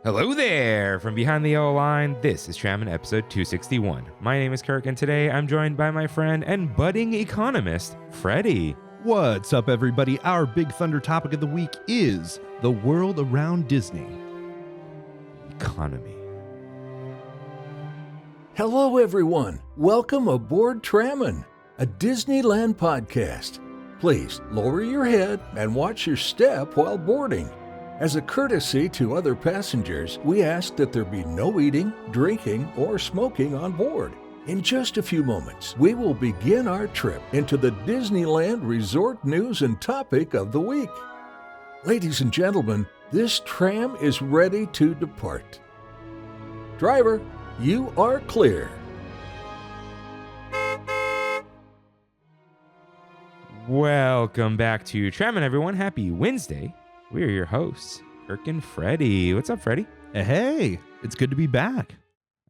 Hello there! From behind the yellow line, this is Trammin episode 261. My name is Kirk, and today I'm joined by my friend and budding economist, Freddy. What's up, everybody? Our Big Thunder topic of the week is the world around Disney. Economy. Hello, everyone. Welcome aboard Trammin, a Disneyland podcast. Please lower your head and watch your step while boarding. As a courtesy to other passengers, we ask that there be no eating, drinking, or smoking on board. In just a few moments, we will begin our trip into the Disneyland Resort news and topic of the week. Ladies and gentlemen, this tram is ready to depart. Driver, you are clear. Welcome back to Trammin, everyone. Happy Wednesday. We are your hosts, Kirk and Freddy. What's up, Freddy? Hey, it's good to be back.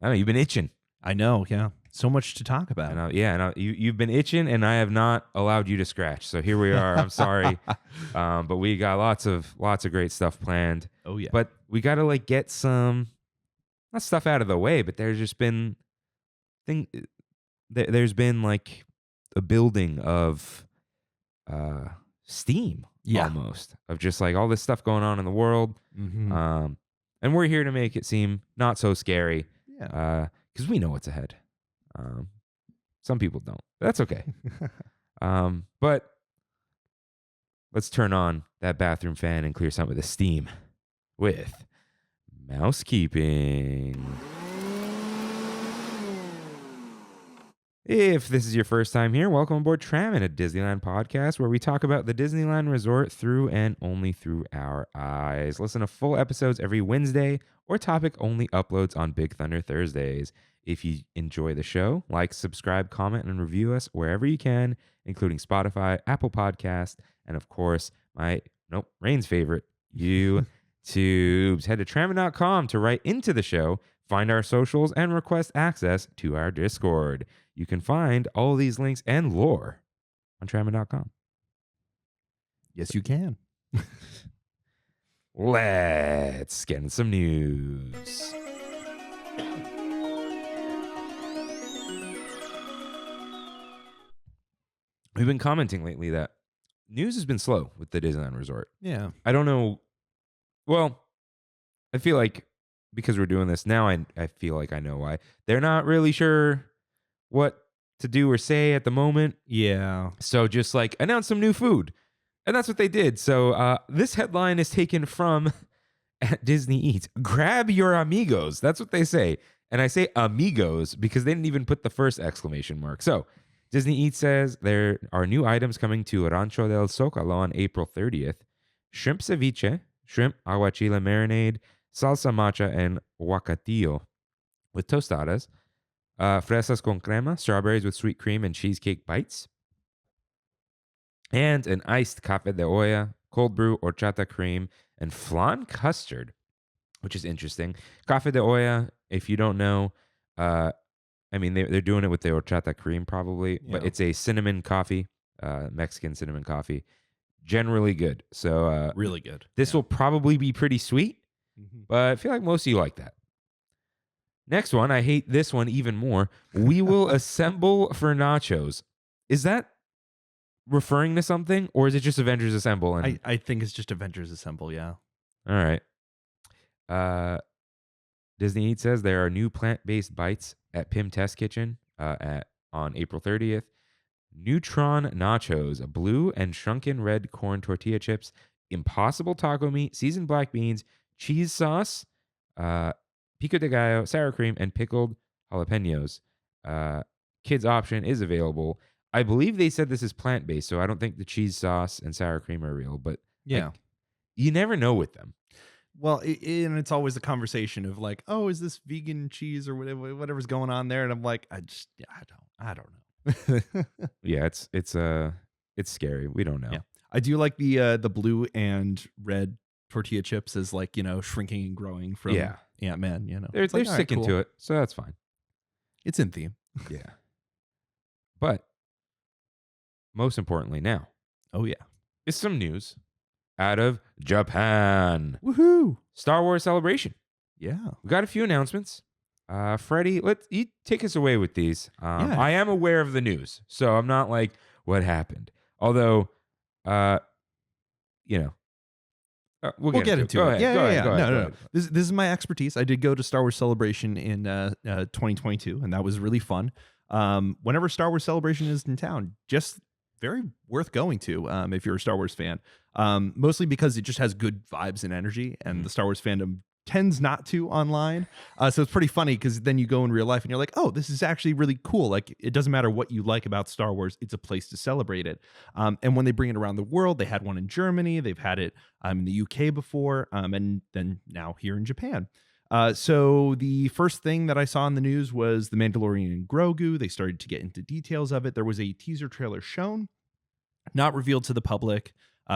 I know, you've been itching. I know, yeah. So much to talk about. I know, yeah, I know. You've been itching, and I have not allowed you to scratch. So here we are. I'm sorry. But we got lots of great stuff planned. Oh, yeah. But we got to get some, not stuff out of the way, but there's just been, there's been a building of steam. Yeah. Almost, of just all this stuff going on in the world. Mm-hmm. And we're here to make it seem not so scary. Yeah. Because we know what's ahead. Some people don't. That's okay. But let's turn on that bathroom fan and clear some of the steam with mousekeeping. If this is your first time here, welcome aboard Trammin, a Disneyland podcast where we talk about the Disneyland Resort through and only through our eyes. Listen to full episodes every Wednesday or topic-only uploads on Big Thunder Thursdays. If you enjoy the show, like, subscribe, comment, and review us wherever you can, including Spotify, Apple Podcast, and of course, Rain's favorite, YouTubes. Head to Trammin.com to write into the show, find our socials, and request access to our Discord. You can find all these links and lore on Trammin.com. Yes, you can. Let's get into some news. We've been commenting lately that news has been slow with the Disneyland Resort. Yeah. I don't know. Well, I feel like because we're doing this now, I feel like I know why. They're not really sure what to do or say at the moment. Yeah. So just announce some new food. And that's what they did. So this headline is taken from at Disney Eats. Grab your amigos. That's what they say. And I say amigos because they didn't even put the first exclamation mark. So Disney Eats says there are new items coming to Rancho del Zocalo on April 30th. Shrimp ceviche, shrimp aguachile marinade, salsa matcha, and huacatillo with tostadas. Fresas con crema, strawberries with sweet cream and cheesecake bites. And an iced café de olla, cold brew, horchata cream, and flan custard, which is interesting. Café de olla, if you don't know, they're doing it with the horchata cream probably, but it's a cinnamon coffee, Mexican cinnamon coffee. Generally good. So really good. This will probably be pretty sweet, but I feel like most of you like that. Next one, I hate this one even more. We will assemble for nachos. Is that referring to something, or is it just Avengers Assemble? And I think it's just Avengers Assemble, yeah. All right. Disney Eats says there are new plant-based bites at Pim Test Kitchen on April 30th. Neutron nachos, blue and shrunken red corn tortilla chips, impossible taco meat, seasoned black beans, cheese sauce, pico de gallo, sour cream, and pickled jalapenos. Kids option is available. I believe they said this is plant-based, so I don't think the cheese sauce and sour cream are real, but yeah, you never know with them. Well, and it's always the conversation of oh, is this vegan cheese or whatever's going on there? And I'm like, I don't know. Yeah, it's scary. We don't know. Yeah. I do like the blue and red tortilla chips as shrinking and growing from Ant-Man. They're sticking to it, so that's fine. It's in theme. Yeah. But most importantly now, oh yeah, is some news out of Japan. Woohoo! Star Wars Celebration Yeah. We got a few announcements. Freddy, you take us away with these. Yeah. I am aware of the news, so I'm not like, what happened? Although, you know, we'll get into it. Go ahead. Yeah, Go yeah, ahead. No. This is my expertise. I did go to Star Wars Celebration in 2022, and that was really fun. Whenever Star Wars Celebration is in town, just very worth going to if you're a Star Wars fan. Mostly because it just has good vibes and energy, and the Star Wars fandom tends not to online. So it's pretty funny because then you go in real life and you're like, oh, this is actually really cool. Like, it doesn't matter what you like about Star Wars, it's a place to celebrate it. And when they bring it around the world, they had one in Germany, they've had it in the UK before, and then now here in Japan. So the first thing that I saw in the news was The Mandalorian and Grogu. They started to get into details of it. There was a teaser trailer shown, not revealed to the public.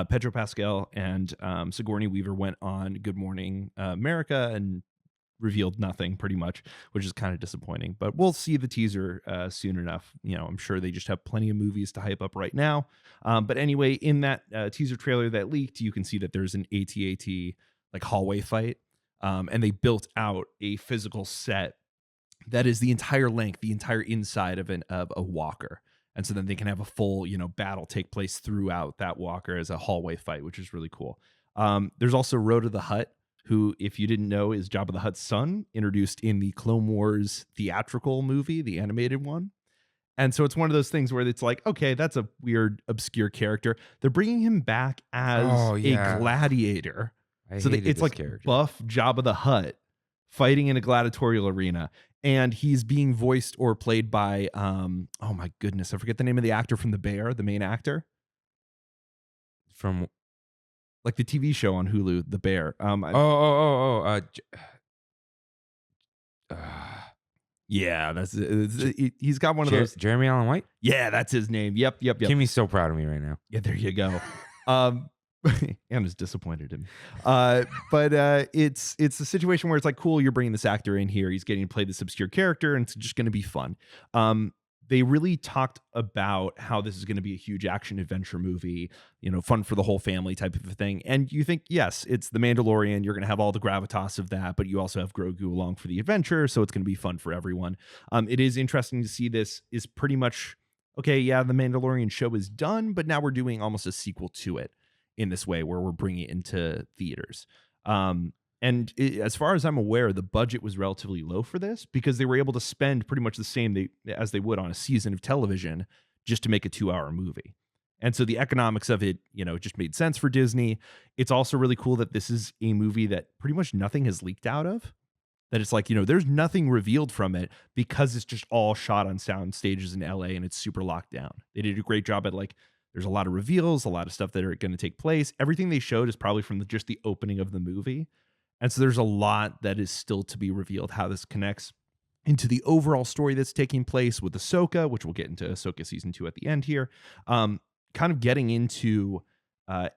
Pedro Pascal and Sigourney Weaver went on Good Morning America and revealed nothing pretty much, which is kind of disappointing. But we'll see the teaser soon enough. I'm sure they just have plenty of movies to hype up right now. But anyway, in that teaser trailer that leaked, you can see that there's an AT-AT like hallway fight. And they built out a physical set that is the entire length, the entire inside of a walker. And so then they can have a full, battle take place throughout that walker as a hallway fight, which is really cool. There's also Rhoda the Hutt, who, if you didn't know, is Jabba the Hutt's son, introduced in the Clone Wars theatrical movie, the animated one. And so it's one of those things where it's like, okay, that's a weird, obscure character. They're bringing him back as a gladiator. So it's like character. Buff Jabba the Hutt fighting in a gladiatorial arena. And he's being voiced or played by, oh my goodness, I forget the name of the actor from The Bear, the main actor. From like the TV show on Hulu, The Bear. Yeah, he's got one of those. Jeremy Allen White? Yeah, that's his name. Yep. Kimmy's so proud of me right now. Yeah, there you go. Anna's disappointed in me. But it's a situation where it's like, cool, you're bringing this actor in here. He's getting to play this obscure character, and it's just going to be fun. They really talked about how this is going to be a huge action adventure movie, fun for the whole family type of a thing. And you think, yes, it's The Mandalorian. You're going to have all the gravitas of that, but you also have Grogu along for the adventure. So it's going to be fun for everyone. It is interesting to see this is pretty much, okay, yeah, The Mandalorian show is done, but now we're doing almost a sequel to it in this way where we're bringing it into theaters. As far as I'm aware, the budget was relatively low for this because they were able to spend pretty much the same as they would on a season of television just to make a 2-hour movie. And so the economics of it, it just made sense for Disney. It's also really cool that this is a movie that pretty much nothing has leaked out of. That it's like, there's nothing revealed from it because it's just all shot on sound stages in LA and it's super locked down. They did a great job at there's a lot of reveals, a lot of stuff that are going to take place. Everything they showed is probably from just the opening of the movie. And so there's a lot that is still to be revealed, how this connects into the overall story that's taking place with Ahsoka, which we'll get into Ahsoka season 2 at the end here. Kind of getting into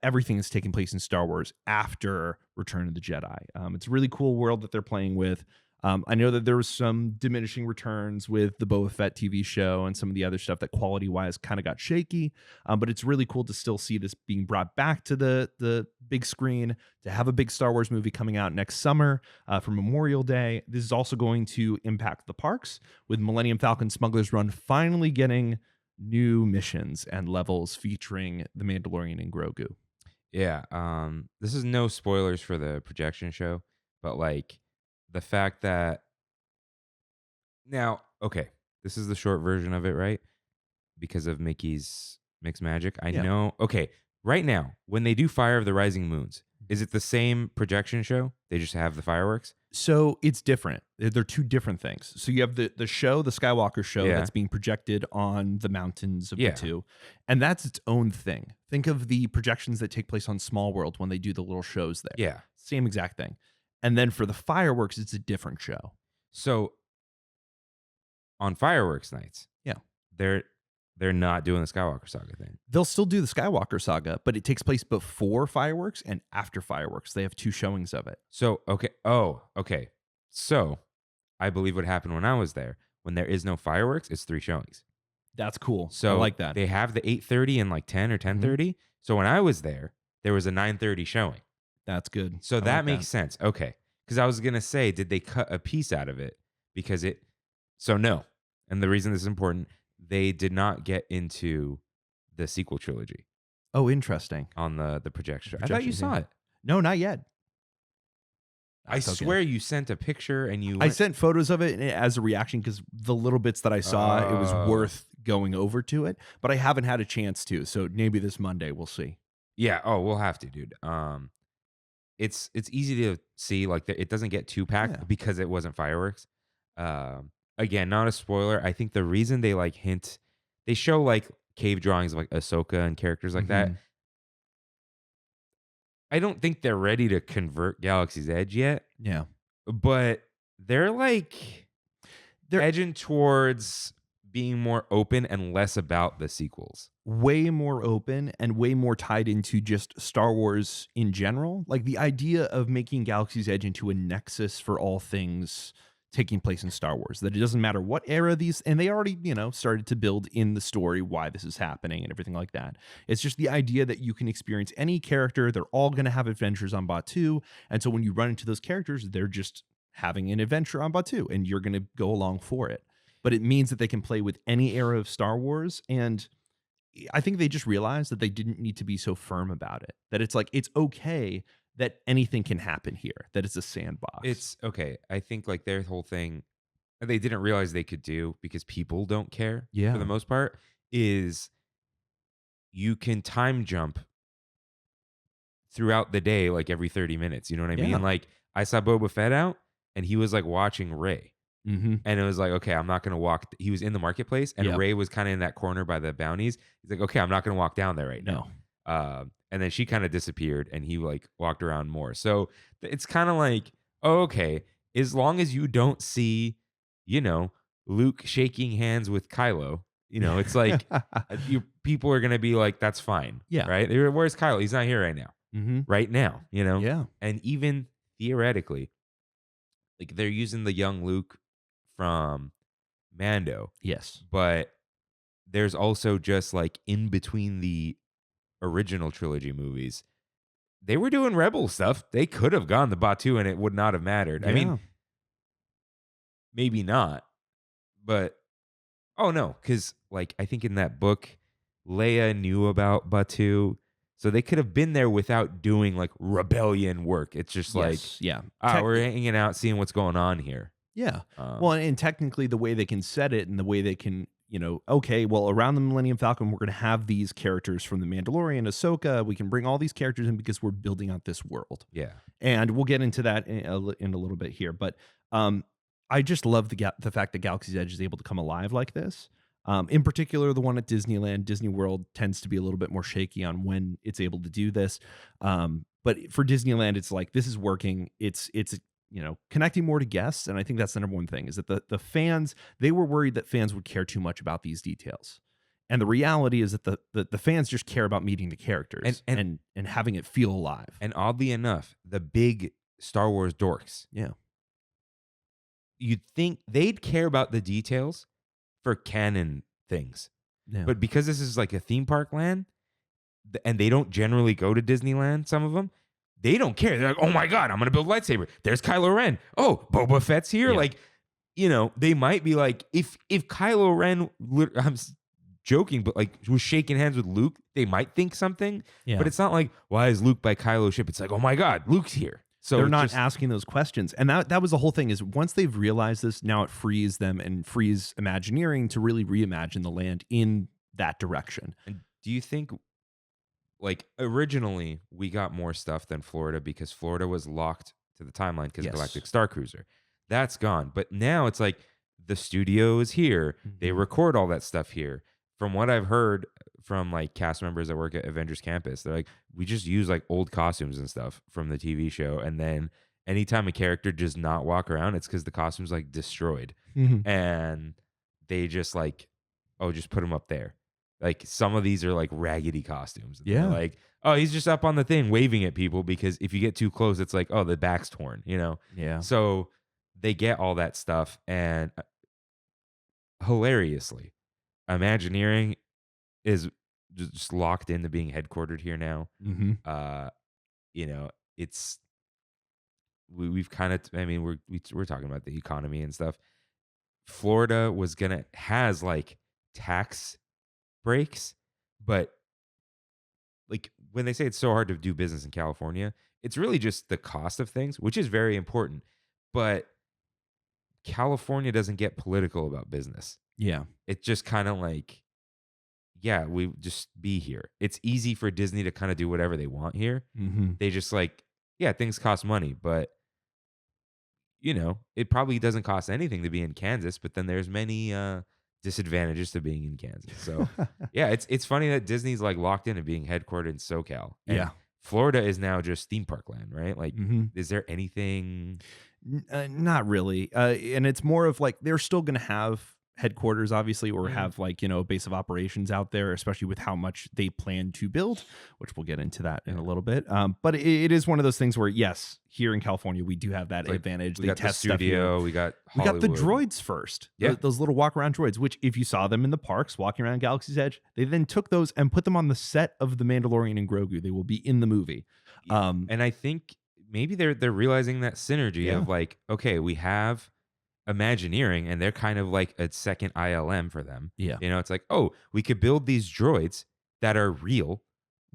everything that's taking place in Star Wars after Return of the Jedi. It's a really cool world that they're playing with. I know that there was some diminishing returns with the Boba Fett TV show and some of the other stuff that quality-wise kind of got shaky, but it's really cool to still see this being brought back to the big screen, to have a big Star Wars movie coming out next summer for Memorial Day. This is also going to impact the parks, with Millennium Falcon Smuggler's Run finally getting new missions and levels featuring the Mandalorian and Grogu. Yeah, this is no spoilers for the projection show, but the fact that now, okay, this is the short version of it, right? Because of Mickey's mixed magic. I know. Okay, right now, when they do Fire of the Rising Moons, is it the same projection show? They just have the fireworks? So it's different. They're two different things. So you have the show, the Skywalker show, that's being projected on the mountains of the two. And that's its own thing. Think of the projections that take place on Small World when they do the little shows there. Yeah. Same exact thing. And then for the fireworks, it's a different show. So on fireworks nights, they're not doing the Skywalker Saga thing. They'll still do the Skywalker Saga, but it takes place before fireworks and after fireworks. They have 2 showings of it. So, okay. Oh, okay. So I believe what happened when I was there, when there is no fireworks, it's 3 showings. That's cool. So I like that. They have the 8:30 and 10 or 10:30. So when I was there was a 9:30 showing. That's good. So that makes sense. Okay. Because I was going to say, did they cut a piece out of it? Because so no. And the reason this is important, they did not get into the sequel trilogy Oh, interesting. on the projection. I thought Projection, you saw yeah. it. No, not yet. I That's okay. swear you sent a picture and you I sent photos of it as a reaction because the little bits that I saw, it was Oh. worth going over to it. But I haven't had a chance to. So maybe this Monday we'll see. Yeah. Oh, we'll have to, dude. It's easy to see, like, it doesn't get too packed Yeah. because it wasn't fireworks. Again, not a spoiler. I think the reason they like they show like cave drawings of like Ahsoka and characters like that. Mhm. I don't think they're ready to convert Galaxy's Edge yet, Yeah. but they're like They're- edging towards being more open and less about the sequels. Way more open and way more tied into just Star Wars in general. Like the idea of making Galaxy's Edge into a nexus for all things taking place in Star Wars, that it doesn't matter what era and they already, started to build in the story why this is happening and everything like that. It's just the idea that you can experience any character. They're all going to have adventures on Batuu. And so when you run into those characters, they're just having an adventure on Batuu and you're going to go along for it. But it means that they can play with any era of Star Wars. And I think they just realized that they didn't need to be so firm about it, that it's like, it's okay that anything can happen here, that it's a sandbox. It's okay. I think like their whole thing, they didn't realize they could do because people don't care Yeah. for the most part, is you can time jump throughout the day, like every 30 minutes. You know what I Yeah. mean? Like I saw Boba Fett out and he was like watching Rey. Mm-hmm. And it was like, okay, I'm not going to walk. He was in the marketplace and Yep. Rey was kind of in that corner by the bounties. He's like, okay, I'm not going to walk down there right now. And then she kind of disappeared and he like walked around more. So it's kind of like, oh, okay, as long as you don't see, Luke shaking hands with Kylo, it's like people are going to be like, that's fine. Yeah. Right. Where's Kylo? He's not here right now. Mm-hmm. Right now, Yeah. And even theoretically, like they're using the young Luke from Mando, Yes. but there's also just like in between the original trilogy movies, they were doing rebel stuff. They could have gone to Batuu and it would not have mattered. I mean, maybe not, but no, because like I think in that book, Leia knew about Batuu, so they could have been there without doing like rebellion work. It's just like, yeah. we're hanging out, seeing what's going on here. Yeah. Well, and technically the way they can set it and the way they can, okay, well, around the Millennium Falcon, we're going to have these characters from The Mandalorian, Ahsoka. We can bring all these characters in because we're building out this world. Yeah. And we'll get into that in a little bit here. But I just love the fact that Galaxy's Edge is able to come alive like this. In particular, the one at Disneyland, Disney World tends to be a little bit more shaky on when it's able to do this. But for Disneyland, it's like, this is working. It's connecting more to guests. And I think that's the number one thing, is that the fans, they were worried that fans would care too much about these details. And the reality is that the fans just care about meeting the characters and having it feel alive. And oddly enough, the big Star Wars dorks, you'd think they'd care about the details for canon things. Yeah. But because this is like a theme park land and they don't generally go to Disneyland, some of them, they don't care. They're like, oh my God, I'm going to build a lightsaber. There's Kylo Ren. Oh, Boba Fett's here. Yeah. Like, they might be like, if Kylo Ren, I'm joking, but like was shaking hands with Luke, they might think something. Yeah. But it's not like, why is Luke by Kylo's ship? It's like, oh my God, Luke's here. So they're not asking those questions. And that was the whole thing, is once they've realized this, now it frees them and frees Imagineering to really reimagine the land in that direction. And do you think, like, originally we got more stuff than Florida because Florida was locked to the timeline because of Galactic Star Cruiser. That's gone. But now it's like the studio is here. They record all that stuff here. From what I've heard from like cast members that work at Avengers Campus, they're like, we just use like old costumes and stuff from the TV show. And then anytime a character does not walk around, it's because the costume's like destroyed. And they just like, just put them up there. Like some of these are like raggedy costumes. Yeah. They're like, oh, he's just up on the thing waving at people, because if you get too close, it's like, oh, the back's torn, Yeah. So they get all that stuff. And hilariously, Imagineering is just locked into being headquartered here now. Mm-hmm. It's we've kind of, I mean, we're talking about the economy and stuff. Florida has like tax breaks, but like when they say it's so hard to do business in California, it's really just the cost of things, which is very important. But California doesn't get political about business. Yeah. It's just kind of like, yeah, we just be here. It's easy for Disney to kind of do whatever they want here. Mm-hmm. They just like, yeah, things cost money, but it probably doesn't cost anything to be in Kansas, but then there's many disadvantages to being in Kansas. So yeah, it's funny that Disney's like locked into being headquartered in SoCal. And Yeah. Florida is now just theme park land, right? Like, Mm-hmm. is there anything? Not really. And it's more of like they're still going to have headquarters, obviously, or have like, a base of operations out there, especially with how much they plan to build, which we'll get into that in a little bit. But it is one of those things where, yes, here in California, we do have that Like, advantage. We They got the test stuff here. studio, we got Hollywood. We got the droids first. Yeah. Those little walk around droids, which if you saw them in the parks walking around Galaxy's Edge, they then took those and put them on the set of The Mandalorian and Grogu. They will be in the movie. And I think maybe they're realizing that synergy of like, okay, we have Imagineering, and they're kind of like a second ILM for them. Yeah. It's like, oh, we could build these droids that are real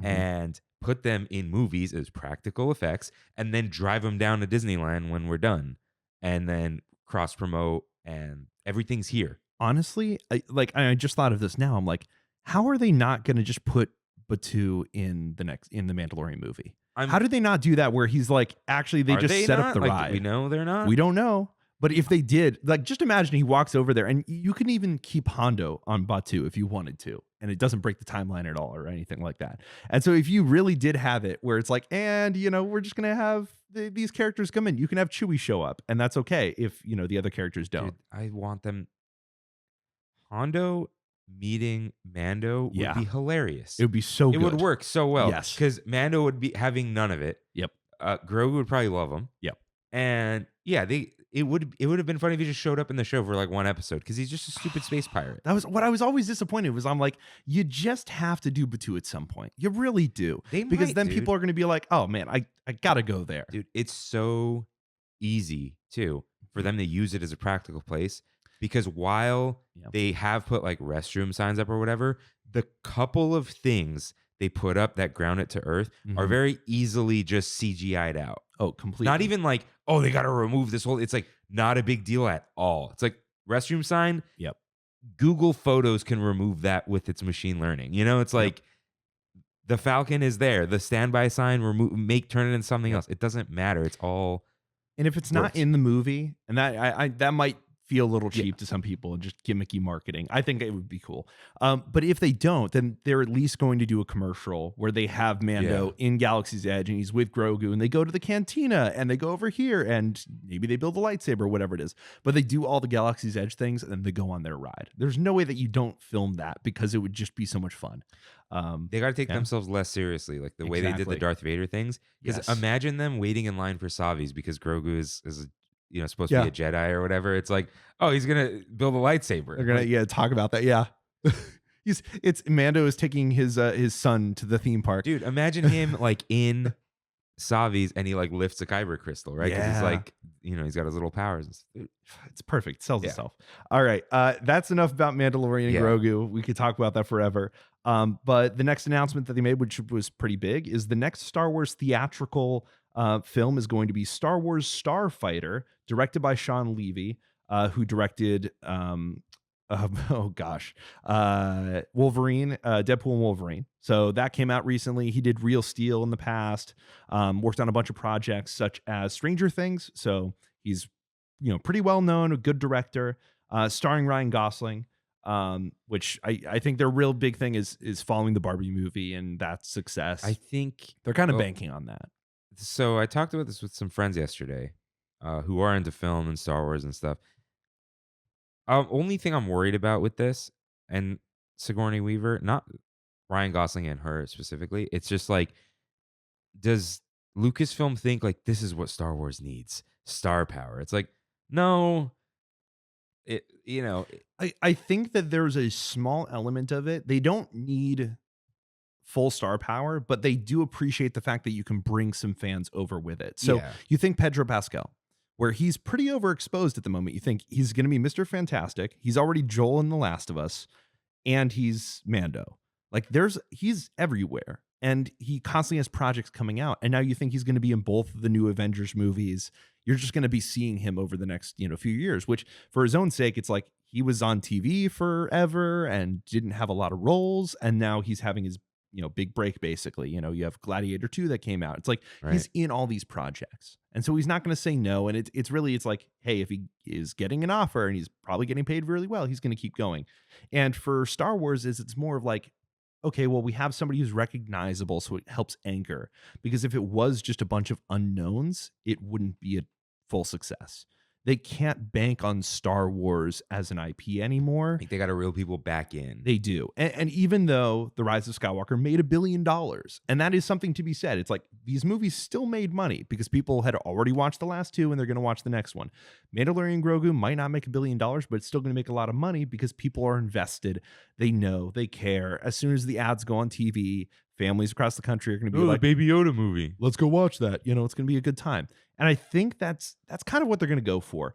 Mhm. and put them in movies as practical effects, and then drive them down to Disneyland when we're done, and then cross promote, and everything's here. Honestly, I just thought of this now. I'm like, how are they not going to just put Batuu in the Mandalorian movie? How did they not do that? Where he's like, actually, they just set up the like, ride. We know they're not. We don't know. But if they did, like, just imagine he walks over there, and you can even keep Hondo on Batuu if you wanted to, and it doesn't break the timeline at all or anything like that. And so if you really did have it where it's like, and, we're just going to have these characters come in, you can have Chewie show up, and that's okay if, the other characters don't. Dude, I want them. Hondo meeting Mando would be hilarious. It would be so good. It would work so well. Yes. Because Mando would be having none of it. Yep. Grogu would probably love him. Yep. And yeah, it would have been funny if he just showed up in the show for like one episode, because he's just a stupid space pirate. That was what I was always disappointed was. I'm like, you just have to do Batuu at some point. You really do. Because then people are going to be like, oh man, I got to go there. Dude, it's so easy too for them to use it as a practical place, because while they have put like restroom signs up or whatever, the couple of things they put up that ground it to earth are very easily just CGI'd out. Oh, completely. Not even like, oh, they got to remove this whole, it's like not a big deal at all. It's like restroom sign. Yep. Google Photos can remove that with its machine learning. It's like the Falcon is there. The standby sign, turn it into something else. It doesn't matter. It's all. And if it's not in the movie, and that might feel a little cheap to some people and just gimmicky marketing, I think it would be cool. But if they don't, then they're at least going to do a commercial where they have Mando in Galaxy's Edge and he's with Grogu, and they go to the cantina and they go over here and maybe they build a lightsaber or whatever it is. But they do all the Galaxy's Edge things and then they go on their ride. There's no way that you don't film that, because it would just be so much fun. They got to take themselves less seriously, like the way they did the Darth Vader things. Because imagine them waiting in line for Savi's because Grogu is supposed to be a Jedi or whatever. It's like, oh, he's gonna build a lightsaber. They're gonna talk about that. Yeah. Mando is taking his son to the theme park. Dude, imagine him like in Savi's and he like lifts a kyber crystal, right? Because he's like, he's got his little powers. It's perfect. It sells itself. All right. That's enough about Mandalorian and Grogu. We could talk about that forever. But the next announcement that they made, which was pretty big, is the next Star Wars theatrical film is going to be Star Wars Starfighter, directed by Sean Levy, who directed Wolverine, Deadpool and Wolverine. So that came out recently. He did Real Steel in the past, worked on a bunch of projects such as Stranger Things. So he's, pretty well known, a good director, starring Ryan Gosling, which I think their real big thing is following the Barbie movie and that success. I think they're kind of banking on that. So I talked about this with some friends yesterday, who are into film and Star Wars and stuff. Only thing I'm worried about with this and Sigourney Weaver, not Ryan Gosling and her specifically, it's just like, does Lucasfilm think like this is what Star Wars needs? Star power. It's like, no. I think that there's a small element of it. They don't need full star power, but they do appreciate the fact that you can bring some fans over with it. So Yeah. you think Pedro Pascal, where he's pretty overexposed at the moment. You think he's going to be Mr. Fantastic. He's already Joel in The Last of Us, and he's Mando. Like he's everywhere, and he constantly has projects coming out. And now you think he's going to be in both of the new Avengers movies. You're just going to be seeing him over the next, few years, which for his own sake, it's like he was on TV forever and didn't have a lot of roles. And now he's having his, big break, basically. You have Gladiator 2 that came out. It's like he's in all these projects. And so he's not going to say no. And it's like, hey, if he is getting an offer and he's probably getting paid really well, he's going to keep going. And for Star Wars it's more of like, okay, well, we have somebody who's recognizable, so it helps anchor. Because if it was just a bunch of unknowns, it wouldn't be a full success. They can't bank on Star Wars as an IP anymore. I think they got to reel people back in. They do. And even though The Rise of Skywalker made $1 billion, and that is something to be said, it's like these movies still made money because people had already watched the last two and they're going to watch the next one. Mandalorian Grogu might not make $1 billion, but it's still going to make a lot of money because people are invested. They know, they care. As soon as the ads go on TV, families across the country are going to be like, the Baby Yoda movie. Let's go watch that. It's going to be a good time. And I think that's kind of what they're going to go for.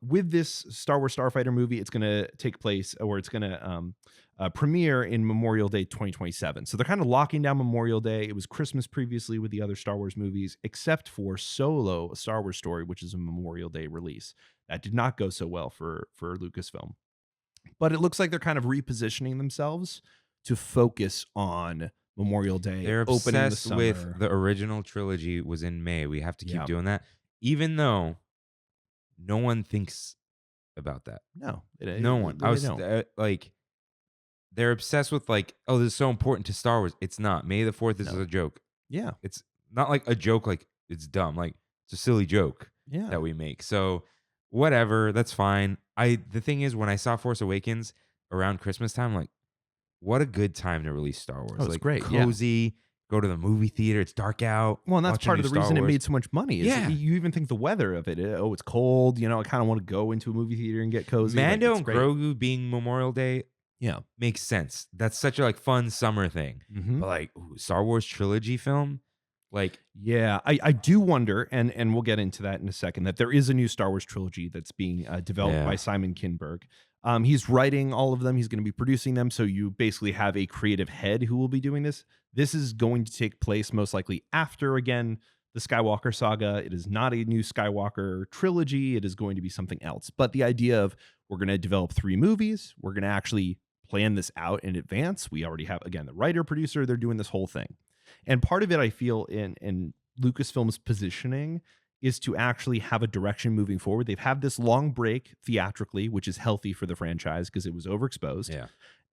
With this Star Wars Starfighter movie, it's going to take place, or it's going to premiere in Memorial Day 2027. So they're kind of locking down Memorial Day. It was Christmas previously with the other Star Wars movies, except for Solo, a Star Wars story, which is a Memorial Day release. That did not go so well for Lucasfilm. But it looks like they're kind of repositioning themselves to focus on Memorial Day. They're opening the obsessed summer. with the original trilogy was in May. We have to keep doing that, even though no one thinks about that. No one. I was like, they're obsessed with like, oh, this is so important to Star Wars. It's not. May the 4th is a joke. Yeah, it's not like a joke. Like it's dumb. Like it's a silly joke that we make. So whatever, that's fine. The thing is, when I saw Force Awakens around Christmas time, like, what a good time to release Star Wars. Oh, it's like great. Cozy, go to the movie theater. It's dark out. Well, and that's part of the reason it made so much money. Yeah. You even think the weather of it. It's cold. I kind of want to go into a movie theater and get cozy. Mando and Grogu being Memorial Day makes sense. That's such a fun summer thing. Mm-hmm. But Star Wars trilogy film, I do wonder, and we'll get into that in a second, that there is a new Star Wars trilogy that's being developed by Simon Kinberg. He's writing all of them. He's going to be producing them. So you basically have a creative head who will be doing this. This is going to take place most likely after, again, the Skywalker saga. It is not a new Skywalker trilogy. It is going to be something else. But the idea of we're going to develop 3 movies, we're going to actually plan this out in advance. We already have, again, the writer, producer, they're doing this whole thing. And part of it, I feel, in Lucasfilm's positioning is to actually have a direction moving forward. They've had this long break theatrically, which is healthy for the franchise because it was overexposed. Yeah.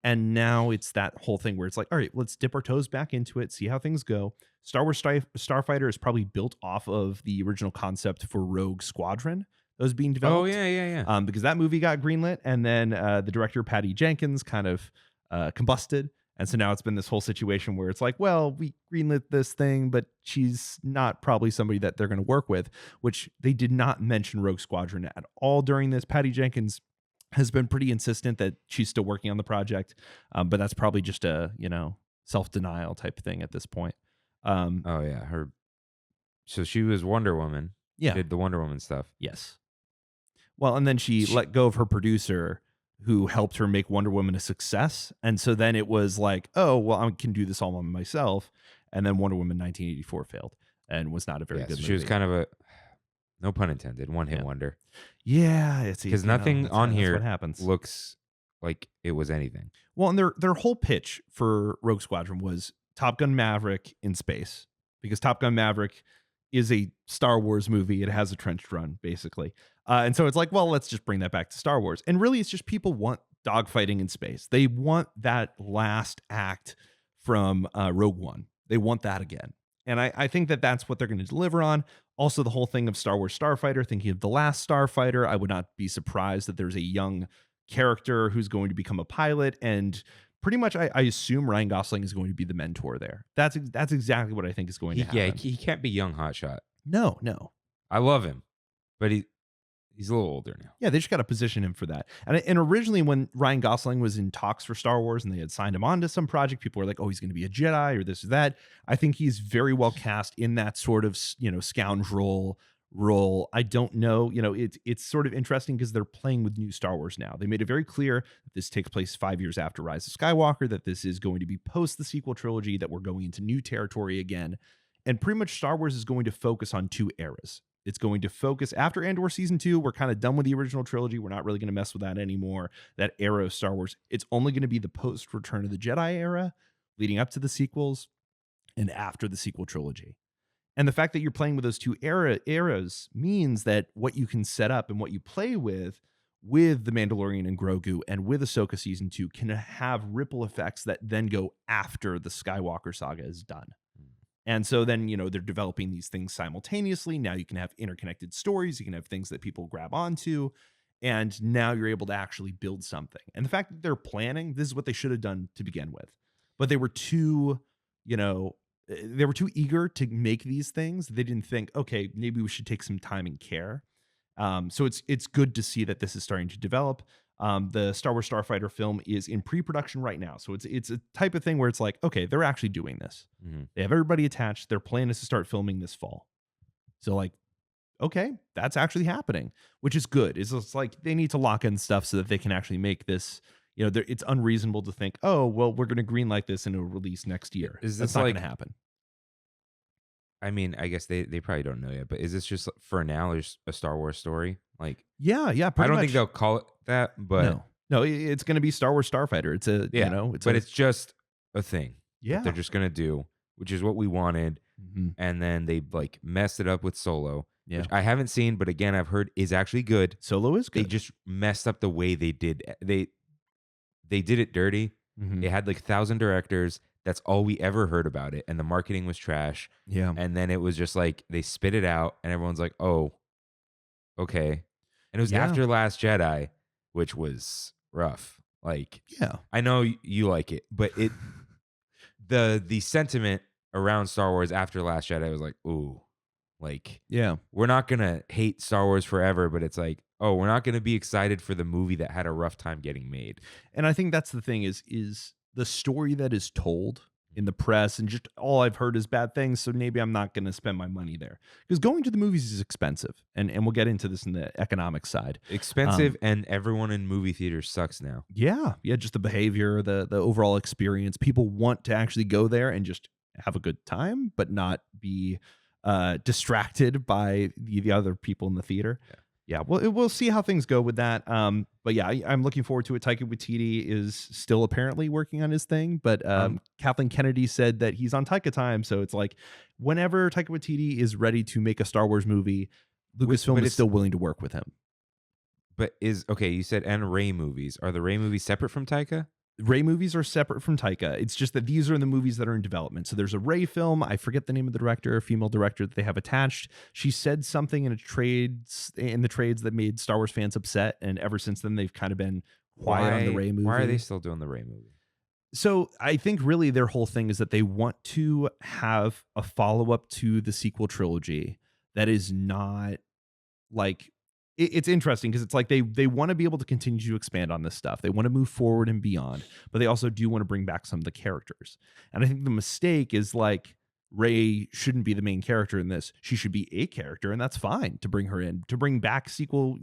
And now it's that whole thing where it's like, all right, let's dip our toes back into it, see how things go. Star Wars Starfighter is probably built off of the original concept for Rogue Squadron that was being developed. Oh, yeah. Because that movie got greenlit, and then the director, Patty Jenkins, kind of combusted. And so now it's been this whole situation where it's like, well, we greenlit this thing, but she's not probably somebody that they're going to work with, which they did not mention Rogue Squadron at all during this. Patty Jenkins has been pretty insistent that she's still working on the project, but that's probably just a, self-denial type thing at this point. So she was Wonder Woman. Yeah. Did the Wonder Woman stuff. Yes. Well, and then she let go of her producer who helped her make Wonder Woman a success. And so then it was like, oh, well, I can do this all on myself. And then Wonder Woman 1984 failed and was not a very good movie. She was kind of a, no pun intended, one-hit wonder. Yeah. It's because nothing on here what happens. Looks like it was anything. Well, and their whole pitch for Rogue Squadron was Top Gun Maverick in space, because Top Gun Maverick is a Star Wars movie. It has a trench run, basically. And so it's like, well, let's just bring that back to Star Wars. And really, it's just people want dogfighting in space. They want that last act from Rogue One. They want that again. And I think that that's what they're going to deliver on. Also, the whole thing of Star Wars Starfighter, thinking of the last Starfighter, I would not be surprised that there's a young character who's going to become a pilot. And pretty much, I assume Ryan Gosling is going to be the mentor there. That's exactly what I think is going to happen. Yeah, he can't be young hotshot. No. I love him, but He's a little older now. Yeah, they just got to position him for that. And originally, when Ryan Gosling was in talks for Star Wars and they had signed him on to some project, people were like, "Oh, he's going to be a Jedi or this or that." I think he's very well cast in that sort of scoundrel role. I don't know. It's sort of interesting because they're playing with new Star Wars now. They made it very clear that this takes place 5 years after Rise of Skywalker. That this is going to be post the sequel trilogy. That we're going into new territory again, and pretty much Star Wars is going to focus on 2 eras. It's going to focus after Andor season 2. We're kind of done with the original trilogy. We're not really going to mess with that anymore. That era of Star Wars. It's only going to be the post Return of the Jedi era leading up to the sequels and after the sequel trilogy. And the fact that you're playing with those 2 eras means that what you can set up and what you play with The Mandalorian and Grogu and with Ahsoka season 2 can have ripple effects that then go after the Skywalker saga is done. And so then, they're developing these things simultaneously. Now you can have interconnected stories. You can have things that people grab onto. And now you're able to actually build something. And the fact that they're planning, this is what they should have done to begin with. But they were too eager to make these things. They didn't think, okay, maybe we should take some time and care. So it's good to see that this is starting to develop. The Star Wars Starfighter film is in pre-production right now. So it's a type of thing where it's like, okay, they're actually doing this. Mm-hmm. They have everybody attached. Their plan is to start filming this fall. So like, okay, that's actually happening, which is good. It's like they need to lock in stuff so that they can actually make this, it's unreasonable to think, oh, well, we're going to greenlight this and it'll release next year. That's not going to happen. I mean, I guess they probably don't know yet, but is this just for now there's a Star Wars story? Like, yeah, I don't think they'll call it that, but no, it's going to be Star Wars Starfighter. It's it's just a thing. Yeah, that they're just gonna do, which is what we wanted, and then they like messed it up with Solo, which I haven't seen, but again, I've heard is actually good. Solo is good. They just messed up the way they did. They did it dirty. They had like 1,000 directors. That's all we ever heard about it, and the marketing was trash. Yeah, and then it was just like they spit it out, and everyone's like, "Oh, okay." And it was after Last Jedi, which was rough. Like, I know you like it, but the sentiment around Star Wars after Last Jedi was like, ooh, like, we're not gonna hate Star Wars forever, but it's like, oh, we're not gonna be excited for the movie that had a rough time getting made. And I think that's the thing is the story that is told in the press, and just all I've heard is bad things. So maybe I'm not going to spend my money there, because going to the movies is expensive. And we'll get into this in the economic side. Expensive, and everyone in movie theaters sucks now. Yeah. Just the behavior, the overall experience. People want to actually go there and just have a good time, but not be distracted by the other people in the theater. Yeah, well, we'll see how things go with that. But yeah, I'm looking forward to it. Taika Waititi is still apparently working on his thing, but Kathleen Kennedy said that he's on Taika time. So it's like whenever Taika Waititi is ready to make a Star Wars movie, Lucasfilm is still willing to work with him. But you said and Rey movies. Are the Rey movies separate from Taika? Rey movies are separate from Taika. It's just that these are the movies that are in development. So there's a Rey film. I forget the name of the director, a female director that they have attached. She said something in the trades that made Star Wars fans upset. And ever since then, they've kind of been quiet on the Rey movie. Why are they still doing the Rey movie? So I think really their whole thing is that they want to have a follow-up to the sequel trilogy that is not like... It's interesting because it's like they want to be able to continue to expand on this stuff. They want to move forward and beyond, but they also do want to bring back some of the characters. And I think the mistake is like Rey shouldn't be the main character in this. She should be a character, and that's fine to bring her in. To bring back sequel,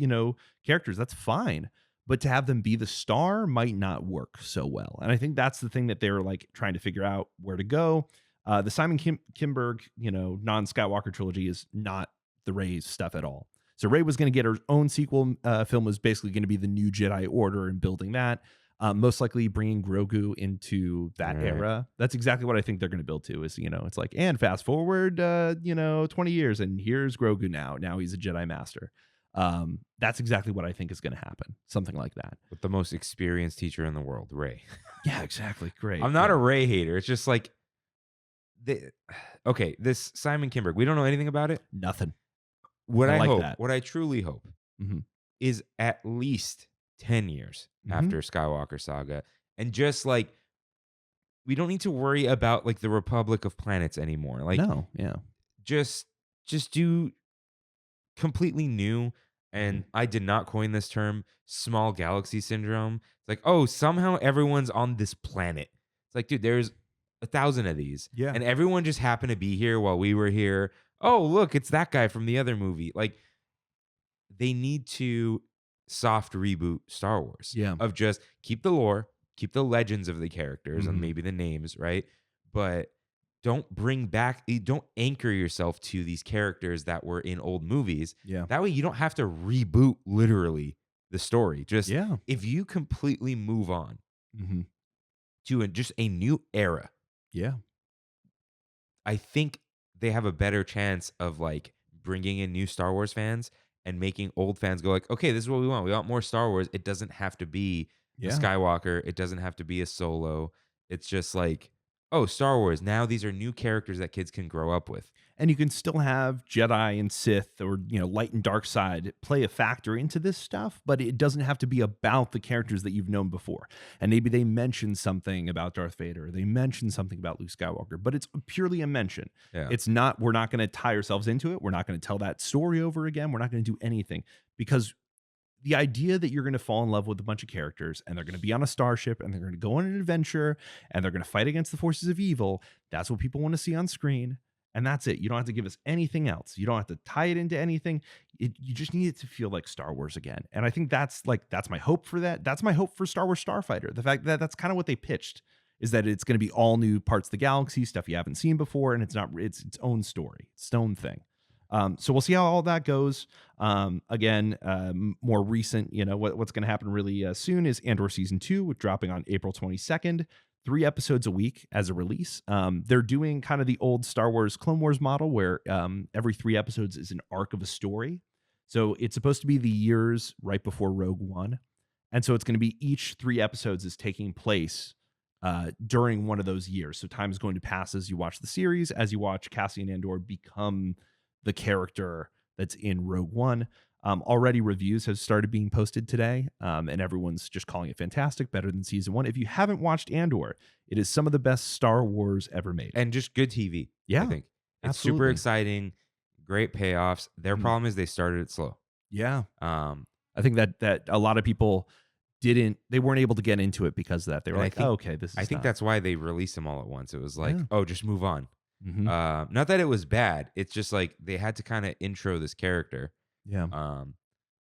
characters, that's fine. But to have them be the star might not work so well. And I think that's the thing that they're like trying to figure out where to go. The Simon Kinberg, non-Skywalker trilogy is not the Rey stuff at all. So Rey was going to get her own sequel film, was basically going to be the new Jedi Order and building that. Most likely bringing Grogu into that era. That's exactly what I think they're going to build to is, it's like, and fast forward, 20 years and here's Grogu now. Now he's a Jedi Master. That's exactly what I think is going to happen. Something like that. With the most experienced teacher in the world, Rey. Yeah, exactly. Great. I'm not a Rey hater. It's just like, this Simon Kinberg, we don't know anything about it. Nothing. What I truly hope is at least 10 years after Skywalker Saga. And just like, we don't need to worry about like the Republic of Planets anymore. Like, no, yeah. Just do completely new And I did not coin this term, small galaxy syndrome. It's like, oh, somehow everyone's on this planet. It's like, dude, there's 1,000 of these. Yeah. And everyone just happened to be here while we were here. Oh, look, it's that guy from the other movie. Like, they need to soft reboot Star Wars. Yeah. Of just keep the lore, keep the legends of the characters and Mhm. maybe the names, right? But don't anchor yourself to these characters that were in old movies. Yeah. That way you don't have to reboot literally the story. Just Yeah. if you completely move on Mm-hmm. to just a new era, Yeah. I think they have a better chance of like bringing in new Star Wars fans and making old fans go like, okay, this is what we want. We want more Star Wars. It doesn't have to be the Yeah. Skywalker. It doesn't have to be a Solo. It's just like, oh, Star Wars. Now these are new characters that kids can grow up with. And you can still have Jedi and Sith or, light and dark side play a factor into this stuff, but it doesn't have to be about the characters that you've known before. And maybe they mention something about Darth Vader, or they mention something about Luke Skywalker, but it's purely a mention. Yeah. We're not going to tie ourselves into it. We're not going to tell that story over again. We're not going to do anything, because the idea that you're going to fall in love with a bunch of characters and they're going to be on a starship and they're going to go on an adventure and they're going to fight against the forces of evil, that's what people want to see on screen. And that's it. You don't have to give us anything else. You don't have to tie it into anything. You just need it to feel like Star Wars again. And I think that's my hope for that. That's my hope for Star Wars Starfighter. The fact that that's kind of what they pitched, is that it's going to be all new parts of the galaxy, stuff you haven't seen before, and it's its own story, its own thing. So we'll see how all that goes. Again, more recent, what's going to happen really soon is Andor Season 2, dropping on April 22nd. 3 episodes a week as a release. They're doing kind of the old Star Wars Clone Wars model where every 3 episodes is an arc of a story. So it's supposed to be the years right before Rogue One. And so it's going to be each 3 episodes is taking place during one of those years. So time is going to pass as you watch the series, as you watch Cassian Andor become the character that's in Rogue One. Already reviews have started being posted today, and everyone's just calling it fantastic, better than season 1. If you haven't watched Andor, it is some of the best Star Wars ever made. And just good TV. Yeah, I think it's absolutely. super exciting, great payoffs. Their problem is they started it slow. Yeah. I think that a lot of people they weren't able to get into it because of that. They were like, okay, this is I think that's why they released them all at once. It was like, Yeah. oh, just move on. Mhm. Not that it was bad. It's just like they had to kind of intro this character. Yeah.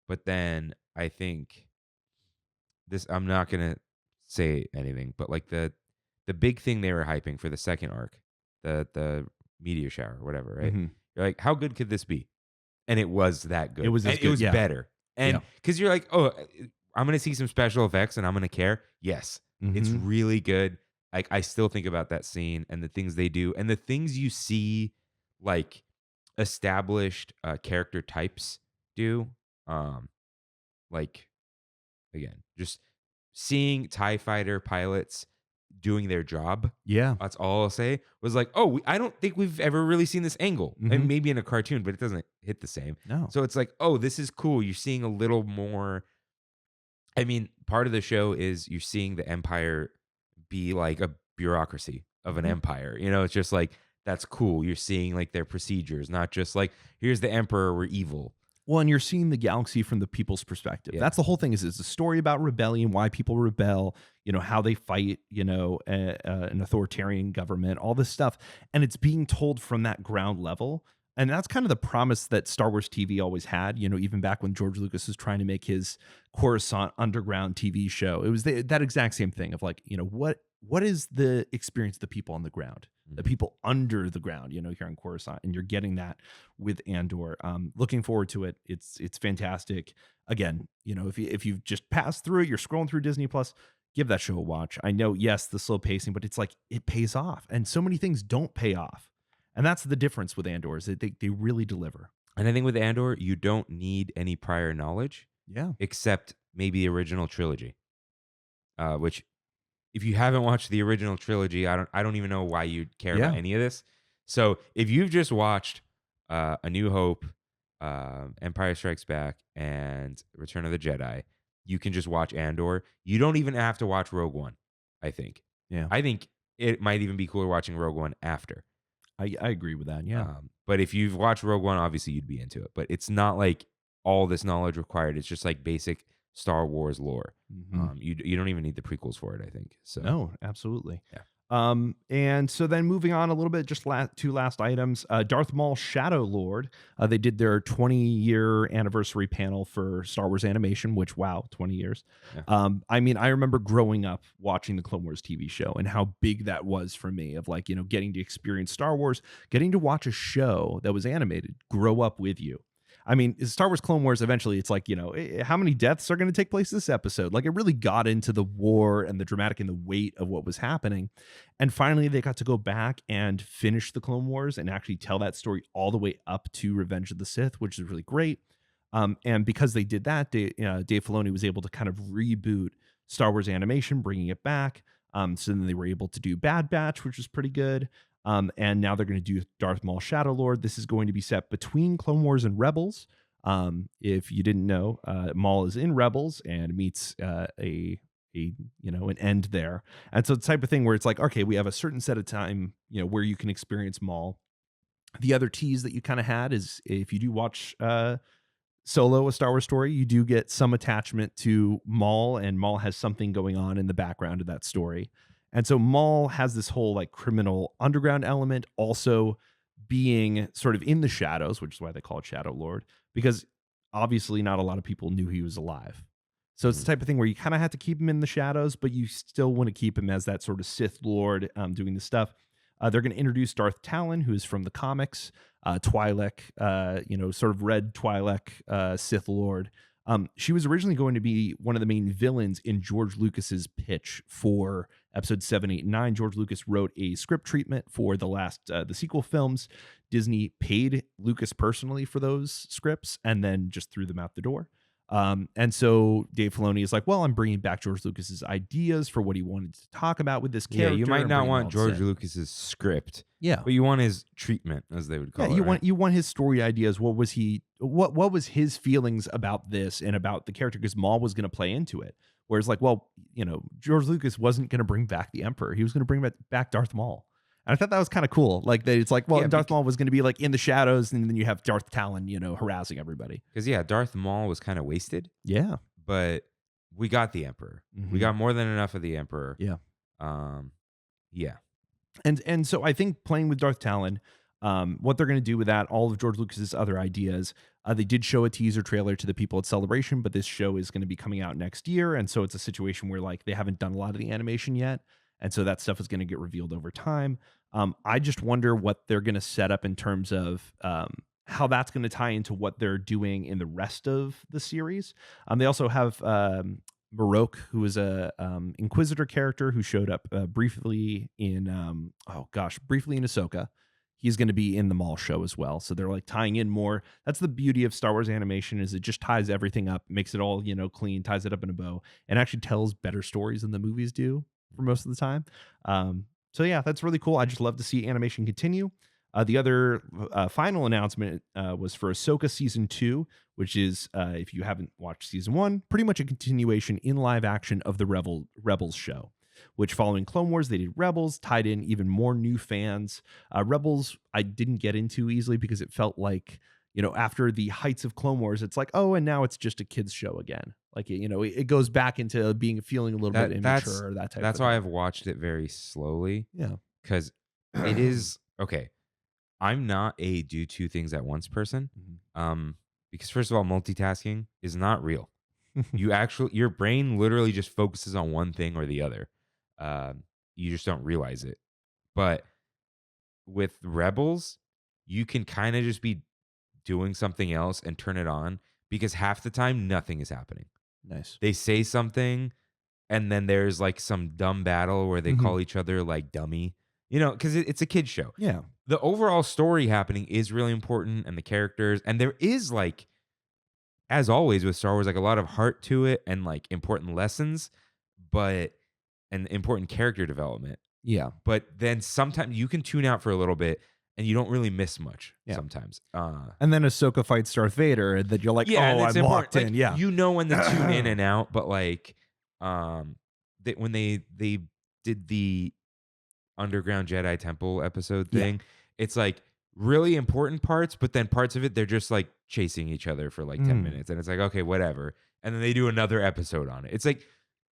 But then I think I'm not gonna say anything, but like the big thing they were hyping for the second arc, the meteor shower, or whatever, right? Mhm. You're like, how good could this be? And it was that good. It was as And good, it was yeah. better. And Yeah. because you're like, oh, I'm gonna see some special effects and I'm gonna care. Yes, it's Mhm. really good. Like I still think about that scene and the things they do and the things you see, like established character types do. Like again, just seeing TIE fighter pilots doing their job. Yeah. That's all I'll say. Was like, oh, I don't think we've ever really seen this angle. Mhm. And maybe in a cartoon, but it doesn't hit the same. No. So it's like, oh, this is cool. You're seeing a little more. I mean, part of the show is you're seeing the Empire be like a bureaucracy of an Mhm. empire. It's just like, that's cool. You're seeing like their procedures, not just like, here's the Emperor, we're evil. Well, and you're seeing the galaxy from the people's perspective. Yeah. That's the whole thing. Is it's a story about rebellion, why people rebel, how they fight, an authoritarian government, all this stuff. And it's being told from that ground level. And that's kind of the promise that Star Wars TV always had, even back when George Lucas was trying to make his Coruscant Underground TV show. It was that exact same thing of like, what is the experience of the people on the ground, the people under the ground, here in Coruscant, and you're getting that with Andor. Looking forward to it. It's fantastic. Again, if you've just passed through it, you're scrolling through Disney Plus, give that show a watch. I know, yes, the slow pacing, but it's like it pays off, and so many things don't pay off, and that's the difference with Andor is that they really deliver. And I think with Andor, you don't need any prior knowledge. Yeah. Except maybe the original trilogy, which if you haven't watched the original trilogy, I don't even know why you'd care about any of this. So if you've just watched A New Hope, Empire Strikes Back, and Return of the Jedi, you can just watch Andor. You don't even have to watch Rogue One, I think. Yeah. I think it might even be cooler watching Rogue One after. I agree with that. Yeah. But if you've watched Rogue One, obviously you'd be into it. But it's not like all this knowledge required. It's just like basic Star Wars lore. Mhm. You don't even need the prequels for it, I think. So No, absolutely. Yeah. And so then moving on a little bit, just two last items. Darth Maul Shadow Lord. They did their 20-year anniversary panel for Star Wars animation, which, wow, 20 years. Yeah. I mean, I remember growing up watching the Clone Wars TV show and how big that was for me of like, getting to experience Star Wars, getting to watch a show that was animated, grow up with you. I mean, Star Wars Clone Wars, eventually it's like, how many deaths are going to take place this episode? Like it really got into the war and the dramatic and the weight of what was happening. And finally, they got to go back and finish the Clone Wars and actually tell that story all the way up to Revenge of the Sith, which is really great. And because they did that, Dave Filoni was able to kind of reboot Star Wars animation, bringing it back. So then they were able to do Bad Batch, which was pretty good. And now they're going to do Darth Maul Shadow Lord. This is going to be set between Clone Wars and Rebels. If you didn't know, Maul is in Rebels and meets an end there. And so it's the type of thing where it's like, okay, we have a certain set of time, where you can experience Maul. The other tease that you kind of had is if you do watch Solo, A Star Wars Story, you do get some attachment to Maul, and Maul has something going on in the background of that story. And so Maul has this whole like criminal underground element, also being sort of in the shadows, which is why they call it Shadow Lord, because obviously not a lot of people knew he was alive. So it's the type of thing where you kind of have to keep him in the shadows, but you still want to keep him as that sort of Sith Lord doing this stuff. They're going to introduce Darth Talon, who is from the comics, Twi'lek, sort of red Twi'lek Sith Lord. She was originally going to be one of the main villains in George Lucas's pitch for episode 7, 8, and 9. George Lucas wrote a script treatment for the sequel films. Disney paid Lucas personally for those scripts and then just threw them out the door. And so Dave Filoni is like, well, I'm bringing back George Lucas's ideas for what he wanted to talk about with this character. Yeah, you might and not bringing want all George this in. Lucas's script. Yeah. But you want his treatment, as they would call it. Right? You want his story ideas. What was his feelings about this and about the character? Because Maul was going to play into it. Whereas like, well, George Lucas wasn't going to bring back the Emperor. He was going to bring back Darth Maul. And I thought that was kind of cool. Like that it's like, well, Darth Maul was going to be like in the shadows, and then you have Darth Talon, harassing everybody. Because Darth Maul was kind of wasted. Yeah. But we got the Emperor. Mm-hmm. We got more than enough of the Emperor. Yeah. Yeah. And so I think playing with Darth Talon, what they're going to do with that, all of George Lucas's other ideas, they did show a teaser trailer to the people at Celebration, but this show is going to be coming out next year. And so it's a situation where like they haven't done a lot of the animation yet. And so that stuff is going to get revealed over time. I just wonder what they're going to set up in terms of how that's going to tie into what they're doing in the rest of the series. They also have Marok, who is a Inquisitor character who showed up briefly in Ahsoka. He's going to be in the Maul show as well. So they're like tying in more. That's the beauty of Star Wars animation, is it just ties everything up, makes it all, clean, ties it up in a bow, and actually tells better stories than the movies do for most of the time. So yeah, that's really cool. I just love to see animation continue. The other final announcement was for Ahsoka Season 2, which is, if you haven't watched Season 1, pretty much a continuation in live action of the Rebels show, which following Clone Wars, they did Rebels, tied in even more new fans. Rebels, I didn't get into easily because it felt like, after the heights of Clone Wars, it's like, oh, and now it's just a kid's show again. Like, it goes back into feeling a little bit immature or that type of thing. That's why I've watched it very slowly. Yeah. Because it is, okay, I'm not a do two things at once person. Because first of all, multitasking is not real. Your brain literally just focuses on one thing or the other. You just don't realize it. But with Rebels, you can kind of just be doing something else and turn it on, because half the time nothing is happening. Nice. They say something, and then there's like some dumb battle where they call each other like dummy, because it's a kid's show. Yeah. The overall story happening is really important, and the characters, and there is like, as always with Star Wars, like a lot of heart to it and like important lessons, and important character development. Yeah. But then sometimes you can tune out for a little bit and you don't really miss much sometimes. And then Ahsoka fights Darth Vader, and then you're like, I'm locked in. Like, yeah. You know when to tune in and out, but like when they did the Underground Jedi Temple episode thing, it's like really important parts, but then parts of it they're just like chasing each other for like 10 minutes, and it's like, okay, whatever. And then they do another episode on it. It's like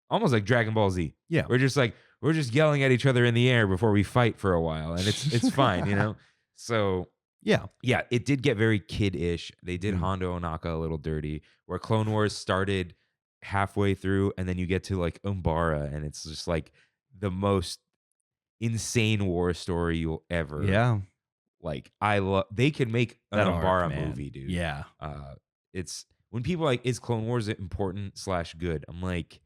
almost like Dragon Ball Z. Yeah. We're just yelling at each other in the air before we fight for a while, and it's fine, you know. So Yeah. it did get very kid-ish. They did Hondo Onaka a little dirty, where Clone Wars started halfway through, and then you get to like Umbara, and it's just like the most insane war story you'll ever. Yeah. Like they could make an That arc, Umbara man. movie, dude. Yeah. It's when people are like, is Clone Wars important / good? I'm like,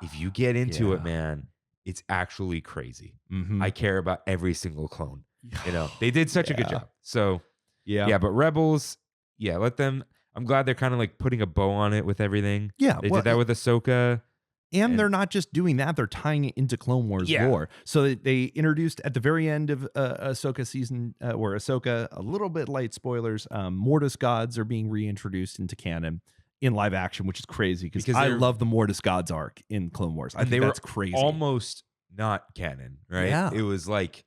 if you get into it, man, it's actually crazy. I care about every single clone. You know, they did such a good job. So but Rebels, let them. I'm glad they're kind of like putting a bow on it with everything. Yeah, They did that with Ahsoka. And they're not just doing that; they're tying it into Clone Wars lore. So they introduced at the very end of Ahsoka season, where Ahsoka, a little bit light spoilers, Mortis gods are being reintroduced into canon in live action, which is crazy because I love the Mortis gods arc in Clone Wars. I think that's crazy. Almost not canon, right? Yeah. It was like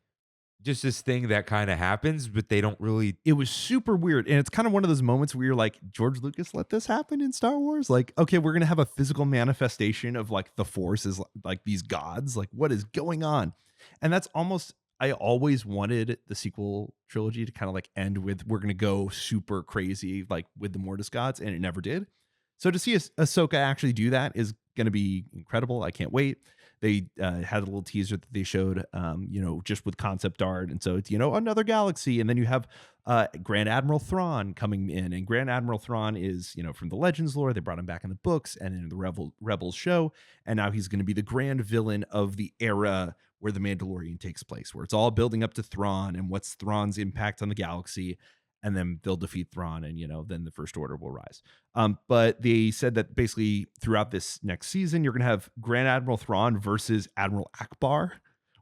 just this thing that kind of happens, but they don't really. It was super weird. And it's kind of one of those moments where you're like, George Lucas let this happen in Star Wars? Like, okay, we're going to have a physical manifestation of like the Force is like these gods. Like, what is going on? And that's almost, I always wanted the sequel trilogy to kind of like end with, we're going to go super crazy, like with the Mortis gods. And it never did. So to see Ahsoka actually do that is going to be incredible. I can't wait. They had a little teaser that they showed, just with concept art. And so it's, another galaxy. And then you have Grand Admiral Thrawn coming in. And Grand Admiral Thrawn is, from the Legends lore. They brought him back in the books and in the Rebels show. And now he's going to be the grand villain of the era where The Mandalorian takes place, where it's all building up to Thrawn and what's Thrawn's impact on the galaxy. And then they'll defeat Thrawn, and then the First Order will rise. But they said that basically throughout this next season, you're gonna have Grand Admiral Thrawn versus Admiral Akbar,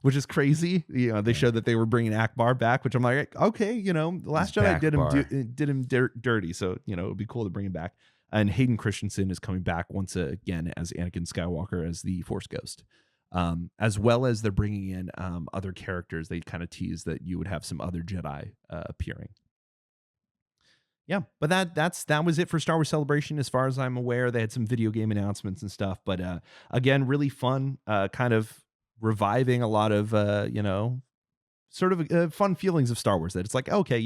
which is crazy. They showed that they were bringing Akbar back, which I'm like, okay, the Last Jedi did him dirty, so it would be cool to bring him back. And Hayden Christensen is coming back once again as Anakin Skywalker as the Force Ghost. As well as they're bringing in other characters. They kind of tease that you would have some other Jedi appearing. Yeah, but that was it for Star Wars Celebration as far as I'm aware. They had some video game announcements and stuff, but again, really fun, kind of reviving a lot of sort of fun feelings of Star Wars. That it's like, okay,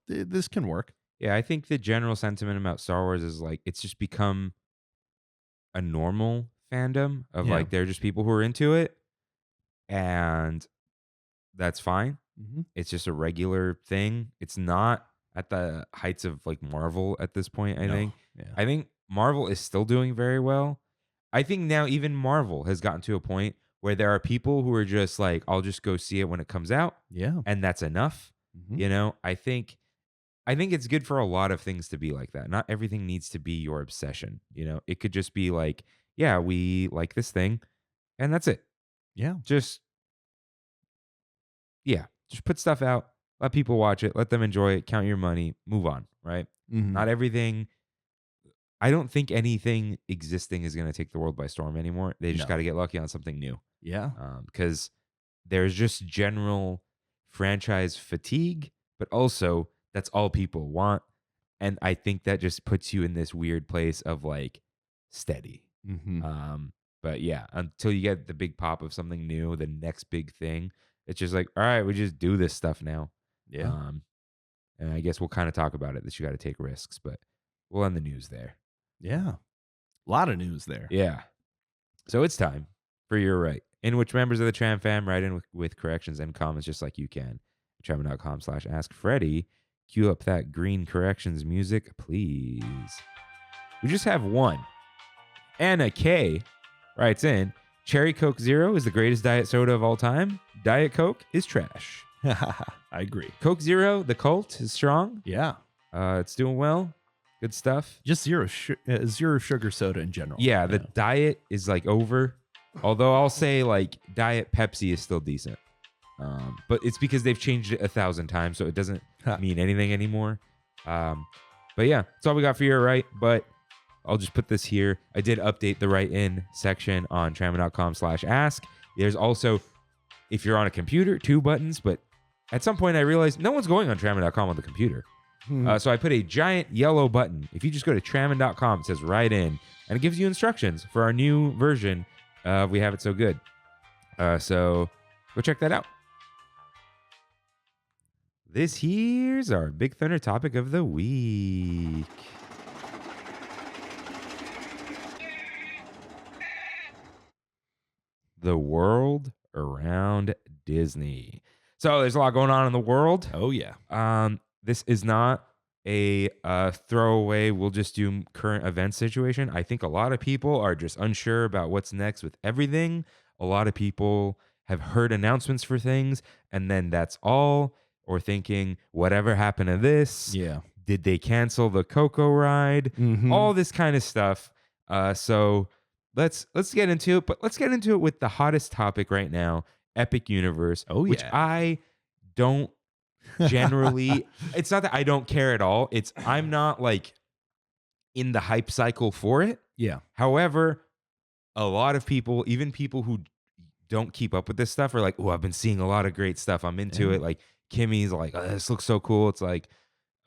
this can work. Yeah, I think the general sentiment about Star Wars is like it's just become a normal fandom of like they're just people who are into it, and that's fine. It's just a regular thing. It's not at the heights of like Marvel at this point, I think. Yeah. I think Marvel is still doing very well. I think now even Marvel has gotten to a point where there are people who are just like, I'll just go see it when it comes out. Yeah. And that's enough. I think it's good for a lot of things to be like that. Not everything needs to be your obsession. It could just be like, yeah, we like this thing and that's it. Yeah. Just put stuff out. Let people watch it. Let them enjoy it. Count your money. Move on, right? Not everything. I don't think anything existing is going to take the world by storm anymore. They just got to get lucky on something new. Yeah. Because there's just general franchise fatigue, but also that's all people want. And I think that just puts you in this weird place of like steady. But yeah, until you get the big pop of something new, the next big thing, it's just like, all right, we just do this stuff now. Yeah. And I guess we'll kind of talk about it that you got to take risks, but we'll end the news there. Yeah. A lot of news there. Yeah. So it's time for You're Right, in which members of the Tram fam write in with corrections and comments just like you can. Trammin.com/askfreddy. Cue up that green corrections music, please. We just have one. Anna K writes in, Cherry Coke Zero is the greatest diet soda of all time. Diet Coke is trash. I agree. Coke Zero, the cult, is strong. Yeah. It's doing well. Good stuff. Just zero sugar soda in general. Yeah, the diet is like over. Although I'll say like Diet Pepsi is still decent. But it's because they've changed it 1,000 times, so it doesn't mean anything anymore. But yeah, that's all we got for You're Right. But I'll just put this here. I did update the write-in section on Trammin.com/ask. There's also, if you're on a computer, 2 buttons, but at some point I realized no one's going on Trammin.com on the computer. So I put a giant yellow button. If you just go to Trammin.com, it says write in, and it gives you instructions for our new version of We Have It So Good. So go check that out. This here's our Big Thunder topic of the week. The world around Disney. So there's a lot going on in the world. Oh, yeah. This is not a throwaway, we'll just do current event situation. I think a lot of people are just unsure about what's next with everything. A lot of people have heard announcements for things, and then that's all. Or thinking, whatever happened to this? Yeah. Did they cancel the Coco ride? All this kind of stuff. So let's get into it. But let's get into it with the hottest topic right now, Epic Universe. Oh, yeah. Which I don't generally, it's not that I don't care at all. It's I'm not like in the hype cycle for it. Yeah. However, a lot of people, even people who don't keep up with this stuff, are like, oh, I've been seeing a lot of great stuff. I'm into it. Like Kimmy's like, oh, this looks so cool. It's like,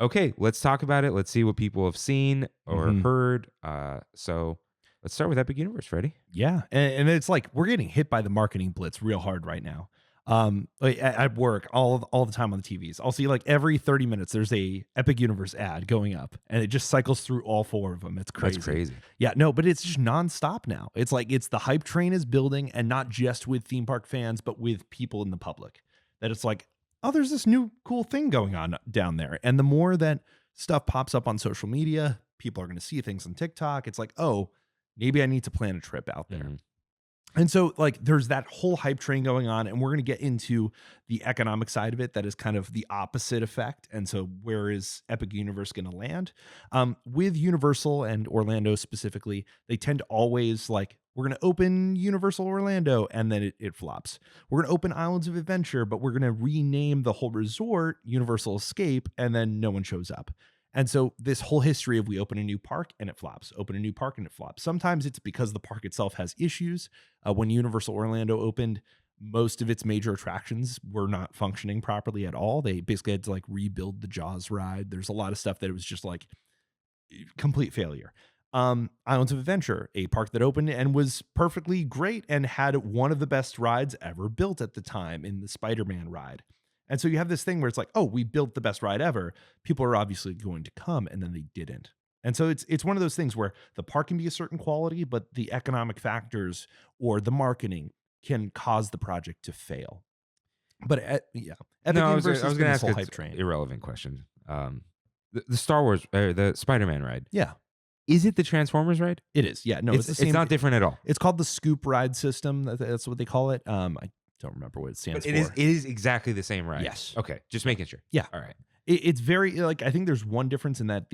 okay, let's talk about it. Let's see what people have seen or heard. So let's start with Epic Universe, Freddie. Yeah. And it's like we're getting hit by the marketing blitz real hard right now. Like at work all the time on the TVs, I'll see like every 30 minutes there's a Epic Universe ad going up, and it just cycles through all 4 of them. It's crazy. That's crazy. Yeah, no, but it's just nonstop now. It's like it's the hype train is building, and not just with theme park fans, but with people in the public. That it's like, oh, there's this new cool thing going on down there. And the more that stuff pops up on social media, people are going to see things on TikTok. It's like, oh, maybe I need to plan a trip out there. And so like there's that whole hype train going on, and we're going to get into the economic side of it. That is kind of the opposite effect. And so where is Epic Universe going to land? With Universal and Orlando specifically, they tend to always like, we're going to open Universal Orlando, and then it flops. We're going to open Islands of Adventure, but we're going to rename the whole resort Universal Escape, and then no one shows up. And so this whole history of we open a new park and it flops, open a new park and it flops. Sometimes it's because the park itself has issues. When Universal Orlando opened, most of its major attractions were not functioning properly at all. They basically had to like rebuild the Jaws ride. There's a lot of stuff that it was just like complete failure. Islands of Adventure, a park that opened and was perfectly great and had one of the best rides ever built at the time in the Spider-Man ride. And so you have this thing where it's like, oh, we built the best ride ever. People are obviously going to come, and then they didn't. And so it's one of those things where the park can be a certain quality, but the economic factors or the marketing can cause the project to fail. But Epic Universe I was going to ask whole an hype train. irrelevant question. The Star Wars, the Spider-Man ride. Yeah. Is it the Transformers ride? It is. Yeah. No, it's the same. It's not different at all. It's called the Scoop Ride System. That's what they call it. I don't remember what it stands for. It is exactly the same ride. Yes. Okay. Just making sure. Yeah. All right. It's very like, I think there's one difference in that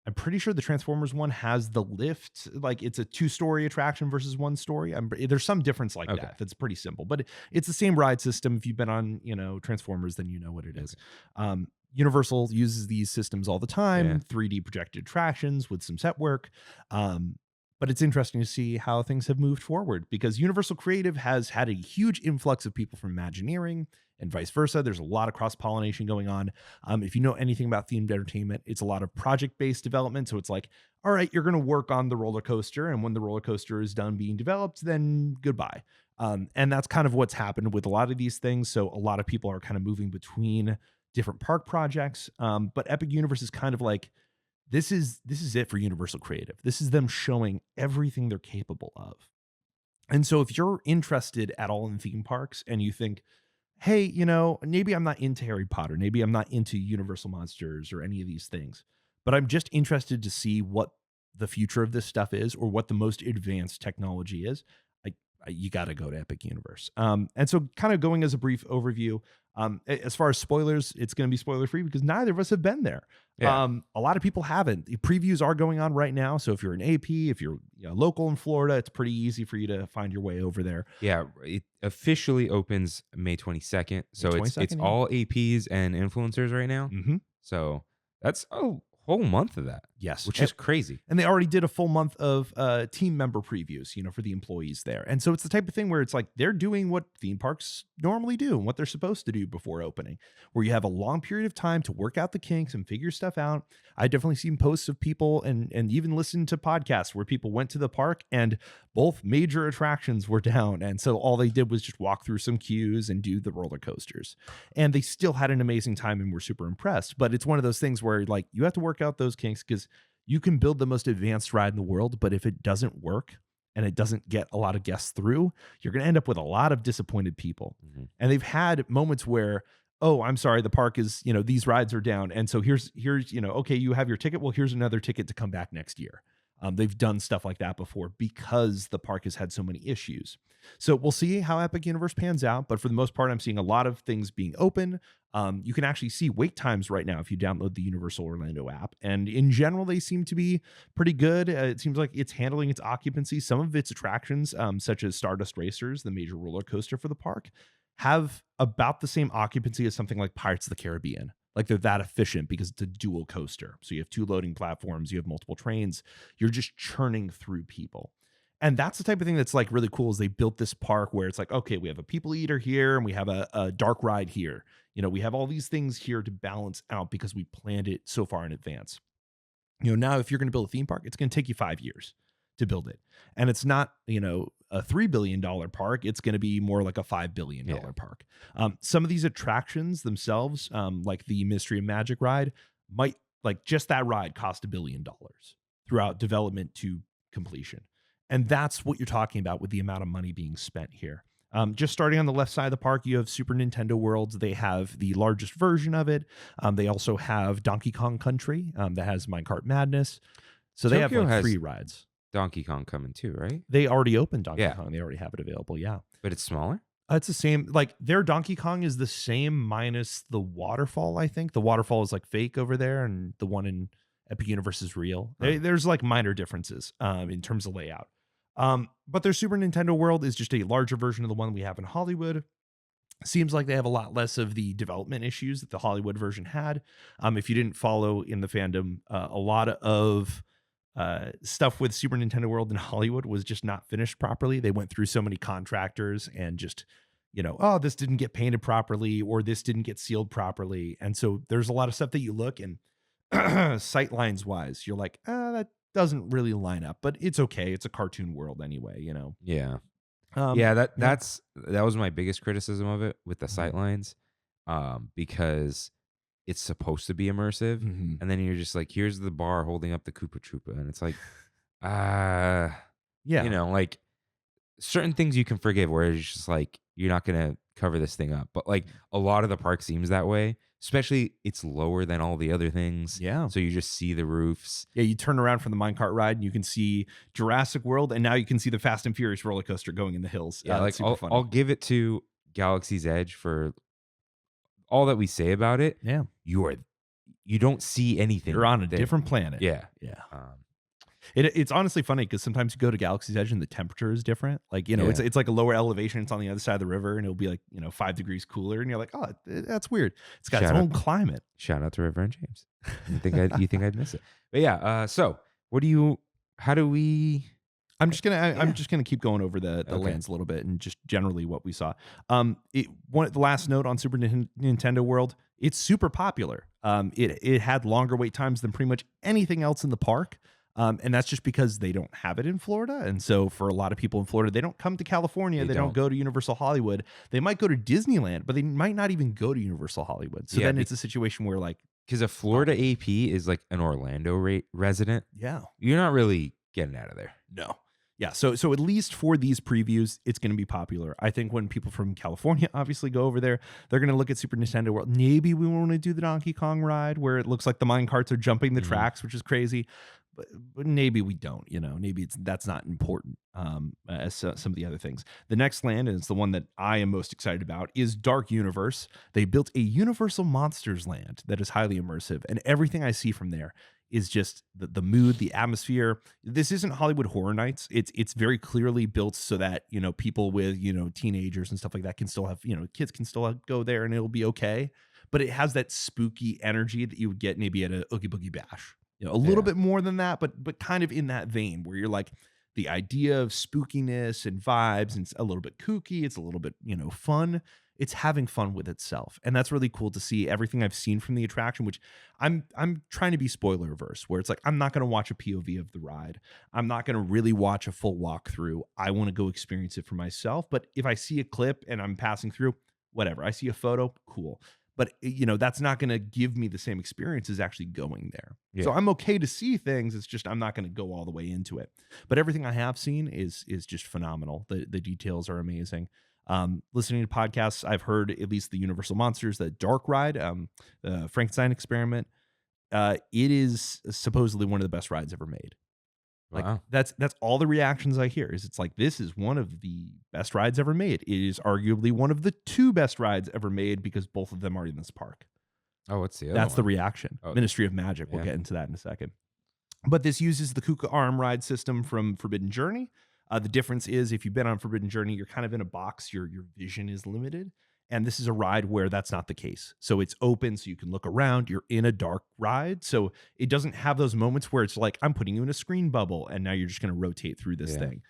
I'm pretty sure the Transformers one has the lift. Like it's a 2-story attraction versus 1-story. There's some difference like that. That's pretty simple, but it's the same ride system. If you've been on, Transformers, then you know what it is. Universal uses these systems all the time, 3D projected attractions with some set work. But it's interesting to see how things have moved forward, because Universal Creative has had a huge influx of people from Imagineering and vice versa. There's a lot of cross-pollination going on. If you know anything about themed entertainment, it's a lot of project-based development. So it's like, all right, you're going to work on the roller coaster, and when the roller coaster is done being developed, then goodbye. And that's kind of what's happened with a lot of these things. So a lot of people are kind of moving between different park projects. But Epic Universe is kind of like, this is it for Universal Creative. This is them showing everything they're capable of. And so if you're interested at all in theme parks and you think, hey, maybe I'm not into Harry Potter, maybe I'm not into Universal Monsters or any of these things, but I'm just interested to see what the future of this stuff is, or what the most advanced technology is, you got to go to Epic Universe. And so kind of going as a brief overview, as far as spoilers, it's going to be spoiler free because neither of us have been there. Yeah. A lot of people haven't. The previews are going on right now. So if you're an AP, if you're local in Florida, it's pretty easy for you to find your way over there. Yeah. It officially opens May 22nd. So it's all APs and influencers right now. Mm-hmm. So that's a whole month of that. Yes. which is crazy. And they already did a full month of team member previews, for the employees there. And so it's the type of thing where it's like they're doing what theme parks normally do and what they're supposed to do before opening, where you have a long period of time to work out the kinks and figure stuff out. I definitely seen posts of people and even listened to podcasts where people went to the park and both major attractions were down. And so all they did was just walk through some queues and do the roller coasters. And they still had an amazing time and were super impressed. But it's one of those things where like you have to work out those kinks because you can build the most advanced ride in the world, but if it doesn't work and it doesn't get a lot of guests through, you're going to end up with a lot of disappointed people. Mm-hmm. And they've had moments where, oh, I'm sorry, the park is, these rides are down. And so here's, okay, you have your ticket. Well, here's another ticket to come back next year. They've done stuff like that before because the park has had so many issues. So we'll see how Epic Universe pans out. But for the most part, I'm seeing a lot of things being open. You can actually see wait times right now if you download the Universal Orlando app. And in general, they seem to be pretty good. It seems like it's handling its occupancy. Some of its attractions, such as Stardust Racers, the major roller coaster for the park, have about the same occupancy as something like Pirates of the Caribbean. Like they're that efficient because it's a dual coaster. So you have 2 loading platforms, you have multiple trains, you're just churning through people. And that's the type of thing that's like really cool is they built this park where it's like, okay, we have a people eater here and we have a dark ride here. We have all these things here to balance out because we planned it so far in advance. Now if you're going to build a theme park, it's going to take you 5 years to build it. And it's not, a $3 billion park. It's going to be more like a $5 billion park. Some of these attractions themselves, like the Mystery of Magic ride, might like just that ride cost $1 billion throughout development to completion. And that's what you're talking about with the amount of money being spent here. Just starting on the left side of the park, you have Super Nintendo Worlds. They have the largest version of it. They also have Donkey Kong Country that has Minecart Madness. So they Tokyo have like has 3 rides. Donkey Kong coming too, right? They already opened Donkey Kong. They already have it available. Yeah. But it's smaller? It's the same. Like their Donkey Kong is the same minus the waterfall, I think. The waterfall is like fake over there and the one in Epic Universe is real. There's like minor differences in terms of layout. But their Super Nintendo World is just a larger version of the one we have in Hollywood. Seems like they have a lot less of the development issues that the Hollywood version had. If you didn't follow in the fandom, a lot of stuff with Super Nintendo World in Hollywood was just not finished properly. They went through so many contractors and just, oh, this didn't get painted properly or this didn't get sealed properly. And so there's a lot of stuff that you look and sight lines wise, you're like, that doesn't really line up, but it's okay. It's a cartoon world anyway, Yeah. That was my biggest criticism of it with the sightlines, because it's supposed to be immersive, and then you're just like, here's the bar holding up the Koopa Troopa, and it's like, like certain things you can forgive, where it's just like you're not gonna cover this thing up, but like a lot of the park seems that way. Especially, it's lower than all the other things. Yeah. So you just see the roofs. Yeah, you turn around from the minecart ride and you can see Jurassic World, and now you can see the Fast and Furious roller coaster going in the hills. Yeah, like I'll give it to Galaxy's Edge for all that we say about it. Yeah. You don't see anything. You're on a different planet. Yeah. Yeah. It's honestly funny because sometimes you go to Galaxy's Edge and the temperature is different. Like, it's like a lower elevation. It's on the other side of the river and it'll be like, 5 degrees cooler. And you're like, oh, that's weird. It's got its own climate. Shout out to River and James. You think I'd miss it. But yeah. So how do we... I'm just gonna keep going over the lands a little bit and just generally what we saw. The last note on Super Nintendo World, it's super popular. It had longer wait times than pretty much anything else in the park. And that's just because they don't have it in Florida. And so for a lot of people in Florida, they don't come to California. They don't go to Universal Hollywood. They might go to Disneyland, but they might not even go to Universal Hollywood. So then it's a situation where like... Because a Florida AP is like an Orlando resident. Yeah. You're not really getting out of there. No. Yeah, so at least for these previews, it's going to be popular. I think when people from California obviously go over there, they're going to look at Super Nintendo World. Maybe we want to do the Donkey Kong ride where it looks like the mine carts are jumping the tracks, which is crazy. But maybe we don't, maybe that's not important as some of the other things. The next land, and it's the one that I am most excited about, is Dark Universe. They built a Universal Monsters land that is highly immersive, and everything I see from there is just the mood, the atmosphere. This isn't Hollywood Horror Nights. It's very clearly built so that, people with, teenagers and stuff like that can still have, kids can still go there and it'll be okay. But it has that spooky energy that you would get maybe at a Oogie Boogie Bash You know, a little bit more than that, but kind of in that vein where you're like the idea of spookiness and vibes, and it's a little bit kooky, it's a little bit, you know, fun. It's having fun with itself. And that's really cool to see. Everything I've seen from the attraction, which I'm trying to be spoiler averse, where it's like I'm not going to watch a POV of the ride. I'm not going to really watch a full walkthrough. I want to go experience it for myself. But if I see a clip and I'm passing through, whatever. I see a photo, cool. But you know, that's not going to give me the same experience as actually going there. Yeah. So I'm okay to see things. It's just I'm not going to go all the way into it. But everything I have seen is just phenomenal. The details are amazing. Listening to podcasts, I've heard at least the Universal Monsters, the Dark Ride, the Frankenstein Experiment. It is supposedly one of the best rides ever made. Like Wow. that's all the reactions I hear. Is it's like this is one of the best rides ever made. It is arguably one of the 2 best rides ever made because both of them are in this park. Oh, what's the other That's the one? reaction. Oh, Ministry of Magic. We'll yeah. get into that in a second. But this uses the Kuka arm ride system from Forbidden Journey. The difference is if you've been on Forbidden Journey, you're kind of in a box. Your vision is limited. And this is a ride where that's not the case. So it's open, so you can look around. You're in a dark ride. So it doesn't have those moments where it's like, I'm putting you in a screen bubble, and now you're just going to rotate through this thing.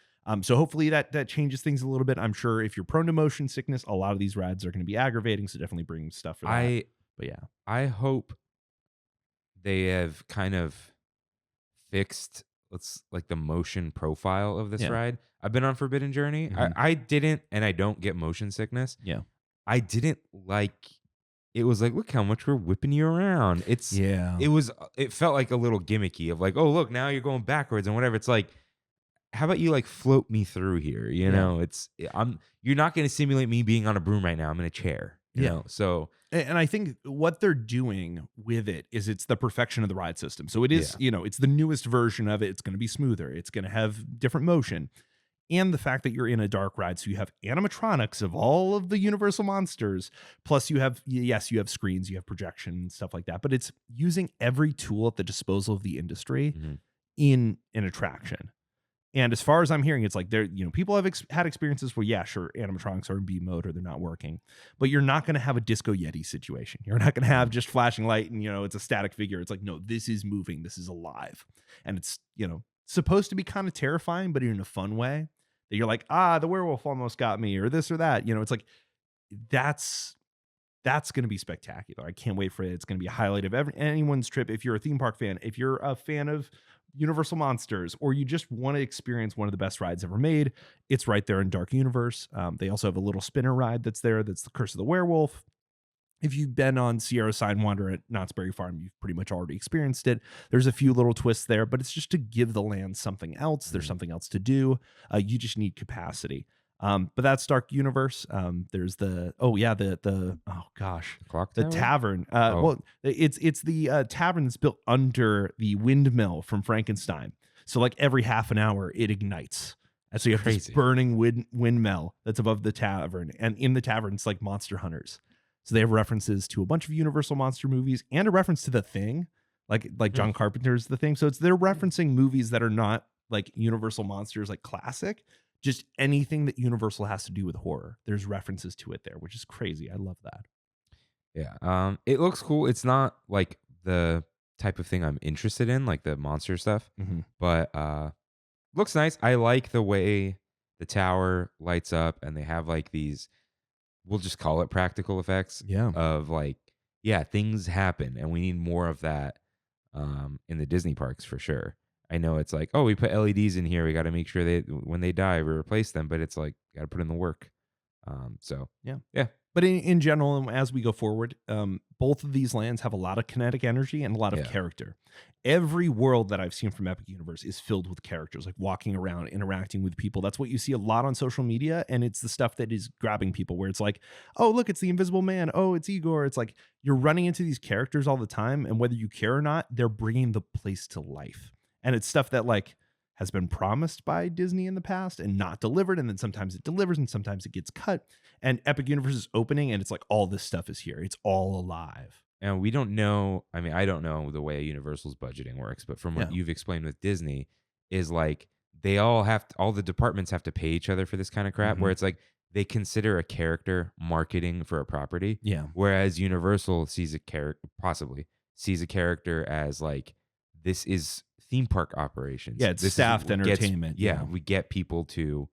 So hopefully that changes things a little bit. I'm sure if you're prone to motion sickness, a lot of these rides are going to be aggravating. So definitely bring stuff for that. But yeah. I hope they have kind of fixed like the motion profile of this ride. I've been on Forbidden Journey. Mhm. I didn't, and I don't get motion sickness. Yeah. I didn't like. It was like, look how much we're whipping you around. It felt like a little gimmicky of like, oh look, now you're going backwards and whatever. It's like, how about you like float me through here? You know, you're not going to simulate me being on a broom right now. I'm in a chair. You know, so. And I think what they're doing with it is it's the perfection of the ride system. So it is, you know, it's the newest version of it. It's going to be smoother. It's going to have different motion. And the fact that you're in a dark ride, so you have animatronics of all of the Universal monsters, plus you have, yes, you have screens, you have projection and stuff like that, but it's using every tool at the disposal of the industry in an attraction. And as far as I'm hearing, it's like there, you know, people have had experiences where, yeah, sure, animatronics are in B mode or they're not working, but you're not going to have a Disco Yeti situation. You're not going to have just flashing light and, you know, it's a static figure. It's like, no, this is moving. This is alive. And it's, you know, supposed to be kind of terrifying, but in a fun way. That you're like, the werewolf almost got me, or this or that. You know, it's like that's going to be spectacular. I can't wait for it. It's going to be a highlight of anyone's trip. If you're a theme park fan, if you're a fan of Universal Monsters, or you just want to experience one of the best rides ever made, it's right there in Dark Universe. They also have a little spinner ride that's there. That's the Curse of the Werewolf. If you've been on Sierra Sidewinder at Knott's Berry Farm, you've pretty much already experienced it. There's a few little twists there, but it's just to give the land something else. There's something else to do. You just need capacity. But that's Dark Universe. There's the Clock the tower? tavern. Well, it's the tavern that's built under the windmill from Frankenstein. So like every half an hour, it ignites. And so you have this burning windmill that's above the tavern. And in the tavern, it's like monster hunters. So they have references to a bunch of Universal monster movies and a reference to The Thing, like John Carpenter's The Thing. So they're referencing movies that are not like Universal monsters, like classic, just anything that Universal has to do with horror. There's references to it there, which is crazy. I love that. Yeah. It looks cool. It's not like the type of thing I'm interested in, like the monster stuff, but looks nice. I like the way the tower lights up and they have like these, we'll just call it practical effects of like, things happen and we need more of that in the Disney parks for sure. I know it's like, oh, we put LEDs in here. We got to make sure when they die, we replace them, but it's like, got to put in the work. Yeah. But in general, as we go forward, both of these lands have a lot of kinetic energy and a lot of character. Every world that I've seen from Epic Universe is filled with characters, like walking around, interacting with people. That's what you see a lot on social media, and it's the stuff that is grabbing people, where it's like, oh, look, it's the Invisible Man. Oh, it's Igor. It's like you're running into these characters all the time, and whether you care or not, they're bringing the place to life. And it's stuff that like has been promised by Disney in the past and not delivered. And then sometimes it delivers and sometimes it gets cut. And Epic Universe is opening and it's like all this stuff is here. It's all alive. And we don't know. I mean, I don't know the way Universal's budgeting works, but from what you've explained with Disney is like they all the departments have to pay each other for this kind of crap, where it's like they consider a character marketing for a property. Yeah. Whereas Universal sees a character as like, this is theme park operations. Yeah, it's this staffed what gets- entertainment. yeah, we get people to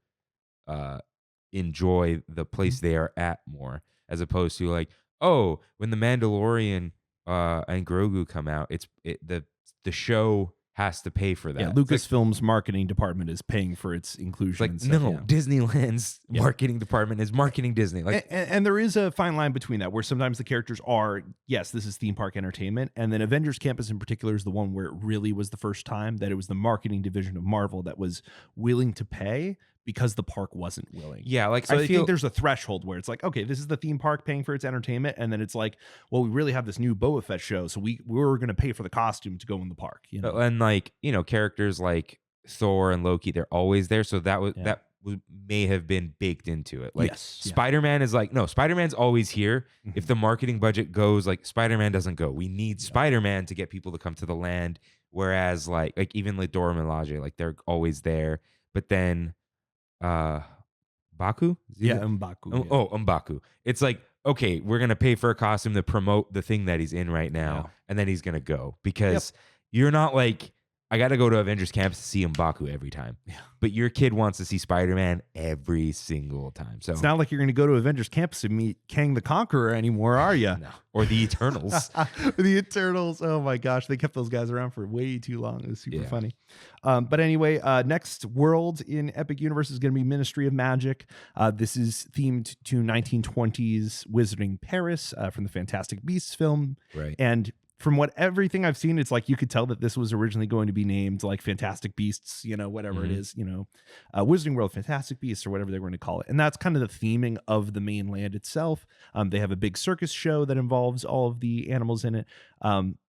enjoy the place they are at more, as opposed to like, oh, when the Mandalorian and Grogu come out, the show has to pay for that. Yeah, It's like- Lucasfilm's marketing department is paying for its inclusion. It's like, and stuff, no, yeah. Disneyland's Yeah. marketing department is marketing Disney. Like, And there is a fine line between that, where sometimes the characters are, yes, this is theme park entertainment, and then Avengers Campus in particular is the one where it really was the first time that it was the marketing division of Marvel that was willing to pay because the park wasn't willing. yeah, like So I I feel think there's a threshold where it's like, okay, this is the theme park paying for its entertainment, and then it's like, well, we really have this new Boba Fett show, so we're going to pay for the costume to go in the park. You know, and like, characters like Thor and Loki, they're always there. So may have been baked into it. Like Yes, yeah. Spider-Man is like, no, Spider-Man's always here. Mhm. If the marketing budget goes, like Spider-Man doesn't go. We need Spider-Man to get people to come to the land. Whereas like even like Dora Milaje, like they're always there. But then Baku? Is he yeah, the- M'Baku. Oh, yeah. oh, M'Baku. It's like, okay, we're going to pay for a costume to promote the thing that he's in right now. Yeah. And then he's going to go because you're not like, I got to go to Avengers Campus to see M'Baku every time. Yeah. But your kid wants to see Spider-Man every single time. So It's not like you're going to go to Avengers Campus and meet Kang the Conqueror anymore, are you? no. Or the Eternals. The Eternals. Oh my gosh, they kept those guys around for way too long. It was super Yeah. funny. But anyway, next world in Epic Universe is going to be Ministry of Magic. This is themed to 1920s Wizarding Paris from the Fantastic Beasts film. Right. And from everything I've seen, it's like you could tell that this was originally going to be named like Fantastic Beasts, whatever it Mhm. is, Wizarding World Fantastic Beasts or whatever they were going to call it. And that's kind of the theming of the main land itself. They have a big circus show that involves all of the animals in it,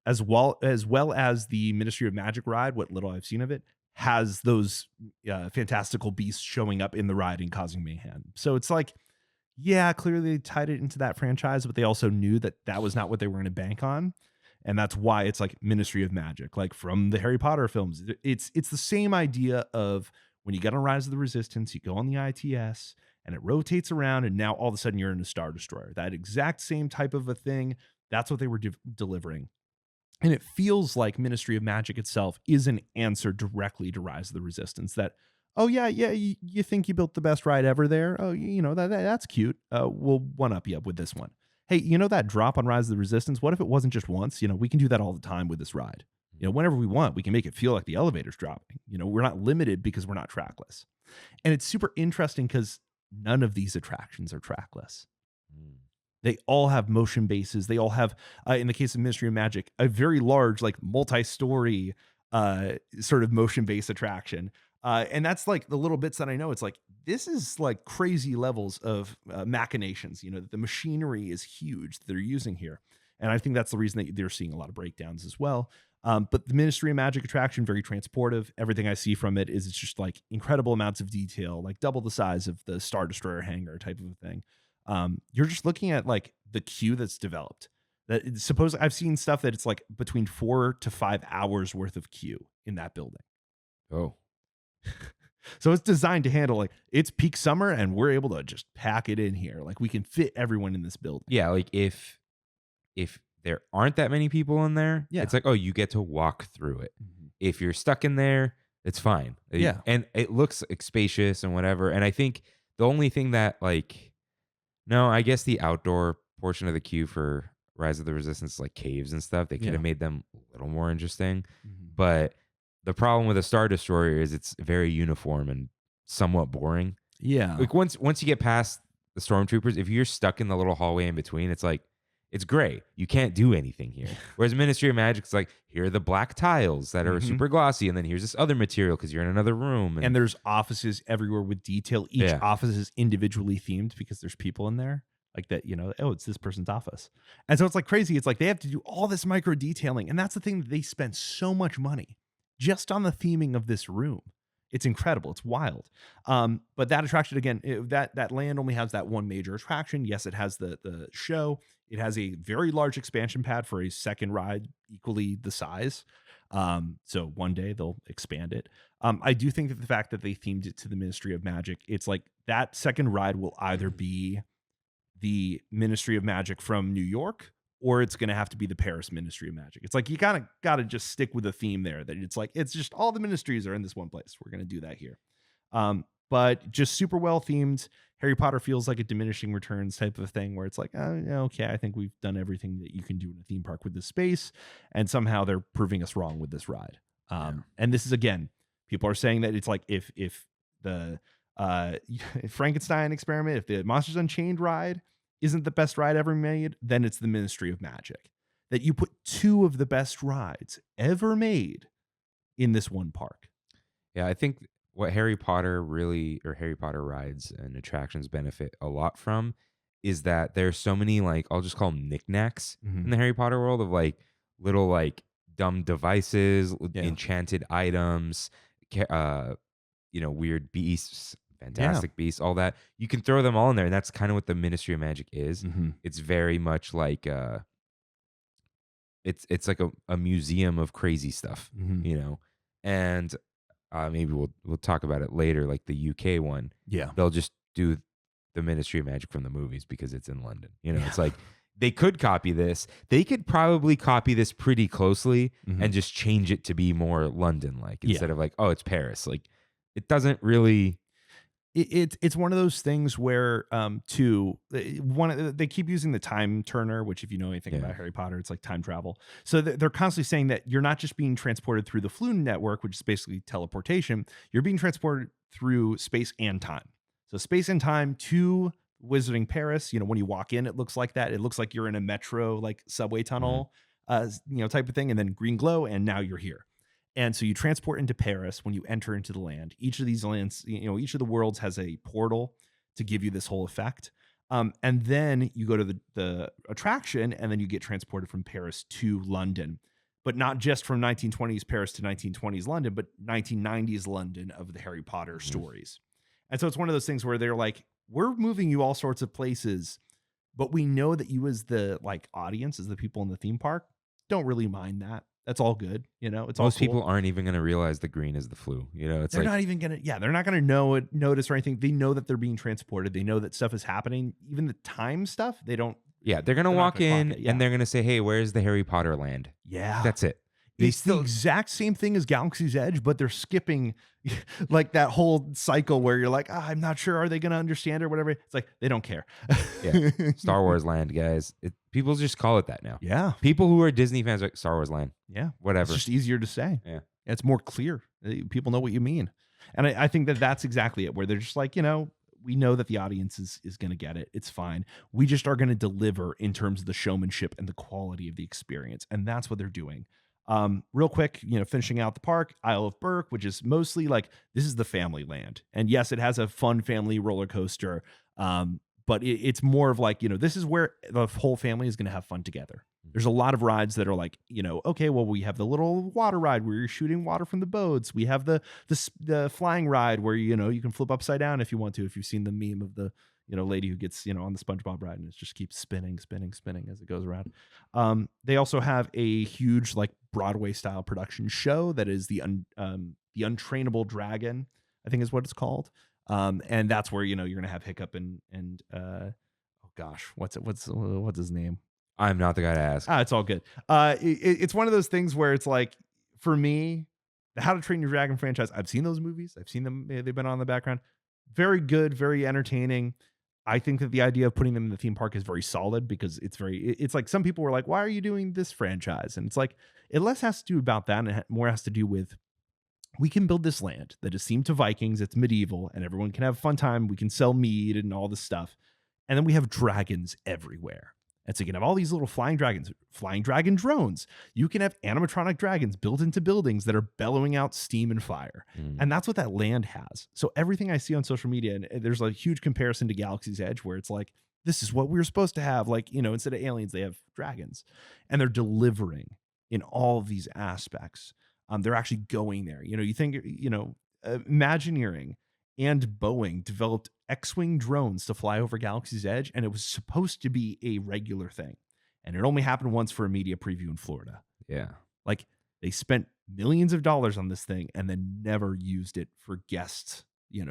as well as the Ministry of Magic ride. What little I've seen of it has those fantastical beasts showing up in the ride and causing mayhem. So it's like, yeah, clearly they tied it into that franchise, but they also knew that that was not what they were going to bank on. And that's why it's like Ministry of Magic, like from the Harry Potter films. It's the same idea of when you get on Rise of the Resistance, you go on the ITS and it rotates around, and now all of a sudden you're in a Star Destroyer. That exact same type of a thing. That's what they were delivering. And it feels like Ministry of Magic itself is an answer directly to Rise of the Resistance. That, oh yeah, you think you built the best ride ever there? Oh, that's cute. We'll one-up you with this one. Hey, that drop on Rise of the Resistance, what if it wasn't just once? We can do that all the time with this ride. Whenever we want, we can make it feel like the elevator's dropping. We're not limited because we're not trackless. And it's super interesting because none of these attractions are trackless. Mm. They all have motion bases. They all have, in the case of Ministry of Magic, a very large, like multi-story sort of motion base attraction. And that's like the little bits that I know. It's like, this is like crazy levels of machinations, the machinery is huge that they're using here. And I think that's the reason that they're seeing a lot of breakdowns as well. But the Ministry of Magic attraction, very transportive. Everything I see from it is it's just like incredible amounts of detail, like double the size of the Star Destroyer hangar type of a thing. You're just looking at like the queue that's developed. Suppose I've seen stuff that it's like between 4 to 5 hours worth of queue in that building. Oh. So it's designed to handle like it's peak summer and we're able to just pack it in here. Like we can fit everyone in this building. Yeah, like if there aren't that many people in there, Yeah. it's like, oh, you get to walk through it. If you're stuck in there, it's fine. Yeah. And it looks like spacious and whatever. And I think the only thing that I guess the outdoor portion of the queue for Rise of the Resistance, like caves and stuff, they could have made them a little more interesting. But the problem with a Star Destroyer is it's very uniform and somewhat boring. Yeah. Like once you get past the stormtroopers, if you're stuck in the little hallway in between, it's like, it's gray. You can't do anything here. Whereas Ministry of Magic, it's like, here are the black tiles that are super glossy, and then here's this other material because you're in another room. And there's offices everywhere with detail. Each office is individually themed because there's people in there. Like that, oh, it's this person's office. And so it's like crazy. It's like they have to do all this micro detailing. And that's the thing that they spend so much money just on the theming of this room. It's incredible. It's wild. But that attraction, again, that land only has that one major attraction. Yes, it has the show. It has a very large expansion pad for a second ride equally the size. So one day they'll expand it. I do think that the fact that they themed it to the Ministry of Magic, it's like that second ride will either be the Ministry of Magic from New York or it's going to have to be the Paris Ministry of Magic. It's like you kind of got to just stick with the theme there, that it's like it's just all the ministries are in this one place. We're going to do that here. But just super well themed. Harry Potter feels like a diminishing returns type of thing where it's like, oh, okay, I think we've done everything that you can do in a theme park with this space. And somehow they're proving us wrong with this ride. And this is, again, people are saying that it's like if the Frankenstein experiment, if the Monsters Unchained ride isn't the best ride ever made, then it's the Ministry of Magic. That you put two of the best rides ever made in this one park. Yeah, I think what Harry Potter rides and attractions benefit a lot from is that there's so many, like, I'll just call them knickknacks in the Harry Potter world, of like little like dumb devices, enchanted items, weird beasts, fantastic beasts, all that. You can throw them all in there, and that's kind of what the Ministry of Magic is. It's very much like it's like a museum of crazy stuff, and maybe we'll talk about it later, like the UK one. Yeah, they'll just do the Ministry of Magic from the movies because it's in London. It's like they could copy this. They could probably copy this pretty closely and just change it to be more London-like instead of like, oh, it's Paris. Like, it doesn't really. It's one of those things where they keep using the time turner, which if you know anything about Harry Potter, it's like time travel. So they're constantly saying that you're not just being transported through the Flume network, which is basically teleportation. You're being transported through space and time. So space and time to Wizarding Paris. When you walk in, it looks like that. It looks like you're in a metro, like subway tunnel, type of thing, and then green glow, and now you're here. And so you transport into Paris when you enter into the land. Each of these lands, each of the worlds has a portal to give you this whole effect. And then you go to the attraction, and then you get transported from Paris to London. But not just from 1920s Paris to 1920s London, but 1990s London of the Harry Potter stories. And so it's one of those things where they're like, we're moving you all sorts of places, but we know that you as the audience, as the people in the theme park, don't really mind that. That's all good. It's most cool. people aren't even going to realize the green is the flu. It's they're not even going to, they're not going to notice or anything. They know that they're being transported. They know that stuff is happening. Even the time stuff, they don't. Yeah, they're going to walk in and they're going to say, hey, where's the Harry Potter land? Yeah. That's it. It's the exact same thing as Galaxy's Edge, but they're skipping like that whole cycle where you're like, I'm not sure. Are they going to understand or whatever? It's like, they don't care. Star Wars land, guys. People just call it that now. Yeah. People who are Disney fans are like, Star Wars land. Yeah. Whatever. It's just easier to say. Yeah. It's more clear. People know what you mean. And I think that that's exactly it, where they're just like, we know that the audience is going to get it. It's fine. We just are going to deliver in terms of the showmanship and the quality of the experience. And that's what they're doing. Real quick, finishing out the park, Isle of Berk, which is mostly like, this is the family land. And yes, it has a fun family roller coaster. But it's more of like, this is where the whole family is going to have fun together. There's a lot of rides that are like, okay, well, we have the little water ride where you're shooting water from the boats. We have the flying ride where, you can flip upside down if you want to, if you've seen the meme of the, lady who gets, on the SpongeBob ride and it just keeps spinning as it goes around. They also have a huge like Broadway style production show that is the Untrainable Dragon, I think is what it's called. And that's where, you're going to have Hiccup and oh gosh, what's his name? I'm not the guy to ask. It's all good. It's one of those things where it's like, for me, the How to Train Your Dragon franchise, I've seen those movies. I've seen them. They've been on in the background. Very good, very entertaining. I think that the idea of putting them in the theme park is very solid because it's like some people were like, why are you doing this franchise? And it's like, it less has to do about that and more has to do with, we can build this land that is themed to Vikings. It's medieval and everyone can have a fun time. We can sell mead and all this stuff. And then we have dragons everywhere. And so you can have all these little flying dragons, flying dragon drones. You can have animatronic dragons built into buildings that are bellowing out steam and fire. And that's what that land has. So everything I see on social media, and there's a huge comparison to Galaxy's Edge where it's like, this is what we were supposed to have. Like, instead of aliens, they have dragons. And they're delivering in all of these aspects. They're actually going there. You think, Imagineering and Boeing developed X-Wing drones to fly over Galaxy's Edge, and it was supposed to be a regular thing. And it only happened once for a media preview in Florida. Yeah. Like, they spent millions of dollars on this thing and then never used it for guest,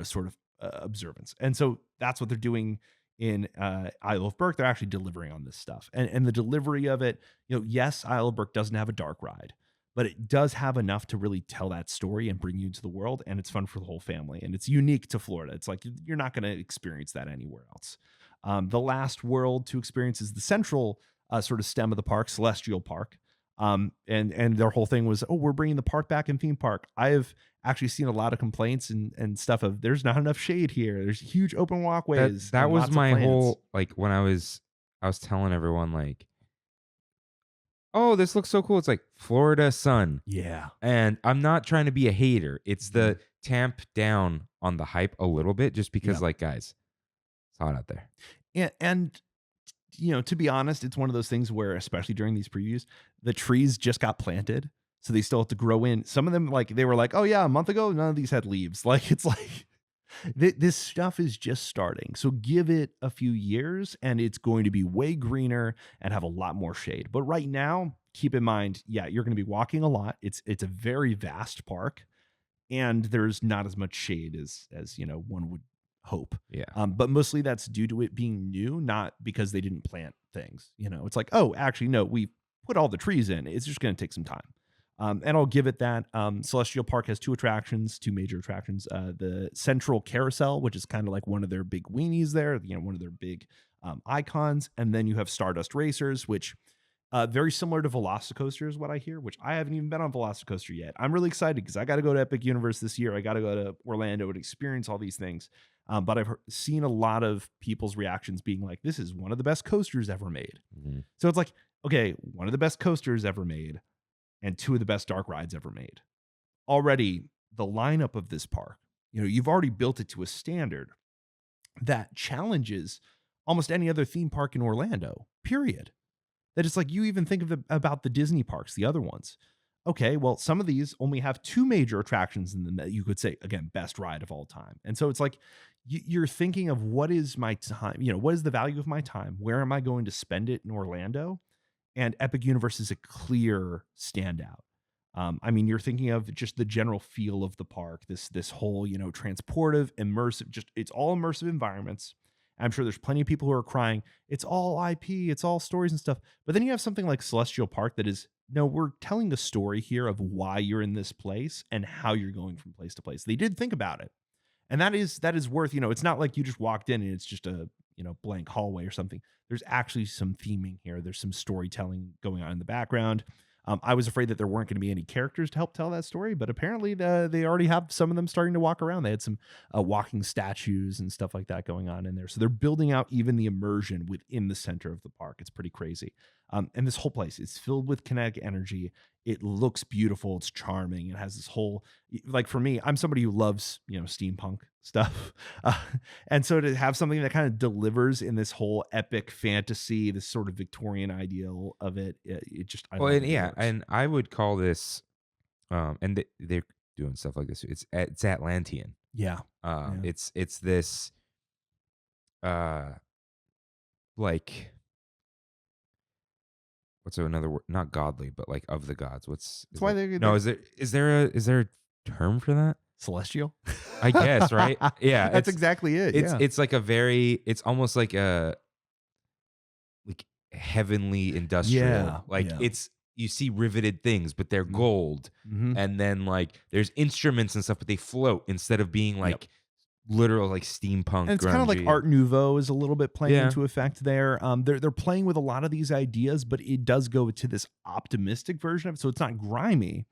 sort of observance. And so that's what they're doing in Isle of Berk, they're actually delivering on this stuff. And the delivery of it, yes, Isle of Berk doesn't have a dark ride, but it does have enough to really tell that story and bring you into the world. And it's fun for the whole family. And it's unique to Florida. It's like you're not going to experience that anywhere else. The last world to experience is the central sort of stem of the park, Celestial Park. And their whole thing was, we're bringing the park back in theme park. I have actually seen a lot of complaints and stuff of there's not enough shade here. There's huge open walkways. That was my whole, like, when I was telling everyone, like, oh, this looks so cool. It's like Florida sun. Yeah. And I'm not trying to be a hater. It's the tamp down on the hype a little bit, just because, like, guys, it's hot out there. And to be honest, it's one of those things where, especially during these previews, the trees just got planted. So they still have to grow in. Some of them, like, they were like, oh yeah, a month ago, none of these had leaves. Like, it's like this stuff is just starting. So give it a few years and it's going to be way greener and have a lot more shade. But right now, keep in mind, you're going to be walking a lot. It's a very vast park and there's not as much shade as one would hope. Yeah. But mostly that's due to it being new, not because they didn't plant things. It's like, oh, actually, no, we put all the trees in. It's just going to take some time. And I'll give it that. Celestial Park has two major attractions. The Central Carousel, which is kind of like one of their big weenies there, one of their big icons. And then you have Stardust Racers, which very similar to Velocicoaster is what I hear, which I haven't even been on Velocicoaster yet. I'm really excited because I got to go to Epic Universe this year. I got to go to Orlando and experience all these things. But I've seen a lot of people's reactions being like, this is one of the best coasters ever made. Mm-hmm. So it's like, okay, one of the best coasters ever made and two of the best dark rides ever made. Already, the lineup of this park, you've already built it to a standard that challenges almost any other theme park in Orlando, period. That it's like, you even think about the Disney parks, the other ones. Okay, well, some of these only have two major attractions in them that you could say, again, best ride of all time. And so it's like, you're thinking of what is my time, what is the value of my time? Where am I going to spend it in Orlando? And Epic Universe is a clear standout. You're thinking of just the general feel of the park, this whole, transportive, immersive, it's all immersive environments. I'm sure there's plenty of people who are crying, it's all IP, it's all stories and stuff. But then you have something like Celestial Park that is, no, we're telling the story here of why you're in this place and how you're going from place to place. They did think about it. And that is worth, it's not like you just walked in and it's just a, blank hallway or something. There's actually some theming here. There's some storytelling going on in the background. I was afraid that there weren't going to be any characters to help tell that story, but apparently they already have some of them starting to walk around. They had some walking statues and stuff like that going on in there. So they're building out even the immersion within the center of the park. It's pretty crazy. And this whole place is filled with kinetic energy. It looks beautiful. It's charming. It has this whole, like, for me, I'm somebody who loves, steampunk stuff. And so to have something that kind of delivers in this whole epic fantasy, this sort of Victorian ideal of it, and I would call this, and they're doing stuff like this. It's Atlantean. Yeah. It's this, like, what's another word? Not godly, but like of the gods. Is there a term for that? Celestial, I guess, right? Yeah, that's exactly it. It's like it's almost like a heavenly industrial. Yeah, you see riveted things, but they're gold, and then like there's instruments and stuff, but they float instead of being like literal like steampunk. And it's kind of like Art Nouveau is a little bit playing into effect there. They're playing with a lot of these ideas, but it does go to this optimistic version of it. So it's not grimy.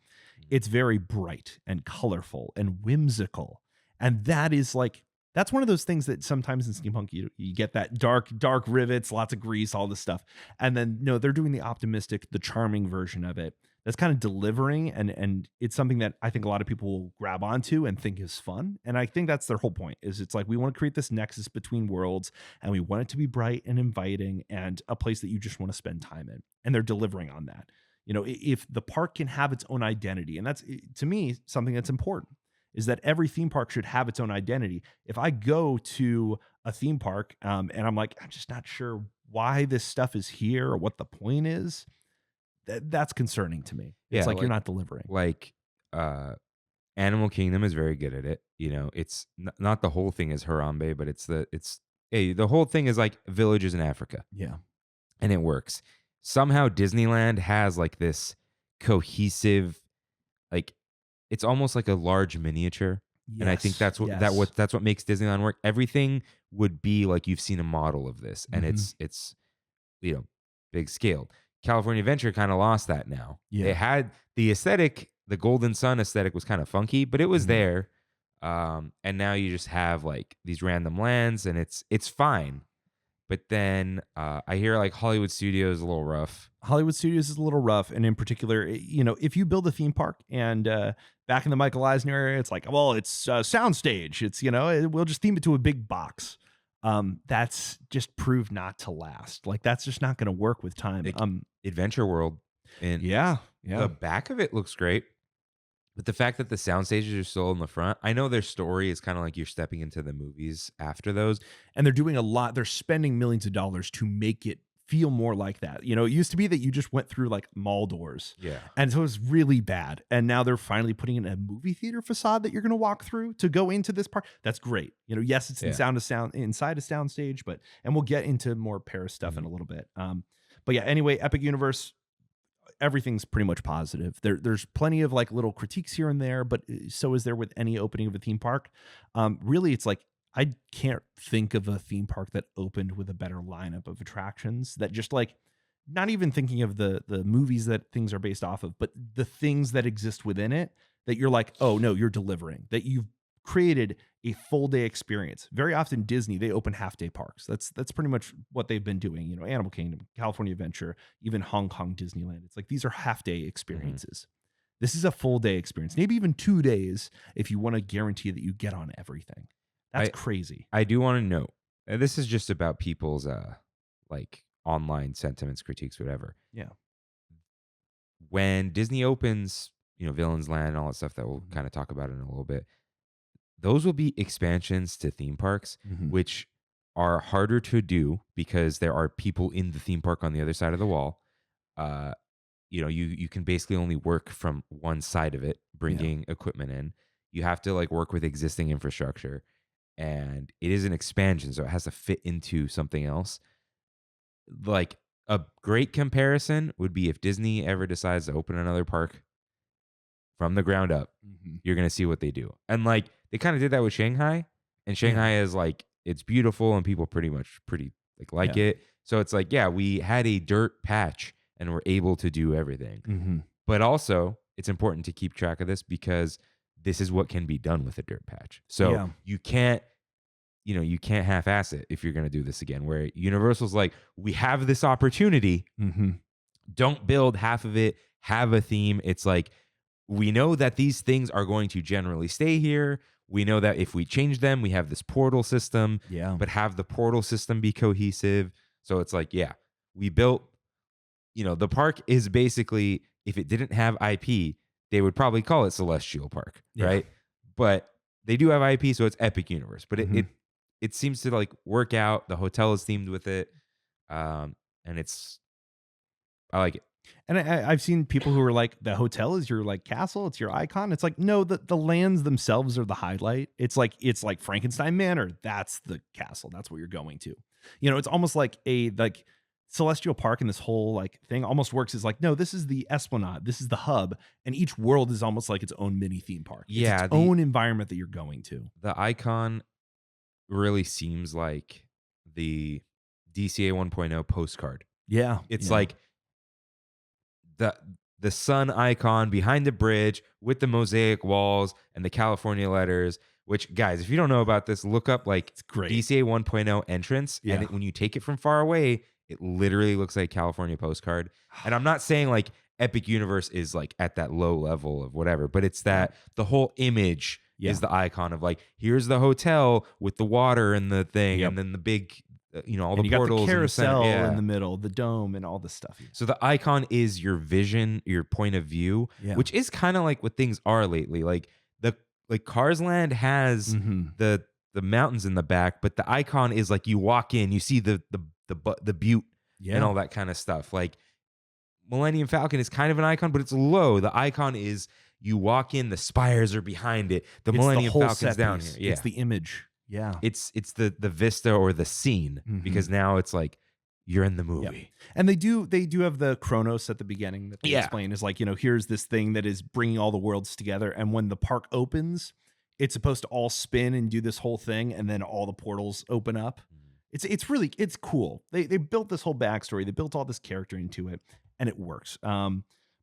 It's very bright and colorful and whimsical. And that is like, that's one of those things that sometimes in steampunk, you get that dark rivets, lots of grease, all this stuff. And then, no, they're doing the optimistic, the charming version of it. That's kind of delivering. And it's something that I think a lot of people will grab onto and think is fun. And I think that's their whole point is it's like, we want to create this nexus between worlds and we want it to be bright and inviting and a place that you just want to spend time in. And they're delivering on that. If the park can have its own identity, and that's, to me, something that's important, is that every theme park should have its own identity. If I go to a theme park and I'm like, I'm just not sure why this stuff is here or what the point is, that's concerning to me. It's like you're not delivering. Like Animal Kingdom is very good at it. It's not the whole thing is Harambe, but it's hey, the whole thing is like villages in Africa. Yeah. And it works. Somehow Disneyland has like this cohesive, like it's almost like a large miniature. And I think that's what makes Disneyland work. Everything would be like you've seen a model of this, and it's big scaled. California Adventure kind of lost that now. Yeah. They had the aesthetic, the Golden Sun aesthetic was kind of funky, but it was there. And now you just have like these random lands, and it's fine. But then I hear like Hollywood Studios is a little rough. Hollywood Studios is a little rough, and in particular, if you build a theme park and back in the Michael Eisner area, it's like, well, it's a soundstage. It's we'll just theme it to a big box. That's just proved not to last. Like that's just not going to work with time. Adventure World, and the back of it looks great. But the fact that the sound stages are still in the front, I know their story is kind of like you're stepping into the movies after those. And they're doing a lot. They're spending millions of dollars to make it feel more like that. It used to be that you just went through like mall doors. Yeah. And so it was really bad. And now they're finally putting in a movie theater facade that you're going to walk through to go into this park. That's great. Yes, it's inside a sound stage, and we'll get into more Paris stuff in a little bit. But yeah, anyway, Epic Universe, everything's pretty much positive. There's plenty of like little critiques here and there, but so is there with any opening of a theme park. Really, it's like I can't think of a theme park that opened with a better lineup of attractions that just like not even thinking of the movies that things are based off of, but the things that exist within it that you're like, oh no, you're delivering, that you've created a full day experience. Very often Disney, they open half day parks. That's pretty much what they've been doing. Animal Kingdom, California Adventure, even Hong Kong Disneyland. It's like these are half day experiences. This is a full day experience, maybe even 2 days if you want to guarantee that you get on everything. That's crazy. I do want to note, this is just about people's like online sentiments, critiques, whatever. Yeah. When Disney opens, Villains Land and all that stuff that we'll kind of talk about in a little bit, those will be expansions to theme parks, which are harder to do because there are people in the theme park on the other side of the wall. You can basically only work from one side of it, bringing equipment in. You have to like work with existing infrastructure, and it is an expansion, so it has to fit into something else. Like a great comparison would be if Disney ever decides to open another park from the ground up, you're going to see what they do. And like, they kind of did that with Shanghai, and Shanghai is like, it's beautiful and people pretty like it. So it's like, yeah, we had a dirt patch and we're able to do everything. But also it's important to keep track of this because this is what can be done with a dirt patch. So you can't half-ass it if you're going to do this again, where Universal's like, we have this opportunity. Don't build half of it, have a theme. It's like, we know that these things are going to generally stay here. We know that if we change them, we have this portal system, but have the portal system be cohesive. So it's like, we built, the park is basically, if it didn't have IP, they would probably call it Celestial Park, right? But they do have IP, so it's Epic Universe. But it seems to like work out. The hotel is themed with it. And I like it. And I've seen people who are like, the hotel is your like castle, it's your icon. It's like, no, the lands themselves are the highlight. It's like Frankenstein Manor. That's the castle. That's what you're going to. It's almost like a like Celestial Park, and this whole like thing almost works as like, no, this is the Esplanade. This is the hub. And each world is almost like its own mini theme park. It's its own environment that you're going to. The icon really seems like the DCA 1.0 postcard. Yeah. It's like the sun icon behind the bridge with the mosaic walls and the California letters, which, guys, if you don't know about this, look up like DCA 1.0 entrance. Yeah. And when you take it from far away, it literally looks like a California postcard. And I'm not saying like Epic Universe is like at that low level of whatever, but it's that the whole image is the icon of like, here's the hotel with the water and the thing, and then the big, all the portals, got the carousel in the middle, the dome, and all this stuff. So the icon is your vision, your point of view, which is kind of like what things are lately. Like Cars Land has the mountains in the back, but the icon is like you walk in, you see the butte and all that kind of stuff. Like Millennium Falcon is kind of an icon, but it's low. The icon is you walk in, the spires are behind it. The Millennium Falcon's down here. Yeah. It's the image. Yeah. It's the vista or the scene, because now it's like you're in the movie. And they do have the Chronos at the beginning that they explain is like, here's this thing that is bringing all the worlds together. And when the park opens, it's supposed to all spin and do this whole thing. And then all the portals open up. It's cool. They built this whole backstory. They built all this character into it, and it works.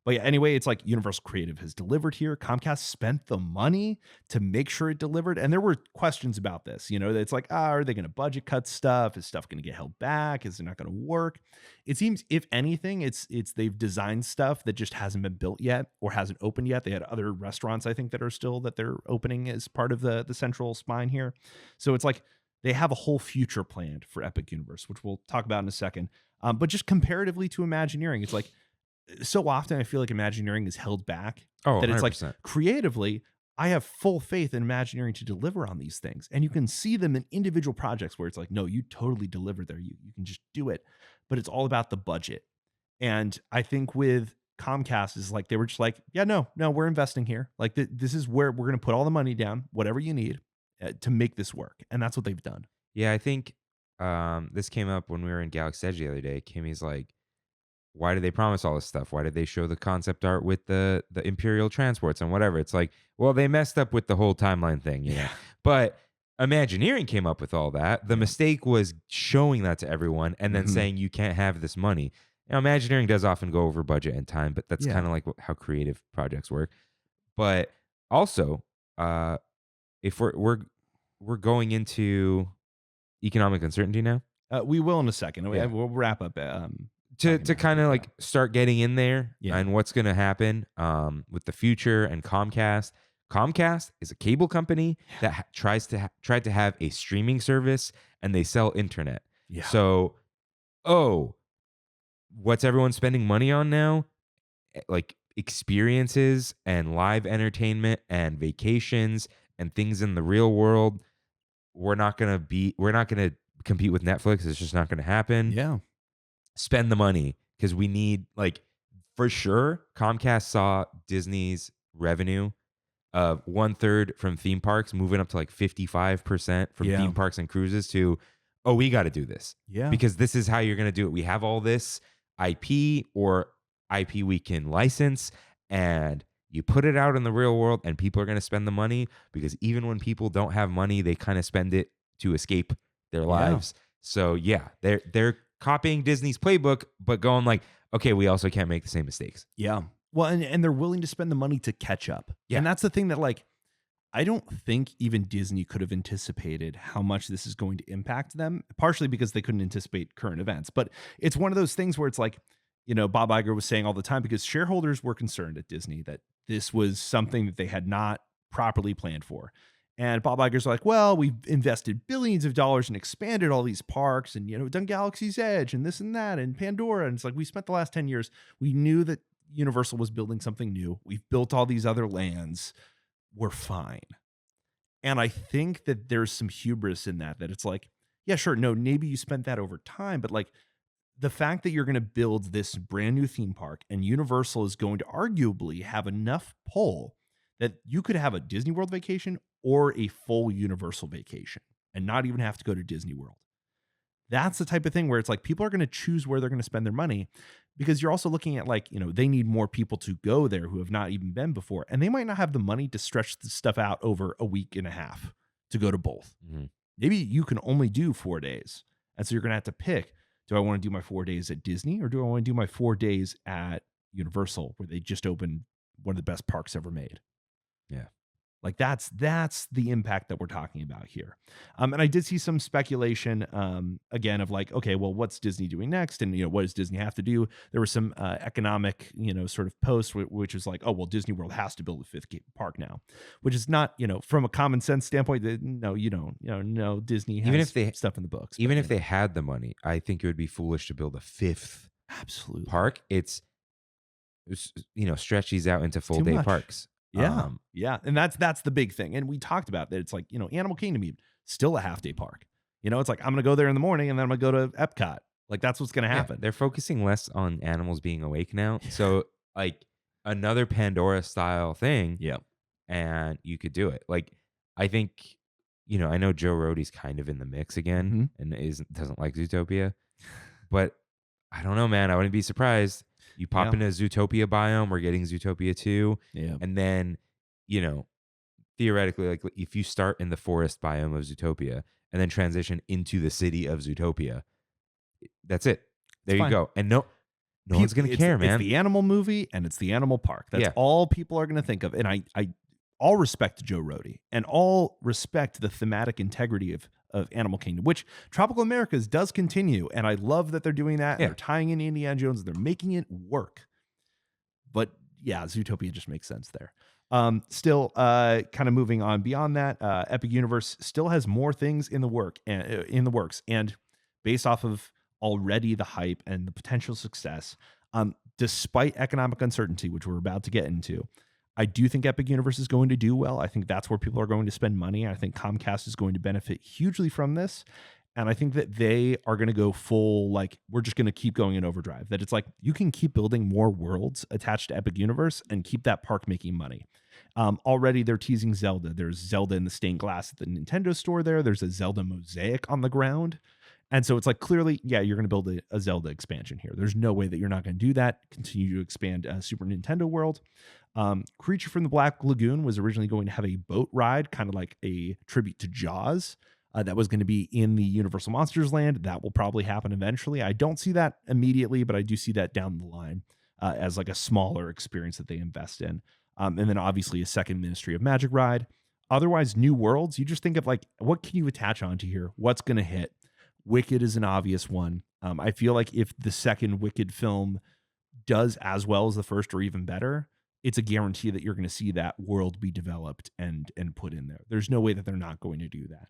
But yeah, anyway, it's like Universal Creative has delivered here. Comcast spent the money to make sure it delivered. And there were questions about this, it's like, are they going to budget cut stuff? Is stuff going to get held back? Is it not going to work? It seems, if anything, it's they've designed stuff that just hasn't been built yet or hasn't opened yet. They had other restaurants, I think, that they're opening as part of the central spine here. So it's like they have a whole future planned for Epic Universe, which we'll talk about in a second. But just comparatively to Imagineering, it's like, so often I feel like Imagineering is held back. Oh, that it's 100%. like creatively, I have full faith in Imagineering to deliver on these things. And you can see them in individual projects where it's like, no, you totally deliver there. You can just do it. But it's all about the budget. And I think with Comcast is like, they were just like, yeah, no, we're investing here. Like this is where we're going to put all the money down, whatever you need to make this work. And that's what they've done. Yeah, I think this came up when we were in Galaxy Edge the other day. Kimmy's like, why did they promise all this stuff? Why did they show the concept art with the Imperial transports and whatever? It's like, well, they messed up with the whole timeline thing, you know. But Imagineering came up with all that. The mistake was showing that to everyone and then saying you can't have this money. Now, Imagineering does often go over budget and time, but that's kind of like how creative projects work. But also, if we're going into economic uncertainty now, we will in a second. Yeah. We'll wrap up. To kind of like start getting in there and what's going to happen with the future and Comcast. Comcast is a cable company that tried to have a streaming service, and they sell internet. Yeah. So, what's everyone spending money on now? Like experiences and live entertainment and vacations and things in the real world. We're not going to compete with Netflix. It's just not going to happen. Yeah. Spend the money, because we need, like, for sure, Comcast saw Disney's revenue of 1/3 from theme parks moving up to like 55% from theme parks and cruises to, we got to do this. Yeah. Because this is how you're going to do it. We have all this IP we can license, and you put it out in the real world, and people are going to spend the money, because even when people don't have money, they kind of spend it to escape their lives. So yeah, they're copying Disney's playbook, but going like, okay, we also can't make the same mistakes. Yeah. Well, and they're willing to spend the money to catch up. Yeah. And that's the thing that, like, I don't think even Disney could have anticipated how much this is going to impact them, partially because they couldn't anticipate current events. But it's one of those things where it's like, Bob Iger was saying all the time, because shareholders were concerned at Disney that this was something that they had not properly planned for. And Bob Iger's like, well, we've invested billions of dollars and expanded all these parks and, done Galaxy's Edge and this and that and Pandora. And it's like, we spent the last 10 years. We knew that Universal was building something new. We've built all these other lands. We're fine. And I think that there's some hubris in that it's like, yeah, sure. No, maybe you spent that over time, but like the fact that you're going to build this brand new theme park and Universal is going to arguably have enough pull that you could have a Disney World vacation or a full Universal vacation and not even have to go to Disney World. That's the type of thing where it's like people are going to choose where they're going to spend their money, because you're also looking at like, they need more people to go there who have not even been before. And they might not have the money to stretch this stuff out over a week and a half to go to both. Mm-hmm. Maybe you can only do 4 days. And so you're going to have to pick, do I want to do my 4 days at Disney, or do I want to do my 4 days at Universal, where they just opened one of the best parks ever made? Yeah. Like that's the impact that we're talking about here. And I did see some speculation again of like, okay, well, what's Disney doing next? And, what does Disney have to do? There was some economic, sort of post, which was like, oh, well, Disney World has to build a 5th park now, which is not, from a common sense standpoint, no, you don't, no, Disney has even if they stuff in the books. Even if they had the money, I think it would be foolish to build a 5th park. It's stretch these out into full day parks. Yeah. Yeah. And that's the big thing. And we talked about that. It's like, Animal Kingdom, still a half-day park. It's like, I'm going to go there in the morning and then I'm going to go to Epcot. Like, that's what's going to happen. They're focusing less on animals being awake now. So, like, another Pandora style thing. Yeah. And you could do it. Like, I think, I know Joe Rohde's kind of in the mix again and doesn't like Zootopia, but I don't know, man. I wouldn't be surprised. You pop into a Zootopia biome, we're getting Zootopia 2. Yeah. And then, theoretically, like if you start in the forest biome of Zootopia and then transition into the city of Zootopia, that's it. There you go. And no one's going to care, man. It's the animal movie and it's the animal park. That's all people are going to think of. And I all respect to Joe Rohde and all respect the thematic integrity of Animal Kingdom, which Tropical Americas does continue. And I love that they're doing that. And they're tying in Indiana Jones. They're making it work. But yeah, Zootopia just makes sense there. Still, kind of moving on beyond that, Epic Universe still has more things in the works. And based off of already the hype and the potential success, despite economic uncertainty, which we're about to get into, I do think Epic Universe is going to do well. I think that's where people are going to spend money. I think Comcast is going to benefit hugely from this. And I think that they are going to go full, like, we're just going to keep going in overdrive. That it's like, you can keep building more worlds attached to Epic Universe and keep that park making money. Already they're teasing Zelda. There's Zelda in the stained glass at the Nintendo store there. There's a Zelda mosaic on the ground. And so it's like, clearly, yeah, you're going to build a Zelda expansion here. There's no way that you're not going to do that. Continue to expand Super Nintendo World. Creature from the Black Lagoon was originally going to have a boat ride, kind of like a tribute to Jaws. That was going to be in the Universal Monsters Land. That will probably happen eventually. I don't see that immediately, but I do see that down the line as like a smaller experience that they invest in. And then obviously a second Ministry of Magic ride. Otherwise, new worlds, you just think of like, what can you attach onto here? What's going to hit? Wicked is an obvious one. I feel like if the second Wicked film does as well as the first or even better, it's a guarantee that you're going to see that world be developed and put in there. There's no way that they're not going to do that.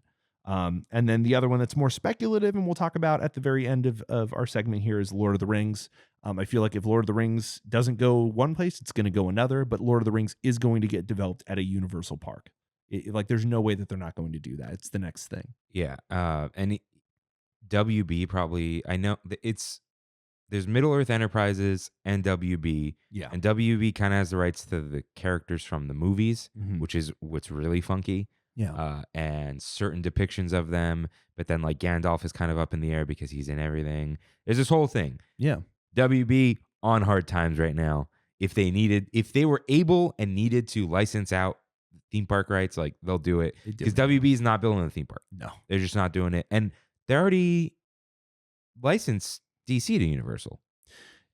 And then the other one that's more speculative, and we'll talk about at the very end of our segment here, is Lord of the Rings. I feel like if Lord of the Rings doesn't go one place, it's going to go another, but Lord of the Rings is going to get developed at a Universal park. Like, there's no way that they're not going to do that. It's the next thing. Yeah. And WB probably, I know there's Middle Earth Enterprises and WB. Yeah. And WB kind of has the rights to the characters from the movies, Mm-hmm. which is what's really funky. Yeah. And certain depictions of them, but then like Gandalf is kind of up in the air because he's in everything. There's this whole thing. Yeah. WB on hard times right now. If they were able and needed to license out theme park rights, like, they'll do it. Because WB is not building a theme park. No. They're just not doing it. And they already licensed DC to Universal.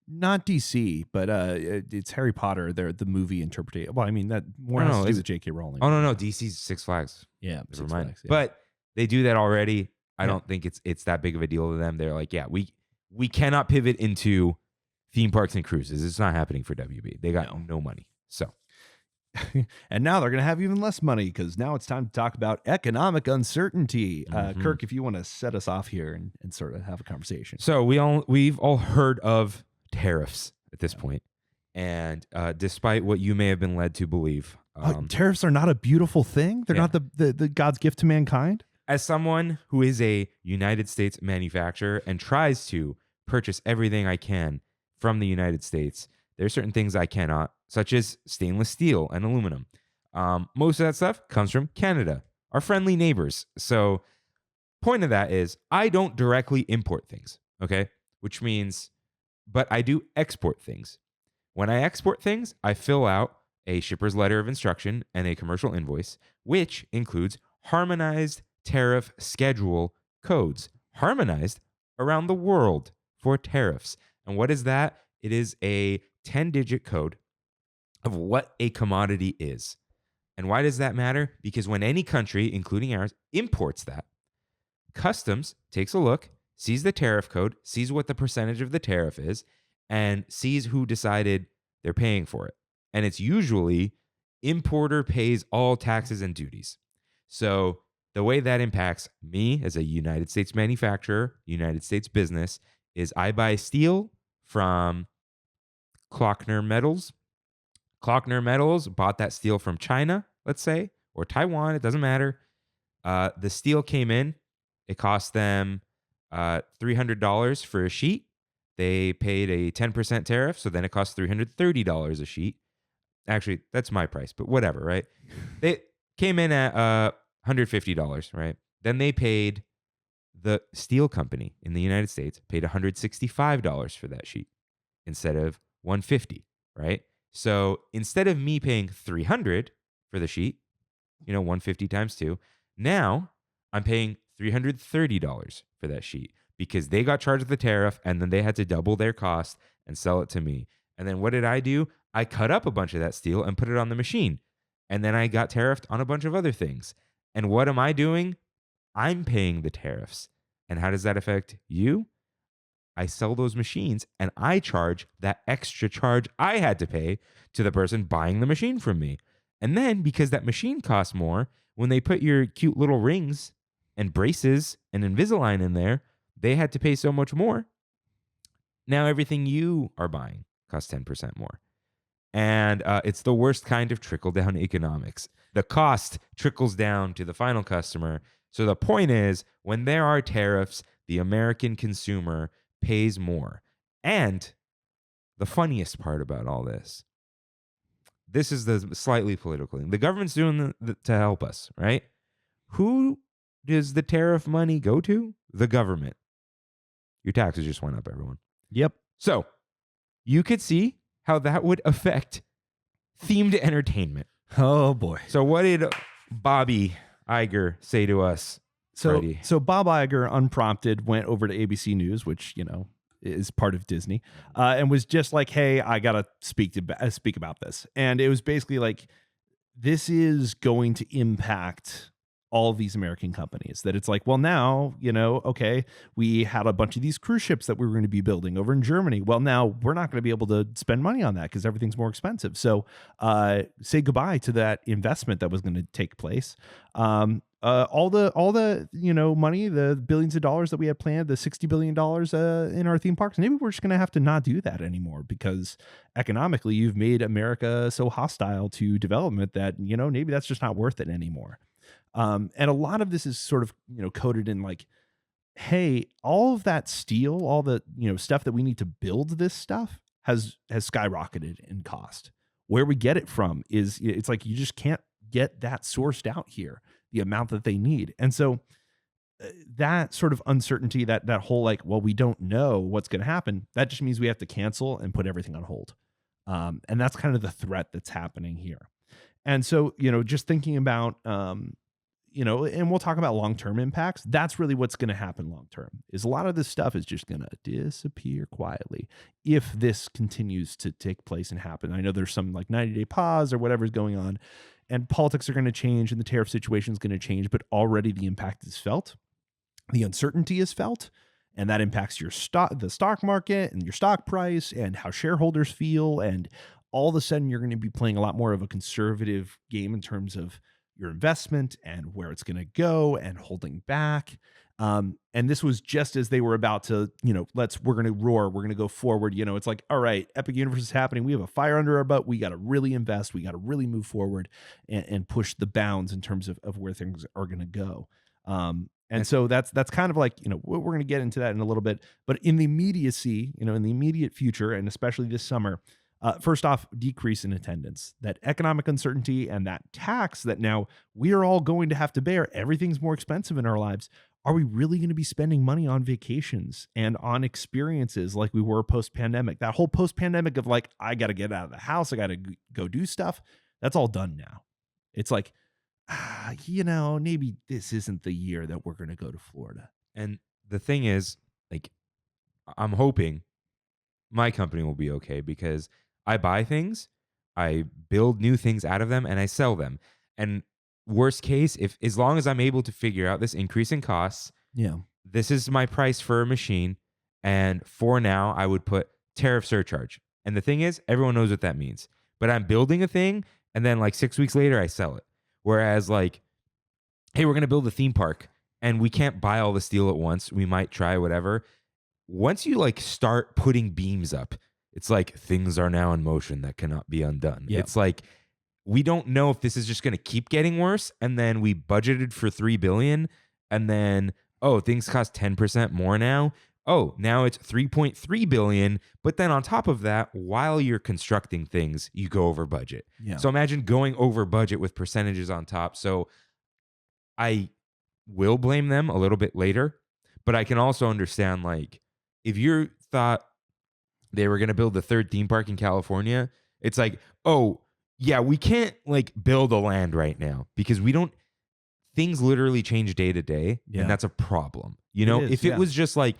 Not DC, but it's Harry Potter. They're the movie interpretation. Well, I mean, that more has to do with J.K. Rowling. Oh, no. DC's Six Flags. Yeah. Never mind. But they do that already. I don't think it's that big of a deal to them. They're like, yeah, we cannot pivot into theme parks and cruises. It's not happening for WB. They got no money. So. And now they're going to have even less money because now it's time to talk about economic uncertainty. Kirk, if you want to set us off here and sort of have a conversation. So we've all heard of tariffs at this point. And despite what you may have been led to believe. Tariffs are not a beautiful thing? They're not the God's gift to mankind? As someone who is a United States manufacturer and tries to purchase everything I can from the United States, there are certain things I cannot, such as stainless steel and aluminum. Most of that stuff comes from Canada, our friendly neighbors. So point of that is I don't directly import things, okay? Which means, but I do export things. When I export things, I fill out a shipper's letter of instruction and a commercial invoice, which includes harmonized tariff schedule codes, harmonized around the world for tariffs. And what is that? It is a 10-digit code of what a commodity is. And why does that matter? Because when any country, including ours, imports that, customs takes a look, sees the tariff code, sees what the percentage of the tariff is, and sees who decided they're paying for it. And it's usually importer pays all taxes and duties. So the way that impacts me as a United States manufacturer, United States business, is I buy steel from Klockner Metals. Klockner Metals bought that steel from China, let's say, or Taiwan. It doesn't matter. The steel came in. It cost them $300 for a sheet. They paid a 10% tariff, so then it cost $330 a sheet. Actually, that's my price, but whatever, right? They came in at $150, right? Then they paid the steel company in the United States paid $165 for that sheet instead of $150, right? So instead of me paying $300 for the sheet, $150 times 2, now I'm paying $330 for that sheet because they got charged the tariff and then they had to double their cost and sell it to me. And then what did I do? I cut up a bunch of that steel and put it on the machine. And then I got tariffed on a bunch of other things. And what am I doing? I'm paying the tariffs. And how does that affect you? I sell those machines and I charge that extra charge I had to pay to the person buying the machine from me. And then because that machine costs more, when they put your cute little rings and braces and Invisalign in there, they had to pay so much more. Now everything you are buying costs 10% more. And it's the worst kind of trickle-down economics. The cost trickles down to the final customer. So the point is, when there are tariffs, the American consumer pays more. And the funniest part about all this is the slightly political thing. The government's doing to help us, right? Who does the tariff money go to? The government. Your taxes just went up, everyone. Yep. So you could see how that would affect themed entertainment. Oh, boy. So what did Bobby Iger say to us? So Bob Iger, unprompted, went over to ABC News, which, is part of Disney, and was just like, hey, I got to speak about this. And it was basically like, this is going to impact all of these American companies. That it's like, well, now, okay, we had a bunch of these cruise ships that we were going to be building over in Germany. Well, now we're not going to be able to spend money on that because everything's more expensive. So say goodbye to that investment that was going to take place. All the money, the billions of dollars that we had planned, the $60 billion in our theme parks, maybe we're just going to have to not do that anymore because economically you've made America so hostile to development that, maybe that's just not worth it anymore. And a lot of this is sort of, coded in like, hey, all of that steel, all the, stuff that we need to build this stuff has skyrocketed in cost. Where we get it from is, it's like, you just can't get that sourced out here, the amount that they need. And so that sort of uncertainty, that whole like, well, we don't know what's going to happen, that just means we have to cancel and put everything on hold. And that's kind of the threat that's happening here. And so, just thinking about, and we'll talk about long-term impacts. That's really what's going to happen long-term, is a lot of this stuff is just going to disappear quietly if this continues to take place and happen. I know there's some like 90-day pause or whatever's going on, and politics are going to change and the tariff situation is going to change, but already the impact is felt. The uncertainty is felt, and that impacts the stock market and your stock price and how shareholders feel. And all of a sudden you're going to be playing a lot more of a conservative game in terms of your investment and where it's going to go and holding back. And this was just as they were about to, we're going to roar, we're going to go forward. It's like, all right, Epic Universe is happening. We have a fire under our butt. We got to really invest. We got to really move forward and push the bounds in terms of where things are going to go. And so that's kind of like, we're going to get into that in a little bit, but in the immediacy, in the immediate future, and especially this summer, first off, decrease in attendance, that economic uncertainty and that tax that now we are all going to have to bear. Everything's more expensive in our lives. Are we really going to be spending money on vacations and on experiences like we were post-pandemic? That whole post-pandemic of like, I got to get out of the house, I got to go do stuff. That's all done now. It's like, maybe this isn't the year that we're going to go to Florida. And the thing is, like, I'm hoping my company will be okay because I buy things, I build new things out of them, and I sell them. And worst case, as long as I'm able to figure out this increase in costs, this is my price for a machine. And for now, I would put tariff surcharge. And the thing is, everyone knows what that means. But I'm building a thing, and then like 6 weeks later, I sell it. Whereas like, hey, we're going to build a theme park, and we can't buy all the steel at once. We might try whatever. Once you like start putting beams up, it's like things are now in motion that cannot be undone. Yep. It's like, we don't know if this is just going to keep getting worse. And then we budgeted for $3 billion. And then, things cost 10% more now. Now it's $3.3 billion. But then on top of that, while you're constructing things, you go over budget. Yeah. So imagine going over budget with percentages on top. So I will blame them a little bit later, but I can also understand, like, if you thought they were going to build the third theme park in California, it's like, oh, yeah, we can't like build a land right now because we don't, things literally change day to day. Yeah. And that's a problem. You know, if yeah. it was just like,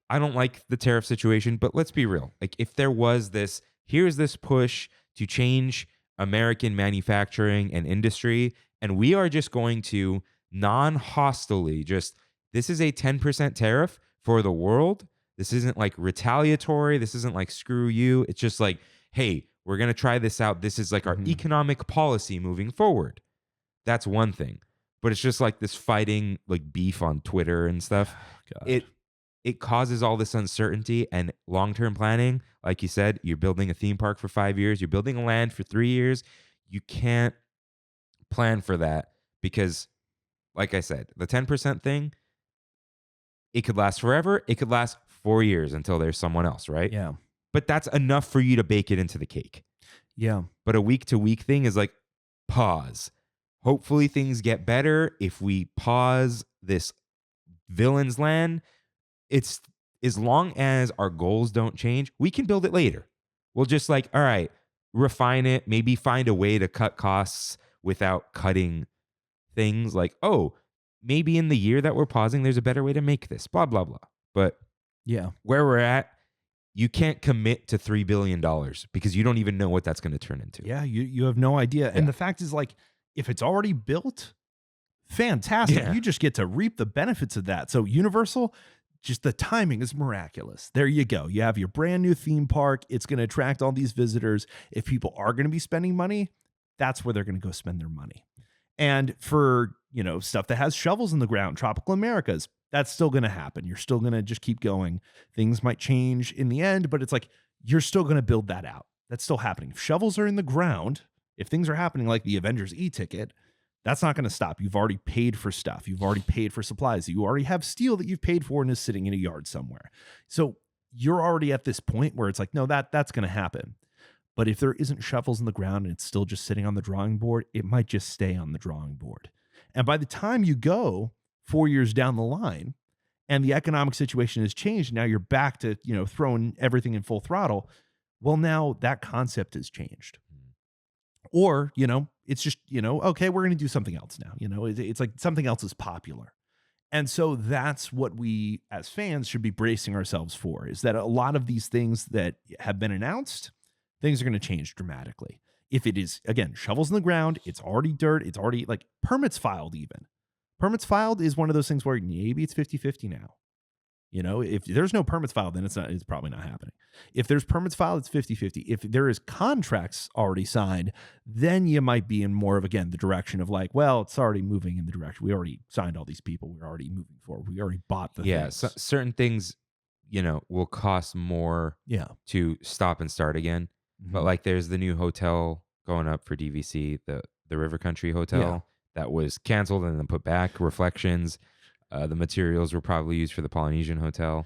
I don't like the tariff situation, but let's be real. Like, if there was this, here's this push to change American manufacturing and industry, and we are just going to non-hostilely just, this is a 10% tariff for the world. This isn't like retaliatory. This isn't like screw you. It's just like, hey, we're going to try this out. This is like our economic policy moving forward. That's one thing. But it's just like this fighting, like beef on Twitter and stuff. God. It causes all this uncertainty and long-term planning. Like you said, you're building a theme park for 5 years. You're building a land for 3 years. You can't plan for that because, like I said, the 10% thing, it could last forever. It could last 4 years until there's someone else, right? Yeah. But that's enough for you to bake it into the cake. Yeah. But a week-to-week thing is like, pause. Hopefully things get better if we pause this villain's land. It's as long as our goals don't change, we can build it later. We'll just like, all right, refine it, maybe find a way to cut costs without cutting things like, oh, maybe in the year that we're pausing, there's a better way to make this, blah, blah, blah. But Yeah. where we're at, you can't commit to $3 billion because you don't even know what that's going to turn into. Yeah. You have no idea. Yeah. And the fact is, like, if it's already built, fantastic. Yeah. You just get to reap the benefits of that. So Universal, just the timing is miraculous. There you go. You have your brand new theme park. It's going to attract all these visitors. If people are going to be spending money, that's where they're going to go spend their money. And for, you know, stuff that has shovels in the ground, Tropical Americas, that's still going to happen. You're still going to just keep going. Things might change in the end, but it's like, you're still going to build that out. That's still happening. If shovels are in the ground, if things are happening like the Avengers e-ticket, that's not going to stop. You've already paid for stuff. You've already paid for supplies. You already have steel that you've paid for and is sitting in a yard somewhere. So you're already at this point where it's like, no, that's going to happen. But if there isn't shovels in the ground and it's still just sitting on the drawing board, it might just stay on the drawing board. And by the time you go 4 years down the line and the economic situation has changed, now you're back to, you know, throwing everything in full throttle. Well, now that concept has changed. Or, you know, it's just, you know, okay, we're going to do something else now. You know, it's like something else is popular. And so that's what we as fans should be bracing ourselves for, is that a lot of these things that have been announced, things are going to change dramatically. If it is, again, shovels in the ground, it's already dirt, it's already like permits filed even. Permits filed is one of those things where maybe it's 50-50 now. You know, if there's no permits filed, then it's probably not happening. If there's permits filed, it's 50-50. If there is contracts already signed, then you might be in more of, again, the direction of like, well, it's already moving in the direction. We already signed all these people. We're already moving forward. We already bought the things. So certain things, you know, will cost more to stop and start again. Mm-hmm. But like there's the new hotel going up for DVC, the River Country Hotel that was canceled and then put back, Reflections. The materials were probably used for the Polynesian Hotel.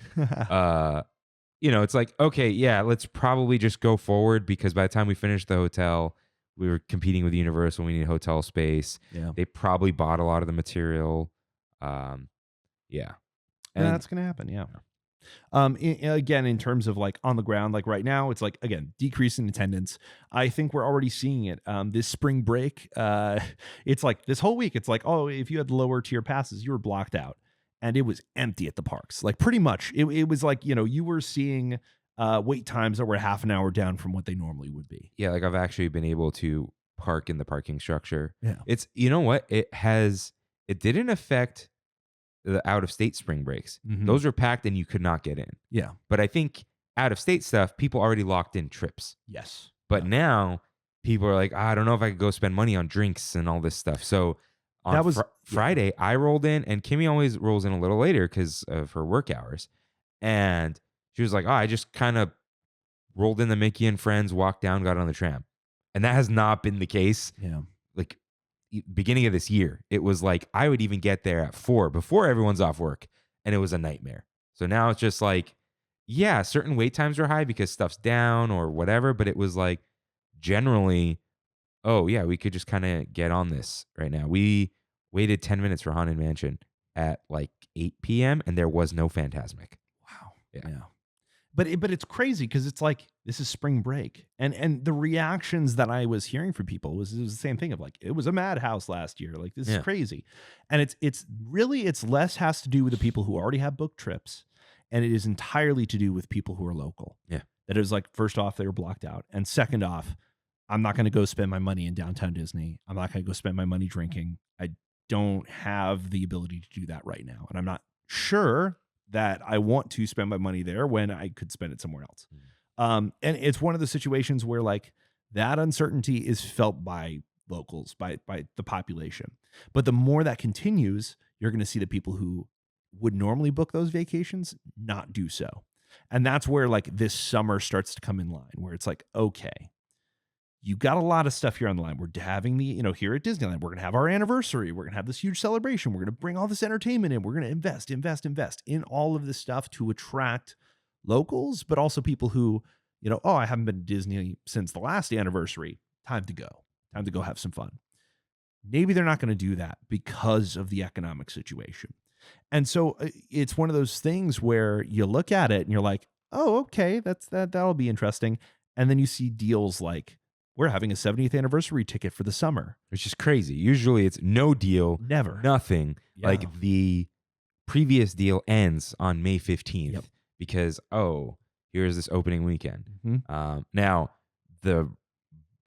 You know, it's like, okay, yeah, let's probably just go forward because by the time we finished the hotel, we were competing with Universal. We need hotel space. Yeah. They probably bought a lot of the material. And that's going to happen. Yeah. Again, in terms of like on the ground, like right now, it's like, again, decrease in attendance. I think we're already seeing it. This spring break, it's like this whole week, it's like, oh, if you had lower tier passes, you were blocked out. And it was empty at the parks. Like pretty much it was like, you know, you were seeing wait times that were half an hour down from what they normally would be. Yeah, like I've actually been able to park in the parking structure. Yeah. It's, you know what? It didn't affect the out-of-state spring breaks. Mm-hmm. Those were packed and you could not get in. Yeah. But I think out-of-state stuff, people already locked in trips. Yes. But now people are like, I don't know if I could go spend money on drinks and all this stuff. So on Friday, I rolled in, and Kimmy always rolls in a little later because of her work hours. And she was like, oh, I just kind of rolled in the Mickey and Friends, walked down, got on the tram. And that has not been the case. Yeah. Like beginning of this year, it was like I would even get there at 4 before everyone's off work, and it was a nightmare. So now it's just like, yeah, certain wait times are high because stuff's down or whatever, but it was like generally, oh yeah, we could just kind of get on this right now. We waited 10 minutes for Haunted Mansion at like 8 p.m. and there was no Phantasmic. Wow. Yeah. But it's crazy because it's like this is spring break, and the reactions that I was hearing from people was the same thing of like it was a madhouse last year, like this is crazy, and it's really less has to do with the people who already have booked trips, and it is entirely to do with people who are local. Yeah, that is like first off they were blocked out, and second off, I'm not going to go spend my money in downtown Disney. I'm not going to go spend my money drinking. I don't have the ability to do that right now, and I'm not sure that I want to spend my money there when I could spend it somewhere else. And it's one of the situations where like that uncertainty is felt by locals, by the population. But the more that continues, you're going to see the people who would normally book those vacations not do so. And that's where like this summer starts to come in line, where it's like, okay, you got a lot of stuff here on the line. We're having here at Disneyland, we're going to have our anniversary. We're going to have this huge celebration. We're going to bring all this entertainment in. We're going to invest in all of this stuff to attract locals, but also people who, I haven't been to Disney since the last anniversary. Time to go have some fun. Maybe they're not going to do that because of the economic situation. And so it's one of those things where you look at it and you're like, oh, okay, that'll be interesting. And then you see deals like, we're having a 70th anniversary ticket for the summer. which is crazy. Usually it's no deal, Never. nothing. Yeah. Like the previous deal ends on May 15th because, here's this opening weekend. Mm-hmm. Now, the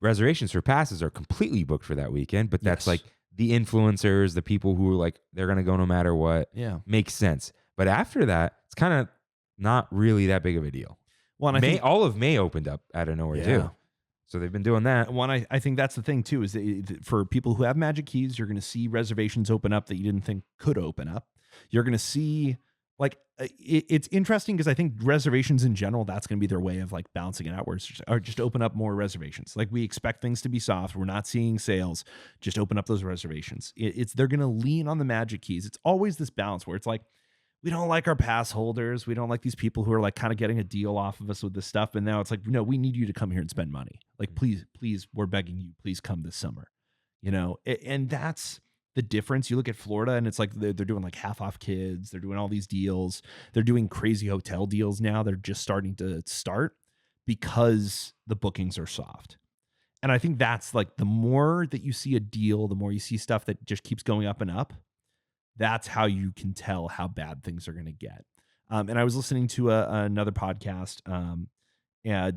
reservations for passes are completely booked for that weekend, but that's like the influencers, the people who are like, they're going to go no matter what. Yeah. Makes sense. But after that, it's kind of not really that big of a deal. Well, and all of May opened up out of nowhere too. So they've been doing that. One, I think that's the thing too, is that for people who have magic keys, you're going to see reservations open up that you didn't think could open up. You're going to see like, it's interesting because I think reservations in general, that's going to be their way of like balancing it outwards, or just open up more reservations. Like we expect things to be soft. We're not seeing sales. Just open up those reservations. They're going to lean on the magic keys. It's always this balance where it's like, we don't like our pass holders. We don't like these people who are like kind of getting a deal off of us with this stuff. And now it's like, no, we need you to come here and spend money. Like, please, we're begging you, please come this summer, and that's the difference. You look at Florida and it's like, they're doing like half off kids. They're doing all these deals. They're doing crazy hotel deals now. They're just starting to start because the bookings are soft. And I think that's like, the more that you see a deal, the more you see stuff that just keeps going up and up. That's how you can tell how bad things are going to get. And I was listening to another podcast,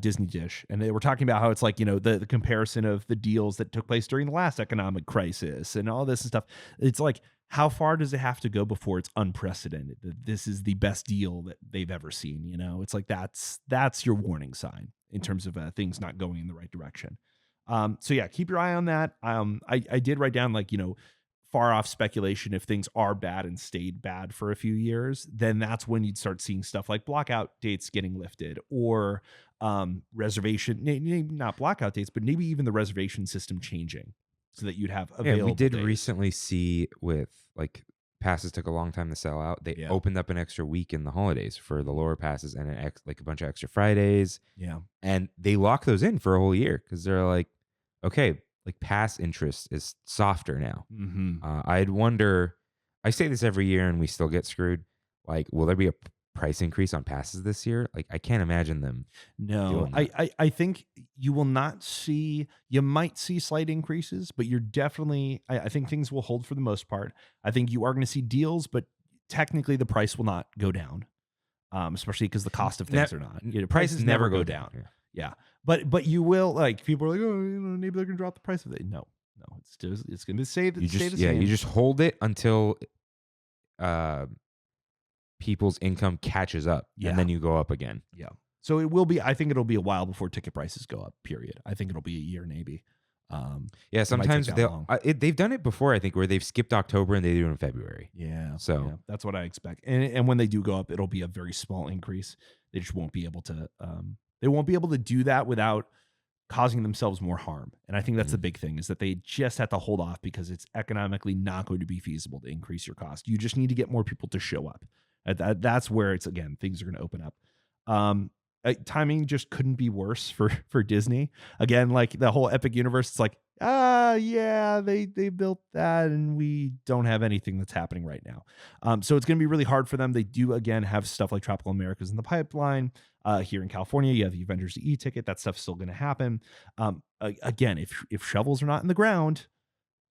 Disney Dish, and they were talking about how it's like, the comparison of the deals that took place during the last economic crisis and all this and stuff. It's like, how far does it have to go before it's unprecedented? That this is the best deal that they've ever seen. It's like, that's your warning sign in terms of things not going in the right direction. So yeah, keep your eye on that. I did write down like, far off speculation. If things are bad and stayed bad for a few years, then that's when you'd start seeing stuff like blockout dates getting lifted, or reservation, not blockout dates, but maybe even the reservation system changing so that you'd have available we did days. recently see with like passes took a long time to sell out. They opened up an extra week in the holidays for the lower passes and like a bunch of extra Fridays. Yeah. And they lock those in for a whole year because they're like, okay, like pass interest is softer now. Mm-hmm. I'd wonder, I say this every year and we still get screwed. Like, will there be a price increase on passes this year? Like, I can't imagine them. No, I think you will not see, you might see slight increases, but you're definitely, I think things will hold for the most part. I think you are going to see deals, but technically the price will not go down, especially because the cost of things are not. Prices never go down. Yeah. But you will, like, people are like, oh, maybe they're going to drop the price of it. No, it's going to stay the same. You just hold it until people's income catches up, and then you go up again. Yeah. So it will be, I think it'll be a while before ticket prices go up, period. I think it'll be a year maybe. Sometimes they've done it before, I think, where they've skipped October and they do it in February. Yeah. So yeah, that's what I expect. And when they do go up, it'll be a very small increase. They just won't be able to, do that without causing themselves more harm. And I think that's the big thing, is that they just have to hold off because it's economically not going to be feasible to increase your cost. You just need to get more people to show up. That's where it's, again, things are going to open up. Timing just couldn't be worse for Disney. Again, like the whole Epic universe, it's like, yeah, they built that and we don't have anything that's happening right now. So it's going to be really hard for them. They do, again, have stuff like Tropical Americas in the pipeline. Here in California, you have the Avengers e-ticket. That stuff's still going to happen. Again, if shovels are not in the ground,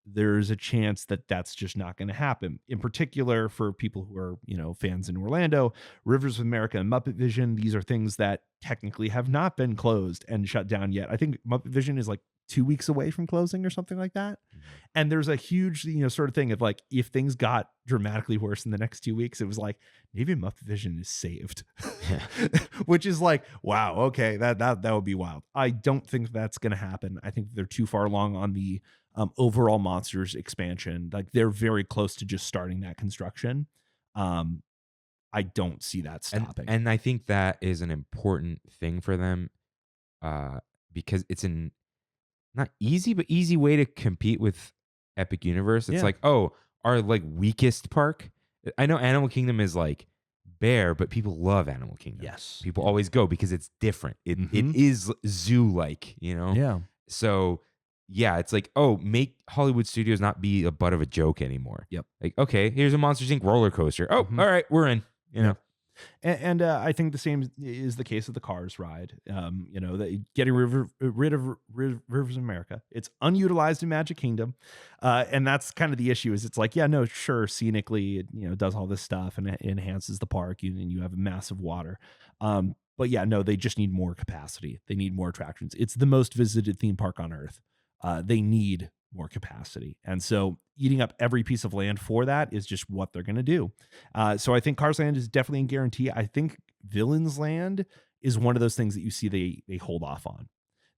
there's a chance that that's just not going to happen. In particular, for people who are, fans in Orlando, Rivers of America and Muppet Vision, these are things that technically have not been closed and shut down yet. I think Muppet Vision is like 2 weeks away from closing or something like that. And there's a huge, sort of thing of like, if things got dramatically worse in the next 2 weeks, it was like, maybe Muppet Vision is saved, which is like, wow, okay, that would be wild. I don't think that's going to happen. I think they're too far along on the overall Monsters expansion. Like, they're very close to just starting that construction. I don't see that stopping. And I think that is an important thing for them, because it's an not easy, but easy way to compete with Epic Universe. It's like, oh, our like weakest park. I know Animal Kingdom is like bare, but people love Animal Kingdom. Yes. People always go because it's different. It is zoo-like, Yeah. So yeah, it's like, oh, make Hollywood Studios not be a butt of a joke anymore. Yep. Like, okay, here's a Monsters Inc. roller coaster. Oh, all right, we're in. You know. And I think the same is the case of the Cars ride. Getting rid of Rivers of America. It's unutilized in Magic Kingdom, and that's kind of the issue. Is it's like, yeah, no, sure, scenically, it does all this stuff and it enhances the park, and you have massive water. But yeah, no, they just need more capacity. They need more attractions. It's the most visited theme park on Earth. They need more capacity. And so eating up every piece of land for that is just what they're going to do. So I think Cars Land is definitely a guarantee. I think Villains Land is one of those things that you see they hold off on.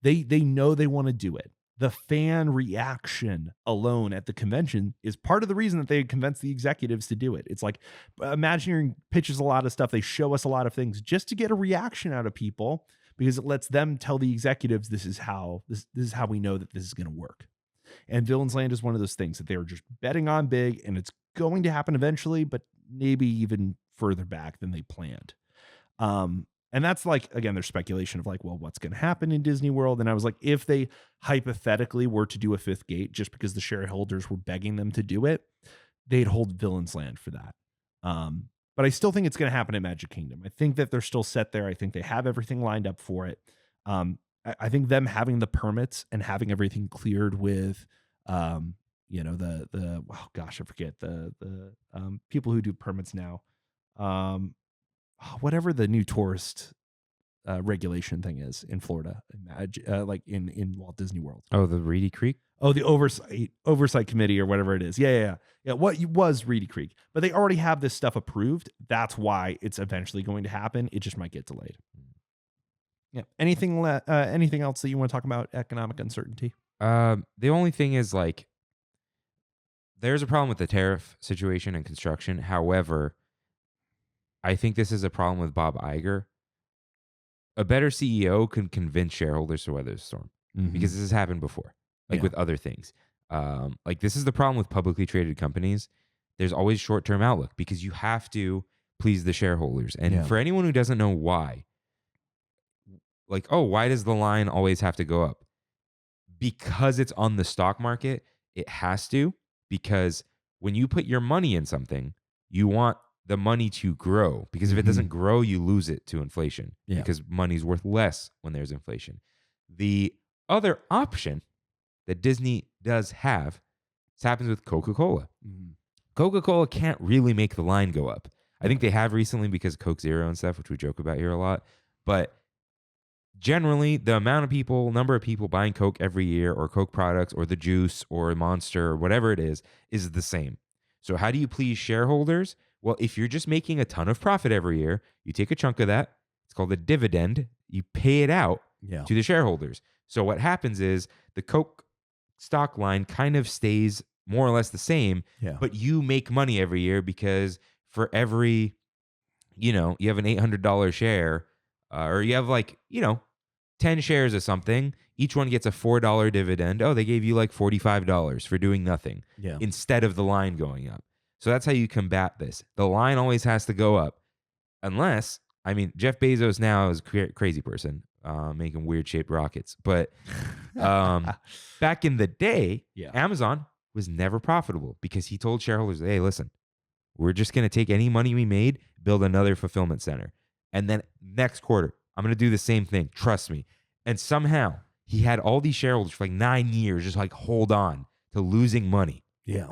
They know they want to do it. The fan reaction alone at the convention is part of the reason that they convince the executives to do it. It's like, Imagineering pitches a lot of stuff. They show us a lot of things just to get a reaction out of people, because it lets them tell the executives, this is how we know that this is going to work. And Villains Land is one of those things that they're just betting on big, and it's going to happen eventually, but maybe even further back than they planned. And that's like, again, there's speculation of like, well, what's going to happen in Disney World? And I was like, if they hypothetically were to do a fifth gate, just because the shareholders were begging them to do it, they'd hold Villains Land for that. But I still think it's going to happen at Magic Kingdom. I think that they're still set there. I think they have everything lined up for it. I think them having the permits and having everything cleared with, I forget the people who do permits now, whatever the new tourist regulation thing is in Florida, like in Walt Disney World. Oh, the Reedy Creek. Oh, the oversight committee or whatever it is. Yeah. What was Reedy Creek, but they already have this stuff approved. That's why it's eventually going to happen. It just might get delayed. Yeah. Anything else that you want to talk about economic uncertainty? The only thing is, like, there's a problem with the tariff situation and construction. However, I think this is a problem with Bob Iger. A better CEO can convince shareholders to weather the storm, because this has happened before, with other things. Like, this is the problem with publicly traded companies. There's always short-term outlook because you have to please the shareholders. And for anyone who doesn't know why, like, oh, why does the line always have to go up? Because it's on the stock market, it has to. Because when you put your money in something, you want the money to grow. Because if it doesn't grow, you lose it to inflation. Because money's worth less when there's inflation. The other option that Disney does have, this happens with Coca-Cola. Coca-Cola can't really make the line go up. I think they have recently because of Coke Zero and stuff, which we joke about here a lot. But generally, the number of people buying Coke every year, or Coke products, or the juice, or Monster, or whatever it is the same. So how do you please shareholders? Well, if you're just making a ton of profit every year, you take a chunk of that. It's called a dividend. You pay it out to the shareholders. So what happens is the Coke stock line kind of stays more or less the same, but you make money every year because for every, you have an $800 share, or you have 10 shares of something, each one gets a $4 dividend. Oh, they gave you like $45 for doing nothing instead of the line going up. So that's how you combat this. The line always has to go up unless, Jeff Bezos now is a crazy person. making weird shaped rockets. But back in the day, Yeah. Amazon was never profitable because he told shareholders, hey, listen, we're just going to take any money we made, build another fulfillment center. And then next quarter, I'm going to do the same thing. Trust me. And somehow he had all these shareholders for like 9 years, just like hold on to losing money. Yeah.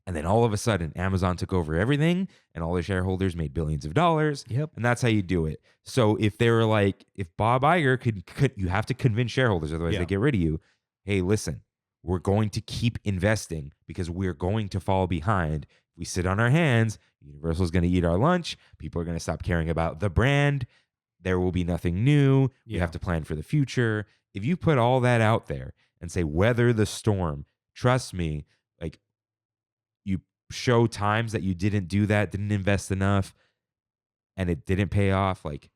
And then all of a sudden, Amazon took over everything and all the shareholders made billions of dollars. Yep. And that's how you do it. So if they were like, if Bob Iger could you have to convince shareholders, otherwise they get rid of you. Hey, listen, we're going to keep investing because we're going to fall behind. If we sit on our hands, Universal is going to eat our lunch. People are going to stop caring about the brand. There will be nothing new. We have to plan for the future. If you put all that out there and say, weather the storm, trust me, like you show times that you didn't do that, didn't invest enough, and it didn't pay off, like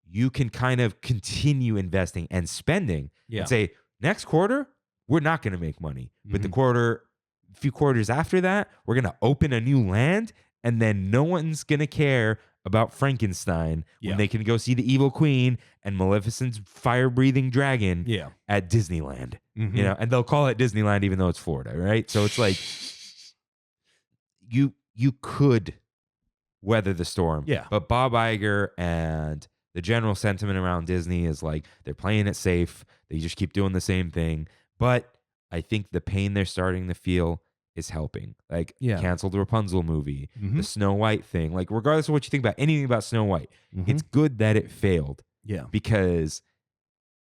you can kind of continue investing and spending and say, next quarter, we're not going to make money. But the few quarters after that, we're going to open a new land, and then no one's going to care about Frankenstein when they can go see the Evil Queen and Maleficent's fire-breathing dragon at Disneyland. You know, and they'll call it Disneyland even though it's Florida, right? So it's like you could weather the storm. Yeah. But Bob Iger and the general sentiment around Disney is like they're playing it safe. They just keep doing the same thing. But I think the pain they're starting to feel is helping. Like canceled the Rapunzel movie, the Snow White thing. Like regardless of what you think about anything about Snow White, it's good that it failed. Yeah. Because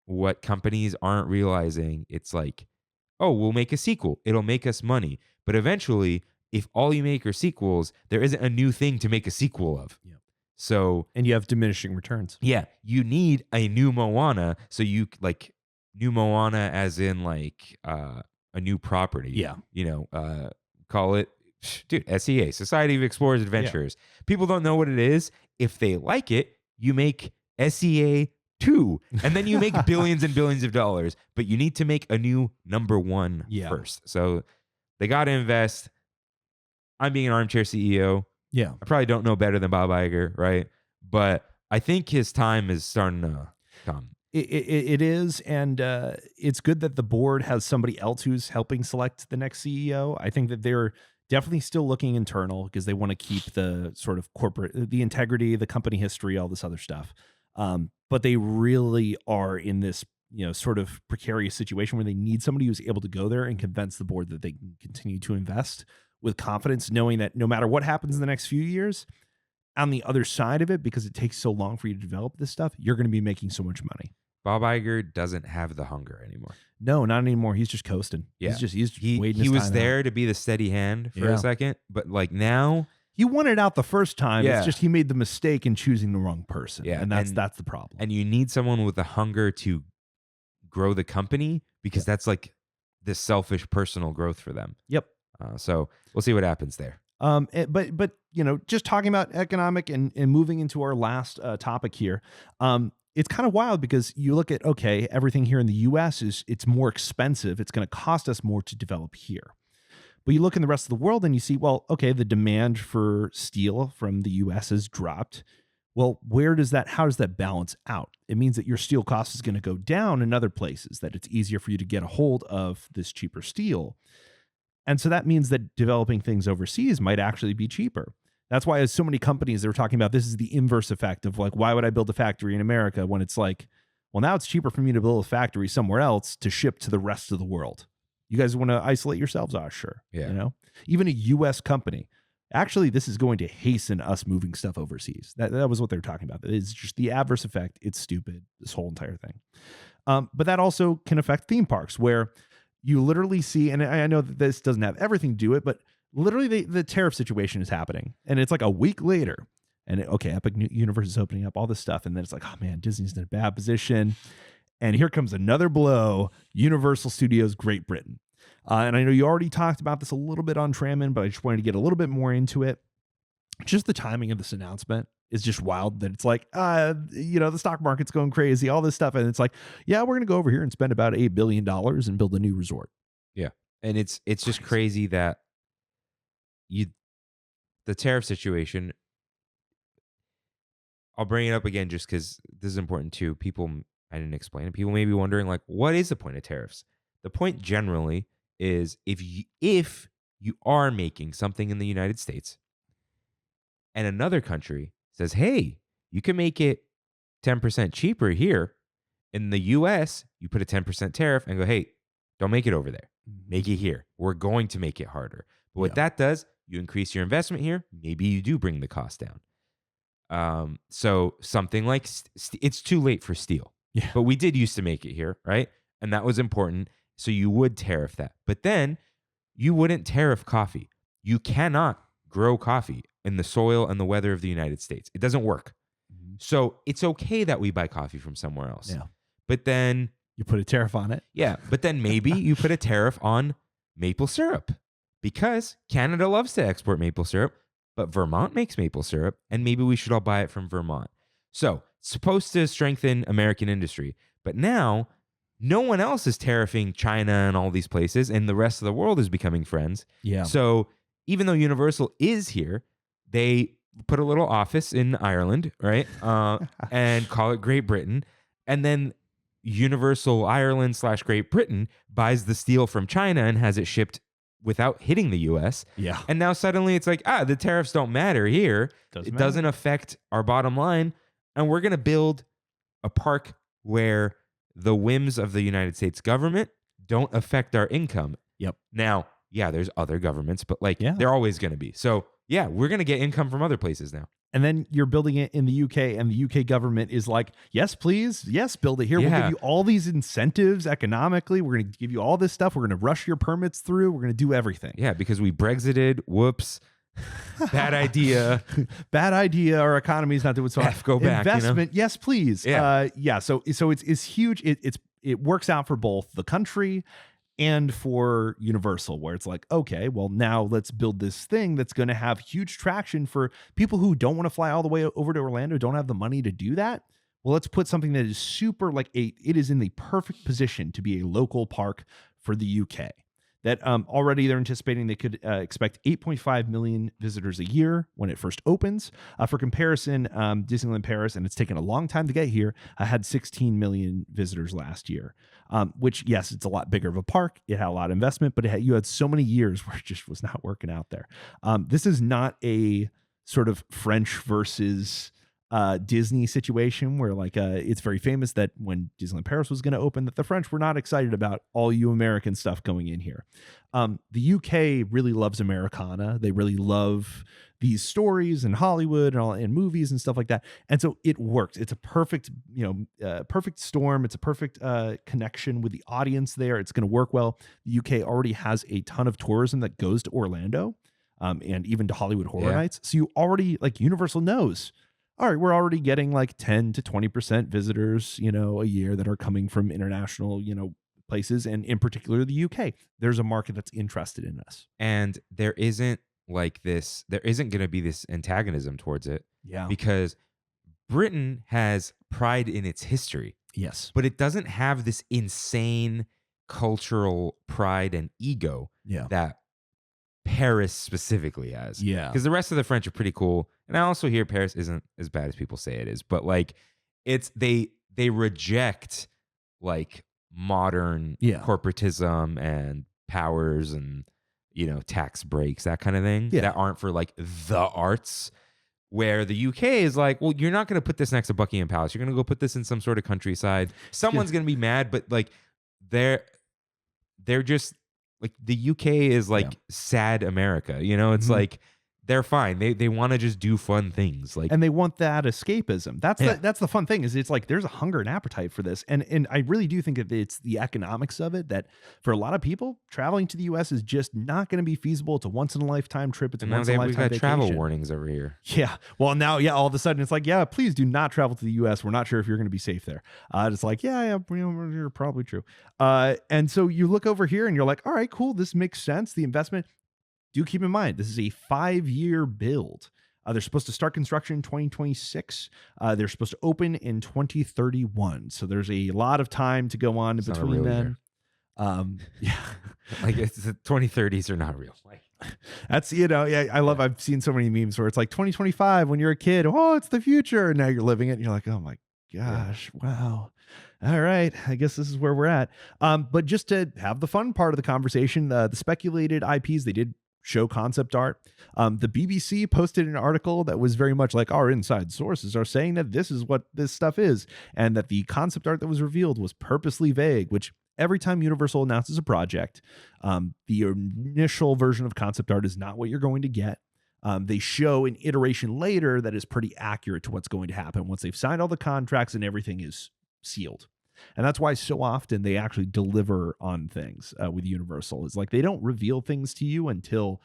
what companies aren't realizing, it's like, oh, we'll make a sequel. It'll make us money. But eventually, if all you make are sequels, there isn't a new thing to make a sequel of. Yeah. So, and you have diminishing returns. Yeah. You need a new Moana. So you like new Moana as in like a new property. Yeah. You know, call it, dude, SEA, Society of Explorers Adventures. People don't know what it is. If they like it, you make SEA 2, and then you make billions and billions of dollars, but you need to make a new number one first. So they got to invest. I'm being an armchair CEO. Yeah. I probably don't know better than Bob Iger, right? But I think his time is starting to come. It is, and it's good that the board has somebody else who's helping select the next CEO. I think that they're definitely still looking internal because they want to keep the sort of corporate, the integrity, the company history, all this other stuff. But they really are in this, sort of precarious situation where they need somebody who's able to go there and convince the board that they can continue to invest with confidence, knowing that no matter what happens in the next few years, on the other side of it, because it takes so long for you to develop this stuff, you're going to be making so much money. Bob Iger doesn't have the hunger anymore. No, not anymore. He's just coasting. Yeah. He's just waiting. He was there to be the steady hand for a second, but like now he won it out the first time. Yeah. It's just he made the mistake in choosing the wrong person. Yeah. And that's the problem. And you need someone with the hunger to grow the company because that's like this selfish personal growth for them. Yep. So we'll see what happens there. But just talking about economic and moving into our last topic here, it's kind of wild because you look at, okay, everything here in the US it's more expensive. It's going to cost us more to develop here. But you look in the rest of the world and you see, well, okay, the demand for steel from the US has dropped. Well, how does that balance out? It means that your steel cost is going to go down in other places, that it's easier for you to get a hold of this cheaper steel. And so that means that developing things overseas might actually be cheaper. That's why as so many companies, they were talking about this is the inverse effect of like, why would I build a factory in America when it's like, well, now it's cheaper for me to build a factory somewhere else to ship to the rest of the world. You guys want to isolate yourselves? Sure. Yeah. Even a US company. Actually, this is going to hasten us moving stuff overseas. That was what they were talking about. It's just the adverse effect. It's stupid, this whole entire thing. But that also can affect theme parks where you literally see, and I know that this doesn't have everything to do it, but literally the tariff situation is happening. And it's like a week later. And Epic Universe is opening up all this stuff. And then it's like, oh man, Disney's in a bad position. And here comes another blow, Universal Studios Great Britain. And I know you already talked about this a little bit on Trammin, but I just wanted to get a little bit more into it. Just the timing of this announcement is just wild that it's like, the stock market's going crazy, all this stuff. And it's like, yeah, we're going to go over here and spend about $8 billion and build a new resort. Yeah. And it's just crazy that the tariff situation, I'll bring it up again just because this is important too. People I didn't explain it. People may be wondering, like, what is the point of tariffs? The point generally is if you are making something in the United States and another country says, hey, you can make it 10% cheaper here. In the US, you put a 10% tariff and go, hey, don't make it over there. Make it here. We're going to make it harder. But what that does, you increase your investment here. Maybe you do bring the cost down. So something like it's too late for steel. Yeah. But we did used to make it here, right? And that was important. So you would tariff that. But then you wouldn't tariff coffee. You cannot grow coffee in the soil and the weather of the United States. It doesn't work. So it's okay that we buy coffee from somewhere else. Yeah. But then you put a tariff on it. Yeah. But then maybe you put a tariff on maple syrup because Canada loves to export maple syrup, but Vermont makes maple syrup and maybe we should all buy it from Vermont. So it's supposed to strengthen American industry. But now no one else is tariffing China and all these places and the rest of the world is becoming friends. Yeah. So even though Universal is here, they put a little office in Ireland, right? And call it Great Britain. And then Universal Ireland / Great Britain buys the steel from China and has it shipped without hitting the US. Yeah. And now suddenly it's like, the tariffs don't matter here. Doesn't affect our bottom line. And we're going to build a park where the whims of the United States government don't affect our income. Yep. Now, yeah, there's other governments, but they're always going to be. So yeah, we're going to get income from other places now. And then you're building it in the UK and the UK government is like, yes, please. Yes, build it here. We'll give you all these incentives economically. We're going to give you all this stuff. We're going to rush your permits through. We're going to do everything. Yeah, because we Brexited. Whoops. Bad idea. Bad idea. Our economy is not doing so. Go back. Investment. Yes, please. Yeah. So it's huge. It works out for both the country and for Universal, where it's like, okay, well, now let's build this thing that's going to have huge traction for people who don't want to fly all the way over to Orlando, don't have the money to do that. Well, let's put something that is super it is in the perfect position to be a local park for the UK. That already they're anticipating they could expect 8.5 million visitors a year when it first opens. For comparison, Disneyland Paris, and it's taken a long time to get here, had 16 million visitors last year, which, yes, it's a lot bigger of a park. It had a lot of investment, but you had so many years where it just was not working out there. This is not a sort of French versus Disney situation where it's very famous that when Disneyland Paris was going to open that the French were not excited about all you American stuff going in here. The UK really loves Americana. They really love these stories and Hollywood and movies and stuff like that. And so it works. It's a perfect, perfect storm. It's a perfect connection with the audience there. It's going to work well. The UK already has a ton of tourism that goes to Orlando and even to Hollywood Horror Nights. So you already, Universal knows, all right, we're already getting 10 to 20% visitors, a year that are coming from international, places. And in particular, the UK, there's a market that's interested in us. And there isn't there isn't going to be this antagonism towards it. Yeah. Because Britain has pride in its history. Yes. But it doesn't have this insane cultural pride and ego that Paris specifically has. Yeah. Because the rest of the French are pretty cool. And I also hear Paris isn't as bad as people say it is. But it's they reject modern corporatism and powers and tax breaks, that kind of thing that aren't for the arts. Where the UK is well, you're not going to put this next to Buckingham Palace. You're going to go put this in some sort of countryside. Someone's going to be mad, but they're just the UK is sad America. It's they're fine. They want to just do fun things. And they want that escapism. That's the fun thing is it's there's a hunger and appetite for this. And I really do think that it's the economics of it that for a lot of people, traveling to the US is just not going to be feasible. It's a once in a lifetime trip. It's a once in a lifetime vacation. We've got travel warnings over here. Yeah. Well, now, all of a sudden it's please do not travel to the US. We're not sure if you're going to be safe there. It's you're probably true. And so you look over here and you're all right, cool. This makes sense. The investment. Do keep in mind, this is a 5-year build. They're supposed to start construction in 2026. They're supposed to open in 2031. So there's a lot of time to go on in between then. It's the 2030s are not real. That's, I've seen so many memes where it's 2025 when you're a kid. Oh, it's the future. And now you're living it. And you're oh my gosh. Wow. All right. I guess this is where we're at. But just to have the fun part of the conversation, the speculated IPs, they did show concept art. The BBC posted an article that was very much like, our inside sources are saying that this is what this stuff is, and that the concept art that was revealed was purposely vague, which every time Universal announces a project, the initial version of concept art is not what you're going to get. They show an iteration later that is pretty accurate to what's going to happen once they've signed all the contracts and everything is sealed. And that's why so often they actually deliver on things with Universal. It's like they don't reveal things to you until,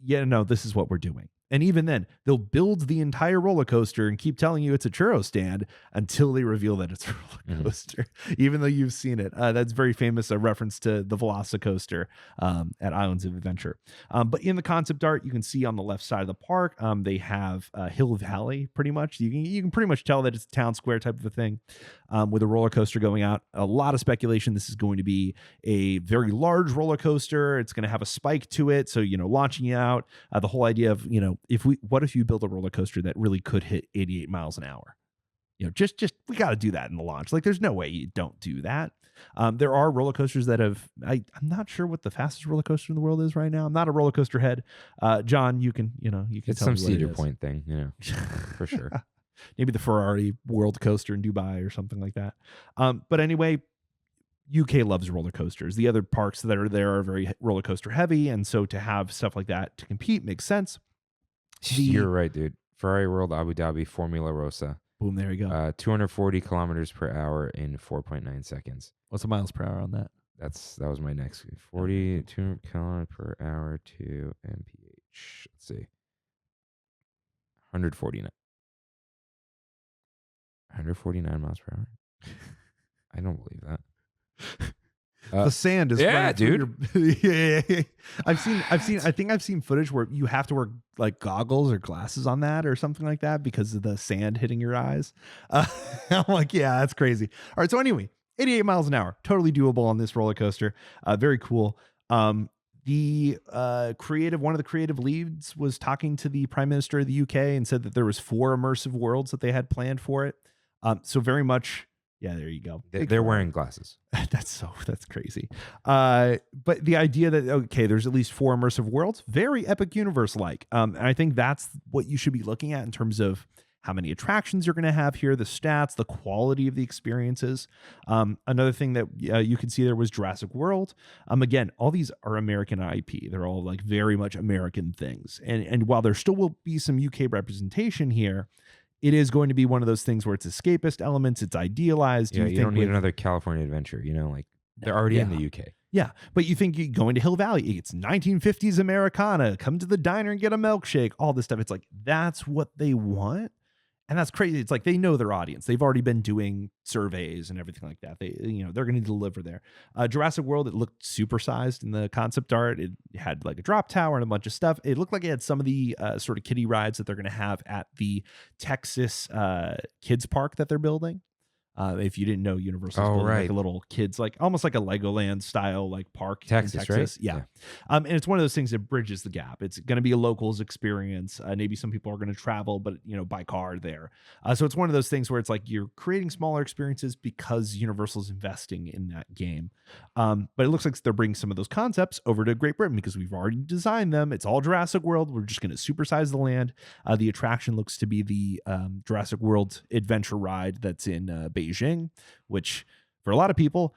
no, this is what we're doing. And even then, they'll build the entire roller coaster and keep telling you it's a churro stand until they reveal that it's a roller coaster, even though you've seen it. That's very famous, a reference to the Velocicoaster at Islands of Adventure. But in the concept art, you can see on the left side of the park, they have Hill Valley, pretty much. You can pretty much tell that it's a town square type of a thing with a roller coaster going out. A lot of speculation. This is going to be a very large roller coaster. It's going to have a spike to it. So, launching you out. The whole idea of, what if you build a roller coaster that really could hit 88 miles an hour? Just we got to do that in the launch. Like, there's no way you don't do that. There are roller coasters that have, I'm not sure what the fastest roller coaster in the world is right now. I'm not a roller coaster head. John, you can it's tell some me Cedar Point thing, for sure. Maybe the Ferrari World Coaster in Dubai or something like that. But anyway, UK loves roller coasters. The other parks that are there are very roller coaster heavy. And so to have stuff like that to compete makes sense. You're right, dude. Ferrari World Abu Dhabi Formula Rosa. Boom, there you go. 240 kilometers per hour in 4.9 seconds. What's the miles per hour on that? That was my next 42 kilometers per hour to mph. Let's see. 149 miles per hour. I don't believe that. The sand is dude. Yeah. I've seen footage where you have to wear like goggles or glasses on that or something like that because of the sand hitting your eyes. I'm like, yeah, that's crazy. All right, so anyway, 88 miles an hour, totally doable on this roller coaster. Very cool. The one of the creative leads was talking to the Prime Minister of the UK and said that there was 4 immersive worlds that they had planned for it. So very much. Yeah, there you go. They're wearing glasses. That's crazy. But the idea that, okay, there's at least 4 immersive worlds, very Epic Universe-like. And I think that's what you should be looking at in terms of how many attractions you're going to have here, the stats, the quality of the experiences. Another thing that you can see there was Jurassic World. Again, all these are American IP. They're all like very much American things. And while there still will be some UK representation here, it is going to be one of those things where it's escapist elements. It's idealized. Yeah, you don't need another California adventure. They're already in the UK. Yeah, but you think you're going to Hill Valley. It's 1950s Americana. Come to the diner and get a milkshake. All this stuff. It's like, that's what they want. And that's crazy. It's like they know their audience. They've already been doing surveys and everything like that. They're going to deliver there. Jurassic World, it looked supersized in the concept art. It had like a drop tower and a bunch of stuff. It looked like it had some of the sort of kiddie rides that they're going to have at the Texas kids park that they're building. If you didn't know, Universal's building like a little kids, like almost like a Legoland style like park in Texas. Right? Yeah. And it's one of those things that bridges the gap. It's going to be a locals experience. Maybe some people are going to travel, but by car there. So it's one of those things where it's like you're creating smaller experiences because Universal's investing in that game. But it looks like they're bringing some of those concepts over to Great Britain because we've already designed them. It's all Jurassic World. We're just going to supersize the land. The attraction looks to be the Jurassic World adventure ride that's in Beijing, which for a lot of people,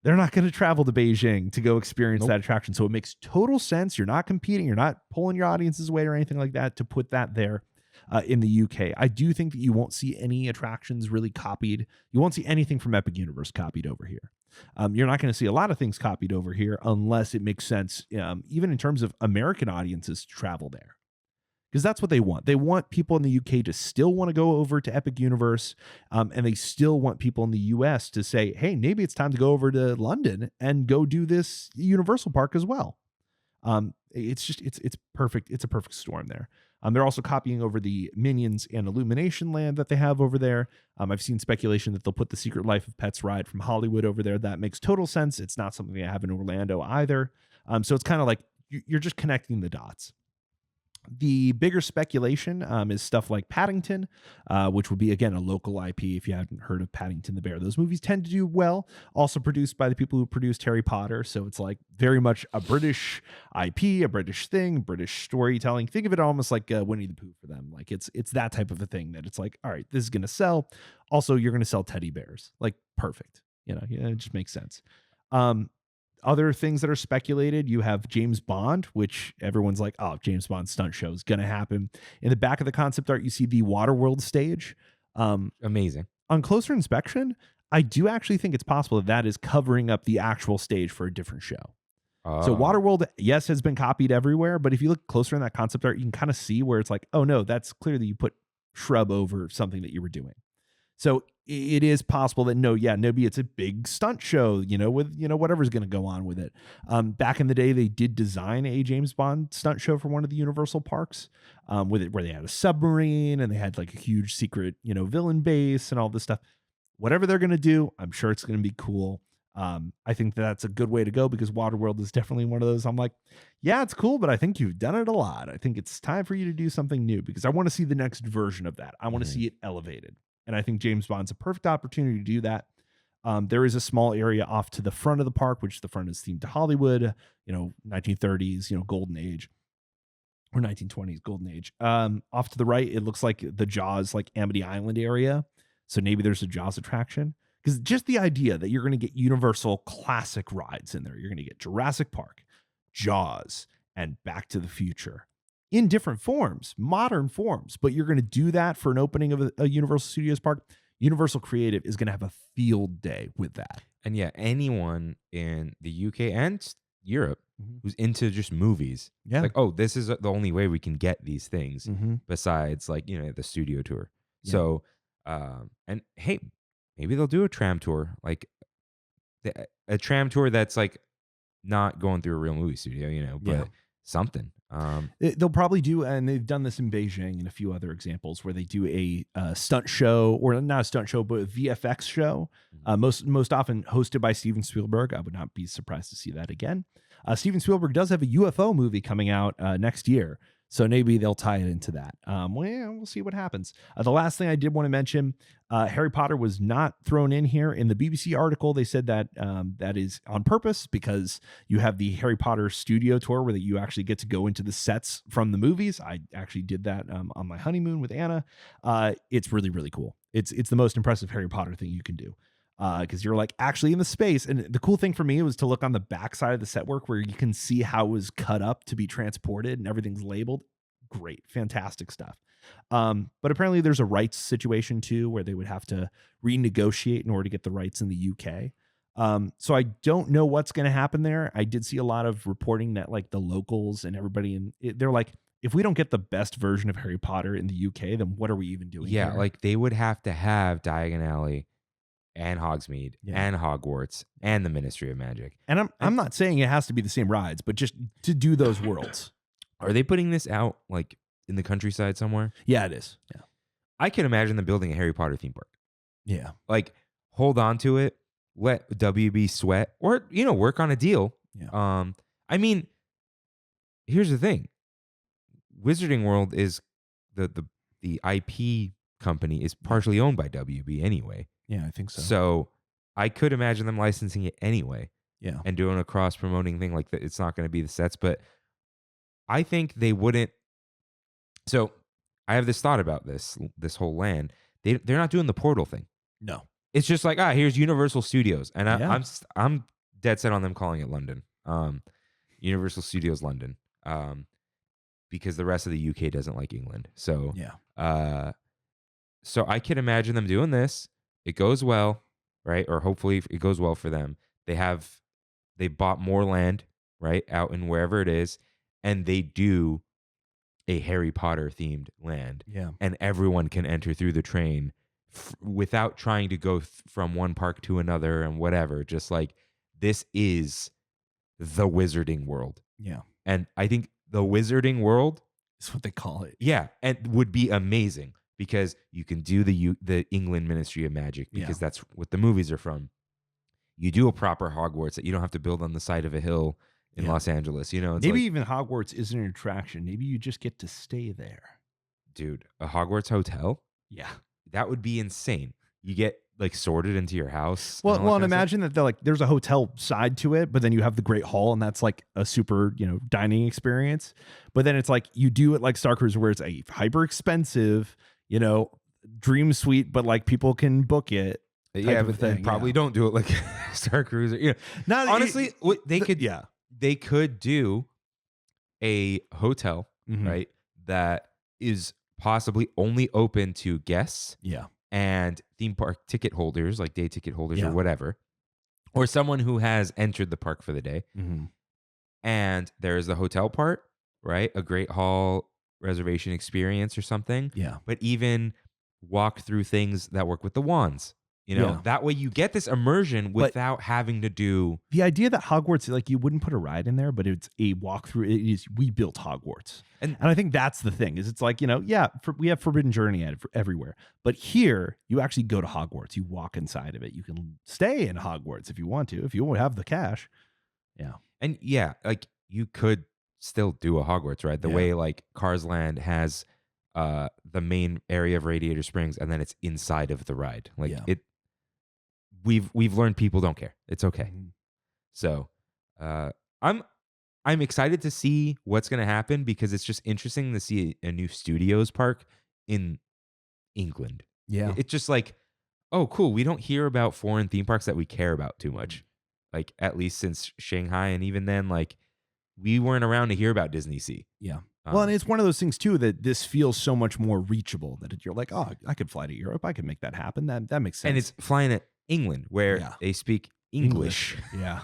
they're not going to travel to Beijing to go experience that attraction. So it makes total sense. You're not competing. You're not pulling your audiences away or anything like that to put that there in the UK. I do think that you won't see any attractions really copied. You won't see anything from Epic Universe copied over here. You're not going to see a lot of things copied over here unless it makes sense, even in terms of American audiences to travel there. Because that's what they want. They want people in the UK to still want to go over to Epic Universe, and they still want people in the US to say, hey, maybe it's time to go over to London and go do this Universal Park as well. It's perfect. It's a perfect storm there. They're also copying over the Minions and Illumination Land that they have over there. I've seen speculation that they'll put the Secret Life of Pets ride from Hollywood over there. That makes total sense. It's not something they have in Orlando either. So it's kind of like you're just connecting the dots. The bigger speculation is stuff like Paddington, which would be, again, a local IP if you haven't heard of Paddington the Bear. Those movies tend to do well, also produced by the people who produced Harry Potter. So it's like very much a British IP, a British thing, British storytelling. Think of it almost like Winnie the Pooh for them. Like it's that type of a thing that it's like, all right, this is going to sell. Also, you're going to sell teddy bears. Like perfect. Yeah, it just makes sense. Other things that are speculated, you have James Bond, which everyone's like, oh, James Bond stunt show is going to happen. In the back of the concept art, you see the Waterworld stage. Amazing. On closer inspection, I do actually think it's possible that is covering up the actual stage for a different show. So Waterworld, yes, has been copied everywhere, but if you look closer in that concept art, you can kind of see where it's like, oh no, that's clearly you put shrub over something that you were doing. So it is possible that maybe it's a big stunt show, with, whatever's going to go on with it. Back in the day, they did design a James Bond stunt show for one of the Universal parks with it, where they had a submarine and they had like a huge secret, villain base and all this stuff. Whatever they're going to do, I'm sure it's going to be cool. I think that's a good way to go because Waterworld is definitely one of those. I'm like, yeah, it's cool, but I think you've done it a lot. I think it's time for you to do something new because I want to see the next version of that. I want to see it elevated. And I think James Bond's a perfect opportunity to do that. There is a small area off to the front of the park, which the front is themed to Hollywood, 1930s, golden age, or 1920s golden age. Off to the right, it looks like the Jaws, like Amity Island area. So maybe there's a Jaws attraction. Because just the idea that you're going to get Universal classic rides in there, you're going to get Jurassic Park, Jaws, and Back to the Future in different forms, modern forms, but you're going to do that for an opening of a Universal Studios park. Universal Creative is going to have a field day with that. And yeah, anyone in the UK and Europe who's into just movies, like, oh, this is the only way we can get these things besides like, the studio tour. Yeah. So, and hey, maybe they'll do a tram tour, like a tram tour that's like not going through a real movie studio, but something. They'll probably do, and they've done this in Beijing and a few other examples where they do a stunt show, or not a stunt show, but a VFX show, most often hosted by Steven Spielberg. I would not be surprised to see that again. Steven Spielberg does have a UFO movie coming out next year, so maybe they'll tie it into that. We'll see what happens. The last thing I did want to mention, Harry Potter was not thrown in here. In the BBC article, they said that that is on purpose because you have the Harry Potter studio tour where you actually get to go into the sets from the movies. I actually did that on my honeymoon with Anna. It's really, really cool. It's the most impressive Harry Potter thing you can do. Because you're like actually in the space. And the cool thing for me was to look on the back side of the set work where you can see how it was cut up to be transported and everything's labeled. Great, fantastic stuff. But apparently there's a rights situation too, where they would have to renegotiate in order to get the rights in the UK. So I don't know what's going to happen there. I did see a lot of reporting that like the locals and everybody they're like, if we don't get the best version of Harry Potter in the UK, then what are we even doing? Yeah, here? like they would have to have Diagon Alley and Hogsmeade and Hogwarts and the Ministry of Magic. And I'm not saying it has to be the same rides, but just to do those worlds. Are they putting this out like in the countryside somewhere? Yeah, it is. Yeah. I can imagine them building a Harry Potter theme park. Yeah. Like hold on to it, let WB sweat, or work on a deal. Yeah. I mean, here's the thing. Wizarding World is the IP company is partially owned by WB anyway. Yeah, I think so. So I could imagine them licensing it anyway. Yeah. And doing a cross-promoting thing like that. It's not going to be the sets, but I think they wouldn't. So I have this thought about this whole land. They're not doing the portal thing. No. It's just like, here's Universal Studios. And I'm dead set on them calling it London. Universal Studios London. Because the rest of the UK doesn't like England. So yeah. So I can imagine them doing this. It goes well, right? Or hopefully it goes well for them. They bought more land, right? Out in wherever it is. And they do a Harry Potter themed land. Yeah. And everyone can enter through the train without trying to go from one park to another and whatever. Just like, this is the Wizarding World. Yeah. And I think the Wizarding World is what they call it. Yeah. And would be amazing because you can do the England Ministry of Magic because that's what the movies are from. You do a proper Hogwarts that you don't have to build on the side of a hill in Los Angeles. You know, it's maybe like, even Hogwarts isn't an attraction. Maybe you just get to stay there. dude, a Hogwarts hotel, Yeah. that would be insane. You get like sorted into your house. Well, and all that and kind of stuff. imagine that they're like, there's a hotel side to it, but then you have the Great Hall, and that's like a super, dining experience. But then it's like you do it like Star Cruiser, where it's a hyper expensive, dream suite, but like people can book it. Yeah, of but thing, probably don't do it like Star Cruiser. You know, Not honestly, they could do a hotel, Mhm. right, that is possibly only open to guests Yeah. and theme park ticket holders, like day ticket holders Yeah. or whatever, or someone who has entered the park for the day. Mhm. And there is the hotel part, right? A Great Hall reservation experience or something. Yeah. But even walk through things that work with the wands. Yeah. That way you get this immersion without having to do. The idea that Hogwarts, like, you wouldn't put a ride in there, but it's a walkthrough. It is, we built Hogwarts. And I think that's the thing, is it's like, we have Forbidden Journey everywhere. But here, you actually go to Hogwarts. You walk inside of it. You can stay in Hogwarts if you want to, if you won't have the cash. Yeah. And yeah, like you could still do a Hogwarts ride the way like Cars Land has the main area of Radiator Springs, and then it's inside of the ride. Like we've learned people don't care. It's okay. Mhm. So I'm excited to see what's going to happen, because it's just interesting to see a new studios park in England. Yeah. It's just like, oh, cool. We don't hear about foreign theme parks that we care about too much. Like, at least since Shanghai. And even then, like, we weren't around to hear about Disney Sea. Yeah. Well, and it's one of those things too, that this feels so much more reachable, that you're like, oh, I could fly to Europe. I could make that happen. That makes sense. And it's flying at England, where they speak English. Yeah.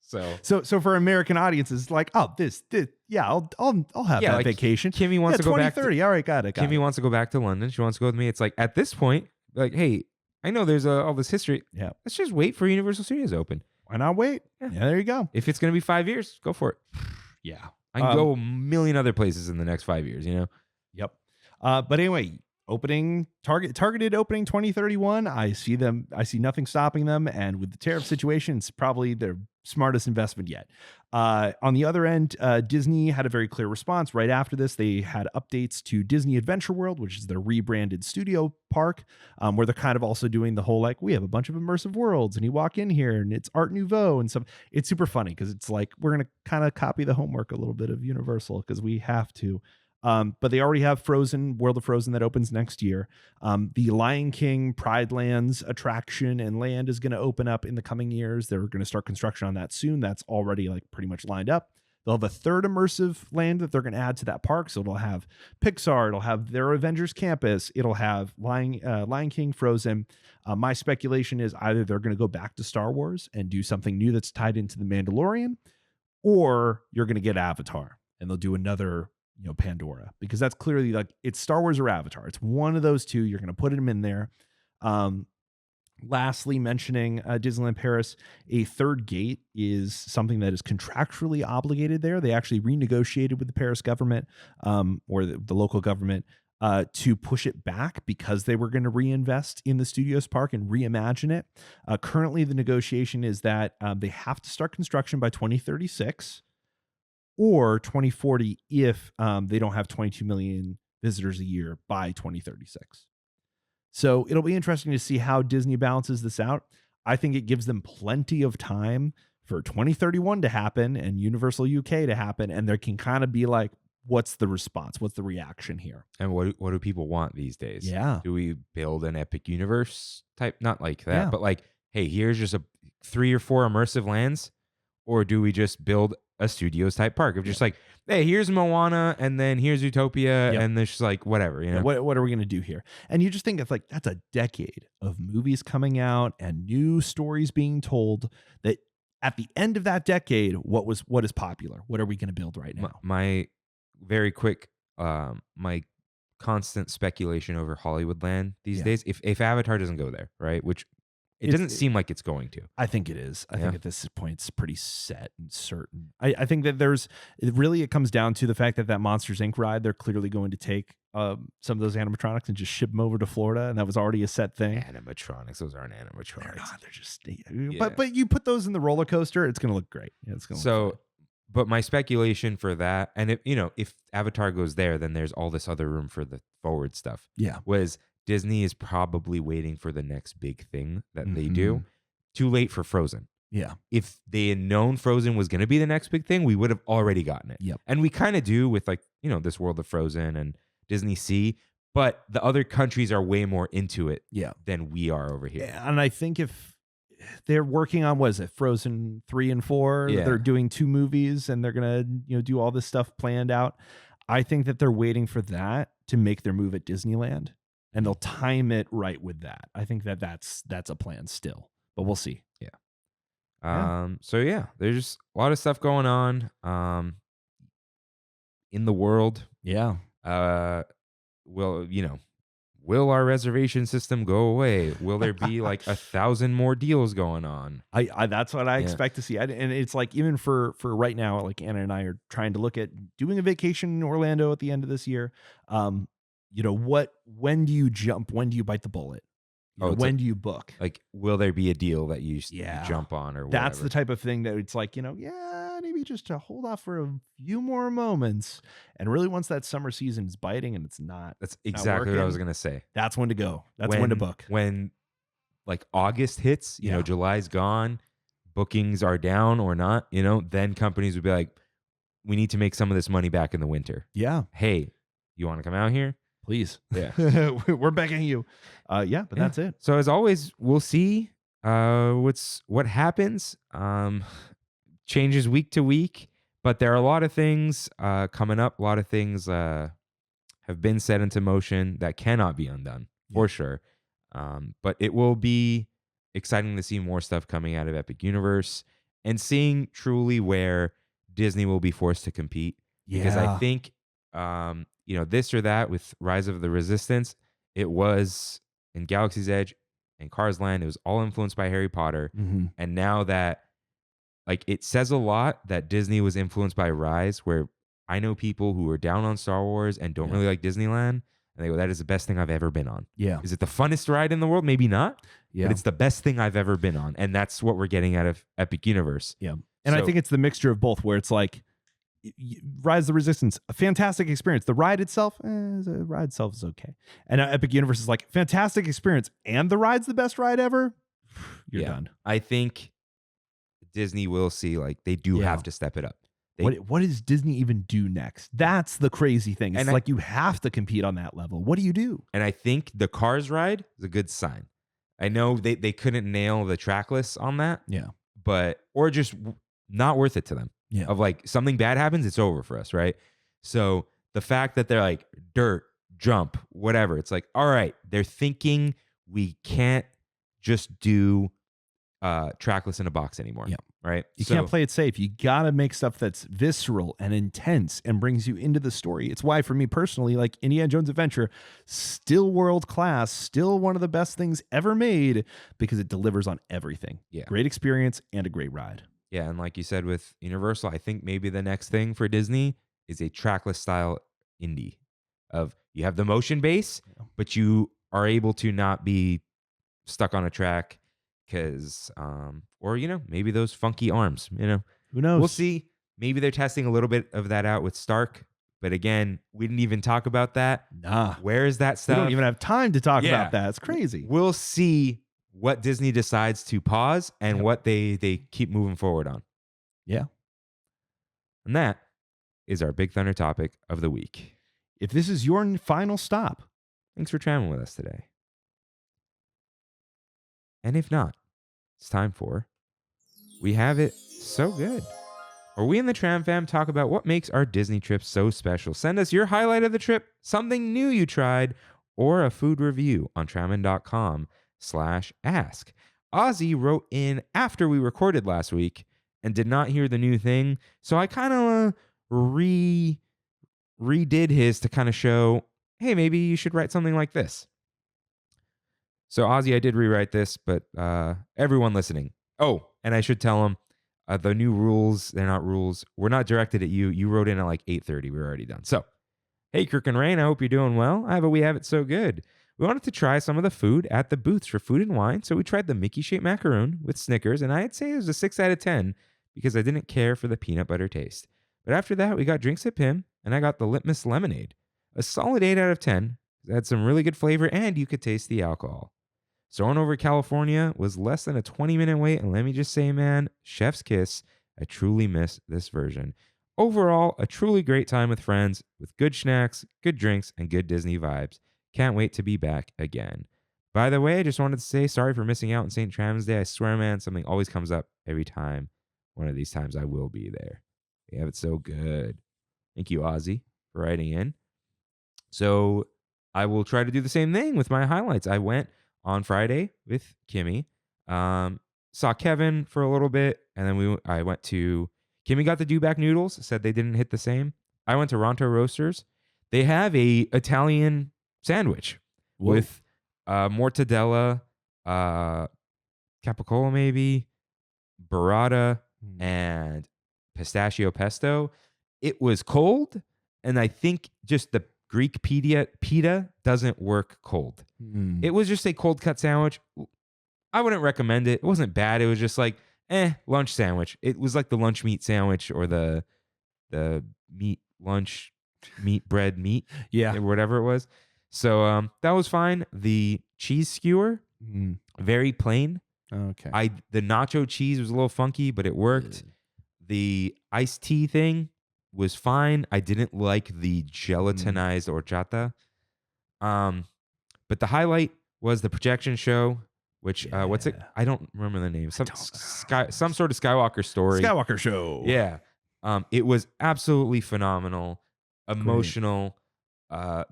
So for American audiences, like, oh, this, yeah, I'll have that like, vacation. Kimmy wants to go back. 2030. All right, got it. Kimmy wants to go back to London. She wants to go with me. It's like, at this point, like, hey, I know there's all this history. Yeah. Let's just wait for Universal Studios to open. Why not wait? Yeah, there you go. If it's going to be 5 years, go for it. Yeah. I can go a million other places in the next 5 years, Yep. But anyway, targeted opening 2031. I see nothing stopping them. And with the tariff situation, it's probably their smartest investment yet. On the other end, Disney had a very clear response. Right after this, they had updates to Disney Adventure World, which is their rebranded studio park, where they're kind of also doing the whole, like, we have a bunch of immersive worlds, and you walk in here and it's Art Nouveau and stuff. It's super funny, because it's like, we're going to kind of copy the homework a little bit of Universal, because we have to. But they already have World of Frozen, that opens next year. The Lion King Pride Lands attraction and land is going to open up in the coming years. They're going to start construction on that soon. That's already like pretty much lined up. They'll have a third immersive land that they're going to add to that park. So it'll have Pixar, it'll have their Avengers Campus, it'll have Lion King, Frozen. My speculation is either they're going to go back to Star Wars and do something new that's tied into The Mandalorian, or you're going to get Avatar and they'll do another, Pandora, because that's clearly like, it's Star Wars or Avatar. It's one of those two. You're going to put them in there. Lastly, mentioning Disneyland Paris, a third gate is something that is contractually obligated there. They actually renegotiated with the Paris government, or the local government, to push it back, because they were going to reinvest in the Studios Park and reimagine it. Currently, the negotiation is that they have to start construction by 2036 or 2040 if they don't have 22 million visitors a year by 2036. So it'll be interesting to see how Disney balances this out. I think it gives them plenty of time for 2031 to happen and Universal UK to happen, and there can kind of be like, what's the response? What's the reaction here? And what do people want these days? Yeah. Do we build an epic universe type? Not like that, but like, hey, here's just 3 or 4 immersive lands, or do we just build a studios type park of just like, hey, here's Moana, and then here's Utopia, and there's just like whatever, What are we going to do here? And you just think it's like, that's a decade of movies coming out and new stories being told, that at the end of that decade, what is popular? What are we going to build right now? My very quick, my constant speculation over Hollywoodland these days, if Avatar doesn't go there, right, which it doesn't seem like it's going to. I think it is. I think at this point it's pretty set and certain. I think that it comes down to the fact that Monsters Inc. ride, they're clearly going to take some of those animatronics and just ship them over to Florida, and that was already a set thing. Animatronics, those aren't animatronics. They're not. They're just. But you put those in the roller coaster, it's going to look great. Yeah, it's going to. So But my speculation for that, and if Avatar goes there, then there's all this other room for the forward stuff. Yeah. Was Disney is probably waiting for the next big thing that they Mm-hmm. do. Too late for Frozen. Yeah. If they had known Frozen was going to be the next big thing, we would have already gotten it. Yep. And we kind of do with this world of Frozen and Disney Sea, but the other countries are way more into it Yeah. than we are over here. And I think if they're working on, what is it, Frozen 3 and 4, Yeah. they're doing 2 movies and they're going to, do all this stuff planned out. I think that they're waiting for that to make their move at Disneyland, and they'll time it right with that. I think that that's a plan still, but we'll see. Yeah. So yeah, there's just a lot of stuff going on in the world. Yeah. Will our reservation system go away? Will there be 1,000 more deals going on? I that's what I Yeah. expect to see. And it's like, even for right now, like Anna and I are trying to look at doing a vacation in Orlando at the end of this year. When do you jump? When do you bite the bullet? When do you book? Will there be a deal that you Yeah. jump on or whatever? That's the type of thing that it's like, maybe just to hold off for a few more moments. And really, once that summer season is biting and it's not, That's exactly what I was working, going to say. that's when to go. That's when to book. When August hits, Yeah. July's gone, bookings are down or not, then companies would be like, we need to make some of this money back in the winter. Yeah, Hey, you want to come out here? please. Yeah. We're begging you. But Yeah. that's it. So as always, we'll see what happens. Changes week to week, but there are a lot of things coming up. A lot of things have been set into motion that cannot be undone for sure. But it will be exciting to see more stuff coming out of Epic Universe and seeing truly where Disney will be forced to compete. Because I think this or that with Rise of the Resistance, it was in Galaxy's Edge and Cars Land, it was all influenced by Harry Potter. Mm-hmm. And now that it says a lot that Disney was influenced by Rise, where I know people who are down on Star Wars and don't really like Disneyland, and they go, that is the best thing I've ever been on. Yeah. Is it the funnest ride in the world? Maybe not, Yeah. but it's the best thing I've ever been on. And that's what we're getting out of Epic Universe. Yeah. And I think it's the mixture of both, where it's like Rise of the Resistance, a fantastic experience. The ride itself, is okay. And Epic Universe is like, fantastic experience, and the ride's the best ride ever. You're done. I think Disney will see they do have to step it up. What does Disney even do next? That's the crazy thing. It's And you have to compete on that level. What do you do? And I think the Cars ride is a good sign. I know they couldn't nail the track list on that. Yeah. Or just not worth it to them. Yeah. Of something bad happens, it's over for us, right? So the fact that they're dirt, jump, whatever, it's all right, they're thinking we can't just do trackless in a box anymore. Yeah. Right? You can't play it safe. You got to make stuff that's visceral and intense and brings you into the story. It's why, for me personally, Indiana Jones Adventure, still world class, still one of the best things ever made, because it delivers on everything. Yeah. Great experience and a great ride. Yeah, and like you said with Universal, I think maybe the next thing for Disney is a trackless style indie. Of you have the motion base, but you are able to not be stuck on a track because, or maybe those funky arms. Who knows? We'll see. Maybe they're testing a little bit of that out with Stark, but again, we didn't even talk about that. Nah, Where is that we stuff? don't even have time to talk Yeah. about that. It's crazy. We'll see what Disney decides to pause and what they keep moving forward on. Yeah. And that is our Big Thunder topic of the week. If this is your final stop, Thanks for traveling with us today. And if not, it's time for We Have It So Good, where we in the Tram Fam talk about what makes our Disney trip so special. Send us your highlight of the trip, something new you tried, or a food review on trammin.com/ask. Ozzy wrote in after we recorded last week and did not hear the new thing, so I kind of redid his to kind of show, hey, maybe you should write something like this. So Ozzy, I did rewrite this, but everyone listening. Oh, and I should tell them the new rules, they're not rules. We're not directed at you. You wrote in at 8:30. We were already done. So, hey, Kirk and Rain, I hope you're doing well. We have it so good. We wanted to try some of the food at the booths for food and wine, so we tried the Mickey shaped macaroon with Snickers, and I'd say it was a 6 out of 10 because I didn't care for the peanut butter taste. But after that, we got drinks at Pim, and I got the Litmus Lemonade. A solid 8 out of 10. It had some really good flavor, and you could taste the alcohol. Soaring over California was less than a 20-minute wait, and let me just say, man, chef's kiss. I truly miss this version. Overall, a truly great time with friends, with good snacks, good drinks, and good Disney vibes. Can't wait to be back again. By the way, I just wanted to say sorry for missing out on St. Trammin's Day. I swear, man, something always comes up every time. One of these times I will be there. They have it so good. Thank you, Ozzy, for writing in. So I will try to do the same thing with my highlights. I went on Friday with Kimmy, saw Kevin for a little bit, and then I went to... Kimmy got the Dewback noodles, said they didn't hit the same. I went to Ronto Roasters. They have a Italian sandwich with mortadella, capicola maybe, burrata, and pistachio pesto. It was cold, and I think just the Greek pita doesn't work cold. It was just a cold cut sandwich. I wouldn't recommend it. It wasn't bad. It was just like, lunch sandwich. It was like the lunch meat sandwich or the meat lunch meat bread meat. Yeah. Or whatever it was. So that was fine. The cheese skewer, very plain. Okay. The nacho cheese was a little funky, but it worked. The iced tea thing was fine. I didn't like the gelatinized horchata. But the highlight was the projection show, which what's it? I don't remember the name. Some sort of Skywalker story. Skywalker show. Yeah. It was absolutely phenomenal, emotional.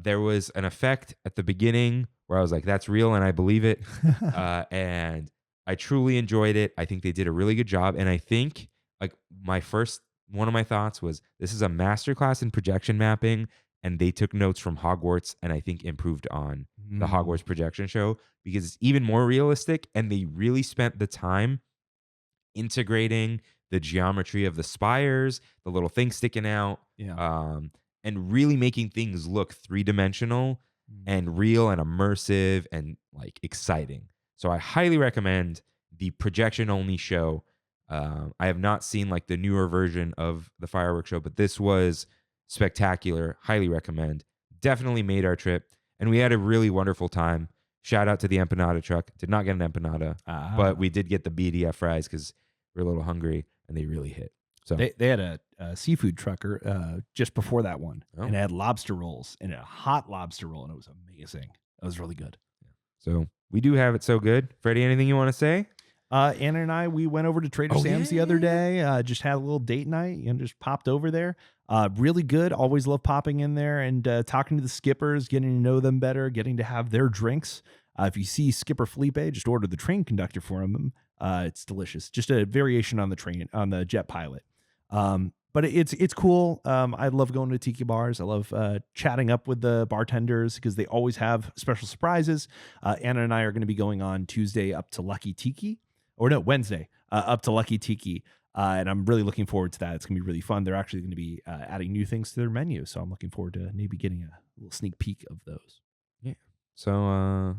There was an effect at the beginning where I was like, that's real and I believe it. And I truly enjoyed it. I think they did a really good job. And I think like one of my thoughts was this is a masterclass in projection mapping, and they took notes from Hogwarts and I think improved on the Hogwarts projection show because it's even more realistic, and they really spent the time integrating the geometry of the spires, the little things sticking out, and really making things look three-dimensional and real and immersive and like exciting. So I highly recommend the projection-only show. I have not seen like the newer version of the fireworks show, but this was spectacular. Highly recommend. Definitely made our trip, and we had a really wonderful time. Shout out to the empanada truck. Did not get an empanada, but we did get the BDF fries because we're a little hungry, and they really hit. So they had a seafood trucker just before that one, and it had lobster rolls and a hot lobster roll, and it was amazing. That was really good. So we do have it so good. Freddie, anything you want to say? Anna and I, we went over to Trader Sam's the other day. Just had a little date night and just popped over there. Really good. Always love popping in there and talking to the skippers, getting to know them better, getting to have their drinks. If you see Skipper Felipe, just order the train conductor for him. It's delicious. Just a variation on the train, on the jet pilot. But it's cool. I love going to tiki bars. I love chatting up with the bartenders because they always have special surprises. Anna and I are going to be going on Tuesday up to Lucky Tiki. Or no, Wednesday, up to Lucky Tiki. And I'm really looking forward to that. It's going to be really fun. They're actually going to be adding new things to their menu. So I'm looking forward to maybe getting a little sneak peek of those. Yeah. So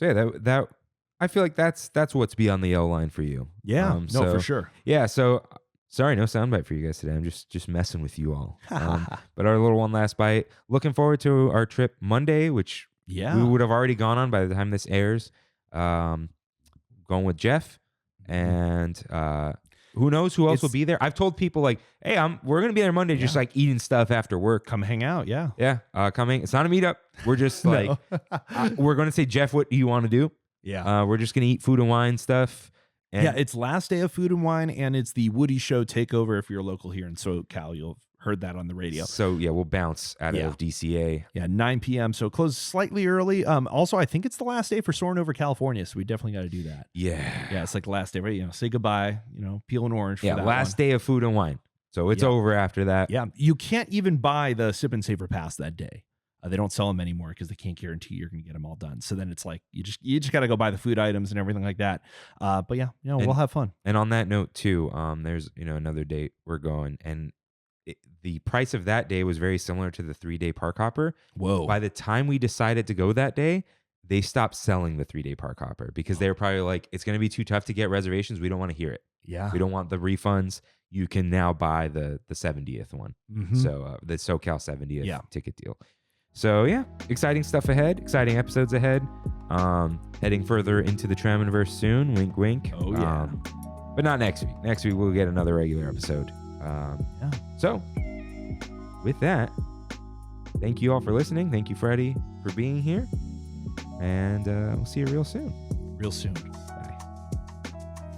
yeah, that I feel like that's what's beyond the yellow line for you. Yeah, no, for sure. Yeah, so sorry, no soundbite for you guys today. I'm just messing with you all. But our little one last bite. Looking forward to our trip Monday, which we would have already gone on by the time this airs. Going with Jeff, and who knows who else will be there. I've told people like, hey, we're gonna be there Monday, just like eating stuff after work. Come hang out, yeah. Coming. It's not a meetup. We're just like, we're gonna say, Jeff, what do you want to do? Yeah. We're just gonna eat food and wine stuff. And it's last day of Food and Wine, and it's the Woody Show takeover. If you're local here in SoCal, you'll have heard that on the radio. So yeah, we'll bounce out of DCA. Yeah, 9 p.m. So close slightly early. Also, I think it's the last day for Soaring Over California, so we definitely got to do that. Yeah, it's like the last day, right? Say goodbye. Peel an orange. For that last day of Food and Wine. So it's over after that. Yeah, you can't even buy the Sip and Savor Pass that day. They don't sell them anymore because they can't guarantee you're going to get them all done. So then it's like you just got to go buy the food items and everything like that. But yeah, we'll have fun. And on that note too, there's another date we're going, and the price of that day was very similar to the 3-day park hopper. Whoa! By the time we decided to go that day, they stopped selling the 3-day park hopper because they were probably like, it's going to be too tough to get reservations. We don't want to hear it. Yeah. We don't want the refunds. You can now buy the 70th one. Mhm. So the SoCal 70th Yeah. ticket deal. So yeah, exciting stuff ahead. Exciting episodes ahead. Heading further into the Tramminverse soon. Wink, wink. Oh, yeah. But not next week. Next week we'll get another regular episode. Yeah. So with that, thank you all for listening. Thank you, Freddie, for being here. And we'll see you real soon. Real soon. Bye.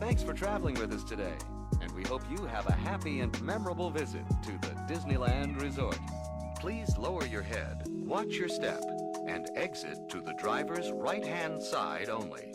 Thanks for traveling with us today, and we hope you have a happy and memorable visit to the Disneyland Resort. Please lower your head, watch your step, and exit to the driver's right-hand side only.